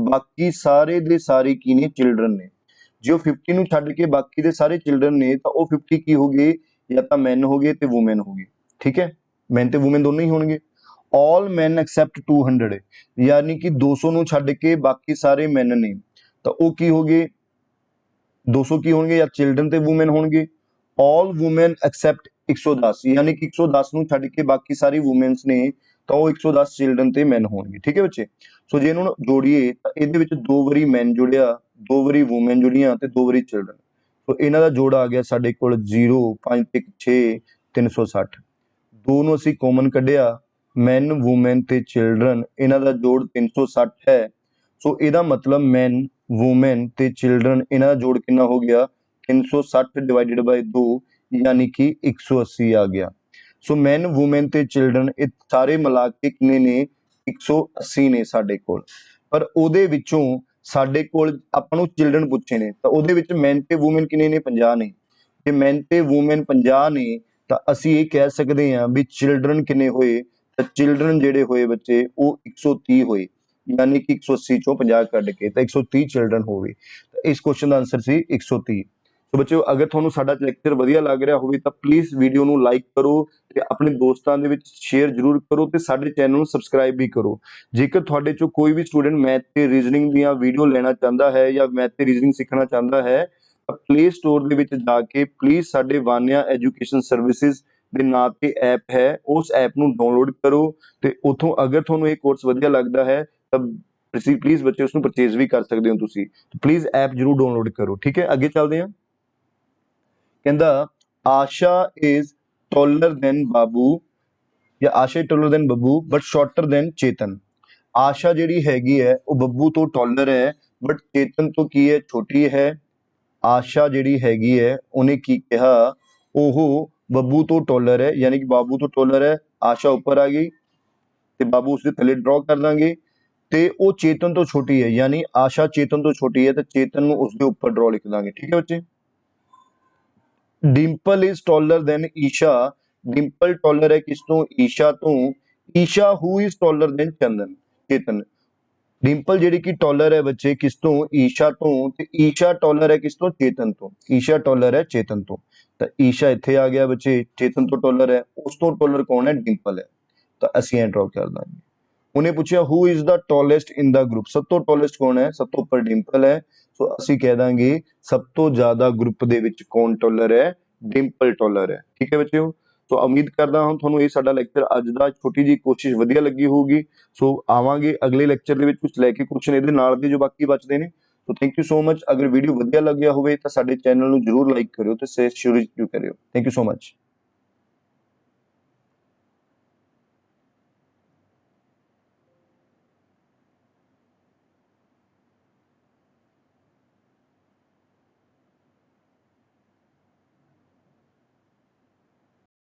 ਬਾਕੀ ਸਾਰੇ ਦੇ ਸਾਰੇ ਕੀ ਨੇ ਚਿਲਡਰਨ ਨੇ ਜੇ ਉਹ 50 ਨੂੰ ਛੱਡ ਕੇ ਬਾਕੀ ਦੇ ਸਾਰੇ ਚਿਲਡਰਨ ਨੇ ਤਾਂ ਉਹ 50 ਕੀ ਹੋ ਗਏ ਜਾਂ ਤਾਂ ਮੈਨ ਹੋ ਗਏ ਤੇ ਵੂਮਨ ਹੋ ਗਏ ਠੀਕ ਹੈ ਮੈਨ ਤੇ ਵੂਮਨ ਦੋਨੋਂ ਹੀ ਹੋਣਗੇ all men except 200 ਯਾਨੀ ਕਿ 200 ਨੂੰ ਛੱਡ ਕੇ ਬਾਕੀ ਸਾਰੇ ਮੈਨ ਨੇ ਤਾਂ ਉਹ ਕੀ ਹੋ ਗਏ 200 ਕੀ ਹੋਣਗੇ ਜਾਂ ਚਿਲਡਰਨ ਤੇ ਵੂਮਨ ਹੋਣਗੇ all women except 110 ਯਾਨੀ ਕਿ 110 ਨੂੰ ਛੱਡ ਕੇ ਬਾਕੀ ਸਾਰੀ ਵੂਮਨਸ ਨੇ ਤਾਂ ਉਹ 110 ਚਿਲਡਰਨ ਤੇ ਮੈਨ ਹੋਣਗੇ ਠੀਕ ਹੈ ਬੱਚੇ ਸੋ ਜੇ ਇਹਨੂੰ ਨਾ ਜੋੜੀਏ ਤਾਂ ਇਹਦੇ ਵਿੱਚ 2 ਵਾਰੀ ਮੈਨ ਜੁੜਿਆ 2 ਵਾਰੀ ਵੂਮਨ ਜੁੜੀਆਂ ਤੇ 2 ਵਾਰੀ ਚਿਲਡਰਨ ਸੋ ਇਹਨਾਂ ਦਾ ਜੋੜ ਆ ਗਿਆ ਸਾਡੇ ਕੋਲ 0 5 1 6 360 ਦੋ ਨੂੰ ਅਸੀਂ ਕਾਮਨ ਕੱਢਿਆ ਮੈਨ ਵੂਮਨ ਤੇ ਚਿਲਡਰਨ ਇਹਨਾਂ ਦਾ ਜੋੜ 360 ਹੈ ਸੋ ਇਹਦਾ ਮਤਲਬ ਮੈਨ ਵੂਮਨ ਤੇ ਚਿਲਡਰਨ ਇਹਨਾਂ ਦਾ ਜੋੜ ਕਿੰਨਾ ਹੋ ਗਿਆ 360 ਡਿਵਾਈਡਡ ਬਾਈ 2 ਯਾਨੀ ਕਿ 180 ਆ ਗਿਆ ਸੋ ਮੈਨ ਵੂਮਨ ਤੇ ਚਿਲਡਰਨ ਇਹ ਸਾਰੇ ਮਿਲਾ ਕੇ ਕਿੰਨੇ ਨੇ 180 ਨੇ ਸਾਡੇ ਕੋਲ ਪਰ ਉਹਦੇ ਵਿੱਚੋਂ ਸਾਡੇ ਕੋਲ ਆਪਾਂ ਨੂੰ ਚਿਲਡਰਨ ਪੁੱਛੇ ਨੇ ਤਾਂ ਉਹਦੇ ਵਿੱਚ ਮੈਨ ਤੇ ਵੂਮਨ ਕਿੰਨੇ ਨੇ 50 ਨੇ ਜੇ ਮੈਨ ਤੇ ਵੂਮਨ 50 ਨੇ ਤਾਂ ਅਸੀਂ ਇਹ ਕਹਿ ਸਕਦੇ ਹਾਂ ਵੀ ਚਿਲਡਰਨ ਕਿੰਨੇ ਹੋਏ ਤਾਂ ਚਿਲਡਰਨ ਜਿਹੜੇ ਹੋਏ ਬੱਚੇ ਉਹ 130 ਹੋਏ ਯਾਨੀ ਕਿ 180 ਚੋਂ 50 ਕੱਢ ਕੇ ਤਾਂ 130 ਚਿਲਡਰਨ ਹੋ ਗਏ ਤਾਂ ਇਸ ਕੁਐਸਚਨ ਦਾ ਆਨਸਰ ਸੀ 130 ਸੋ ਬੱਚਿਓ ਅਗਰ ਤੁਹਾਨੂੰ ਸਾਡਾ ਲੈਕਚਰ ਵਧੀਆ ਲੱਗ ਰਿਹਾ ਹੋਵੇ ਤਾਂ ਪਲੀਜ਼ ਵੀਡੀਓ ਨੂੰ ਲਾਈਕ ਕਰੋ ਤੇ ਆਪਣੇ ਦੋਸਤਾਂ ਦੇ ਵਿੱਚ ਸ਼ੇਅਰ ਜ਼ਰੂਰ ਕਰੋ ਤੇ ਸਾਡੇ ਚੈਨਲ ਨੂੰ ਸਬਸਕ੍ਰਾਈਬ ਵੀ ਕਰੋ ਜੇਕਰ ਤੁਹਾਡੇ ਚੋਂ ਕੋਈ ਵੀ ਸਟੂਡੈਂਟ ਮੈਥ ਤੇ ਰੀਜ਼ਨਿੰਗ ਦੀਆਂ ਵੀਡੀਓ ਲੈਣਾ ਚਾਹੁੰਦਾ ਹੈ ਜਾਂ ਮੈਥ ਤੇ ਰੀਜ਼ਨਿੰਗ ਸਿੱਖਣਾ ਚਾਹੁੰਦਾ ਹੈ ਤਾਂ ਪਲੇ ਸਟੋਰ ਦੇ ਵਿੱਚ ਜਾ ਕੇ ਪਲੀਜ਼ ਸਾਡੇ ਵਾਨਿਆ ਐਜੂਕੇਸ਼ਨ ਸਰਵਿਸਿਜ਼ ਦੇ ਨਾਂ ਤੇ ਐਪ ਹੈ ਉਸ ਐਪ ਨੂੰ ਡਾਊਨਲੋਡ ਕਰੋ ਤੇ ਉਥੋਂ ਅਗਰ ਤੁਹਾਨੂੰ ਇਹ ਕੋਰਸ ਵਧੀਆ ਲੱਗਦਾ ਹੈ ਤਾਂ ਤੁਸੀਂ ਪਲੀਜ਼ ਬੱਚੇ ਉਸ ਨੂੰ ਪਰਚੇਜ਼ ਵੀ ਕਰ ਸਕਦੇ ਹੋ ਤੁਸੀਂ ਪਲੀਜ਼ ਐਪ ਜਰੂਰ ਡਾਊਨਲੋਡ ਕਰੋ ਠੀਕ ਹੈ ਅੱਗੇ ਚੱਲਦੇ ਹਾਂ ਕਹਿੰਦਾ Asha is taller than Babu ਜਾਂ Asha taller than Babbu but shorter than Chetan Asha ਜਿਹੜੀ ਹੈਗੀ ਹੈ ਉਹ ਬੱਬੂ ਤੋਂ ਟਾਲਰ ਹੈ ਬਟ ਚੇਤਨ ਤੋਂ ਕੀ ਹੈ ਛੋਟੀ ਹੈ ਆਸ਼ਾ ਜਿਹੜੀ ਹੈਗੀ ਹੈ ਉਹਨੇ ਕੀ ਕਿਹਾ ਉਹ ਬੱਬੂ ਤੋਂ ਟਾਲਰ ਹੈ ਯਾਨੀ ਕਿ ਬਾਬੂ ਤੋਂ ਟਾਲਰ ਹੈ ਆਸ਼ਾ ਉੱਪਰ ਆ ਗਈ ਤੇ ਬਾਬੂ ਉਸਦੇ ਥੱਲੇ ਡਰਾ ਕਰ ਦਾਂਗੇ ਤੇ ਉਹ ਚੇਤਨ ਤੋਂ ਛੋਟੀ ਹੈ ਯਾਨੀ ਆਸ਼ਾ ਚੇਤਨ ਤੋਂ ਛੋਟੀ ਹੈ ਤੇ ਚੇਤਨ ਨੂੰ ਉਸਦੇ ਉੱਪਰ ਡਰਾ ਲਿਖ ਦਾਂਗੇ ਠੀਕ ਹੈ ਬੱਚੇ Dimple is taller than Isha Dimple taller ਹੈ ਕਿਸ ਤੋਂ ਈਸ਼ਾ ਤੋਂ Isha who is taller than Chandan Chetan Dimple ਜਿਹੜੀ ਕਿ ਟਾਲਰ ਹੈ ਬੱਚੇ ਕਿਸ ਤੋਂ ਈਸ਼ਾ ਤੋਂ ਤੇ ਈਸ਼ਾ ਟਾਲਰ ਹੈ ਕਿਸ ਤੋਂ ਚੇਤਨ ਤੋਂ ਈਸ਼ਾ ਟਾਲਰ ਹੈ ਚੇਤਨ ਤੋਂ ਤਾਂ ਈਸ਼ਾ ਇੱਥੇ ਆ ਗਿਆ ਬੱਚੇ ਚੇਤਨ ਤੋਂ ਟਾਲਰ ਹੈ ਉਸ ਤੋਂ ਟਾਲਰ ਕੌਣ ਹੈ ਡਿੰਪਲ ਹੈ ਤਾਂ ਅਸੀਂ ਇਹ ਡਰਾ ਕਰ ਦਾਂਗੇ ਉਹਨੇ ਪੁੱਛਿਆ who is the ਟਾਲੈਸਟ in the group ਸਭ ਤੋਂ ਟਾਲੈਸਟ ਕੌਣ ਹੈ ਸਭ ਤੋਂ ਉੱਪਰ ਡਿੰਪਲ ਹੈ ਸੋ ਅਸੀਂ ਕਹਿ ਦਾਂਗੇ ਸਭ ਤੋਂ ਜ਼ਿਆਦਾ ਗਰੁੱਪ ਦੇ ਵਿੱਚ ਕੌਣ ਟਾਲਰ ਹੈ ਡਿੰਪਲ ਟਾਲਰ ਹੈ ਠੀਕ ਹੈ ਬੱਚਿਓ ਸੋ ਉਮੀਦ ਕਰਦਾ ਹਾਂ ਤੁਹਾਨੂੰ ਇਹ ਸਾਡਾ ਲੈਕਚਰ ਅੱਜ ਦਾ ਛੋਟੀ ਜੀ ਕੋਸ਼ਿਸ਼ ਵਧੀਆ ਲੱਗੀ ਹੋਊਗੀ ਸੋ ਆਵਾਂਗੇ ਅਗਲੇ ਲੈਕਚਰ ਦੇ ਵਿੱਚ ਕੁਝ ਲੈ ਕੇ ਕੁਐਸਚਨ ਇਹਦੇ ਨਾਲ ਦੇ ਜੋ ਬਾਕੀ ਬਚਦੇ ਨੇ so thank you so much ਅਗਰ ਵੀਡੀਓ ਵਧੀਆ ਲੱਗਿਆ ਹੋਵੇ ਤਾਂ ਸਾਡੇ ਚੈਨਲ ਨੂੰ ਜਰੂਰ ਲਾਈਕ ਕਰਿਓ ਤੇ ਸ਼ੇਅਰ ਜ਼ਰੂਰ ਕਰਿਓ ਥੈਂਕ ਯੂ ਸੋ ਮਚ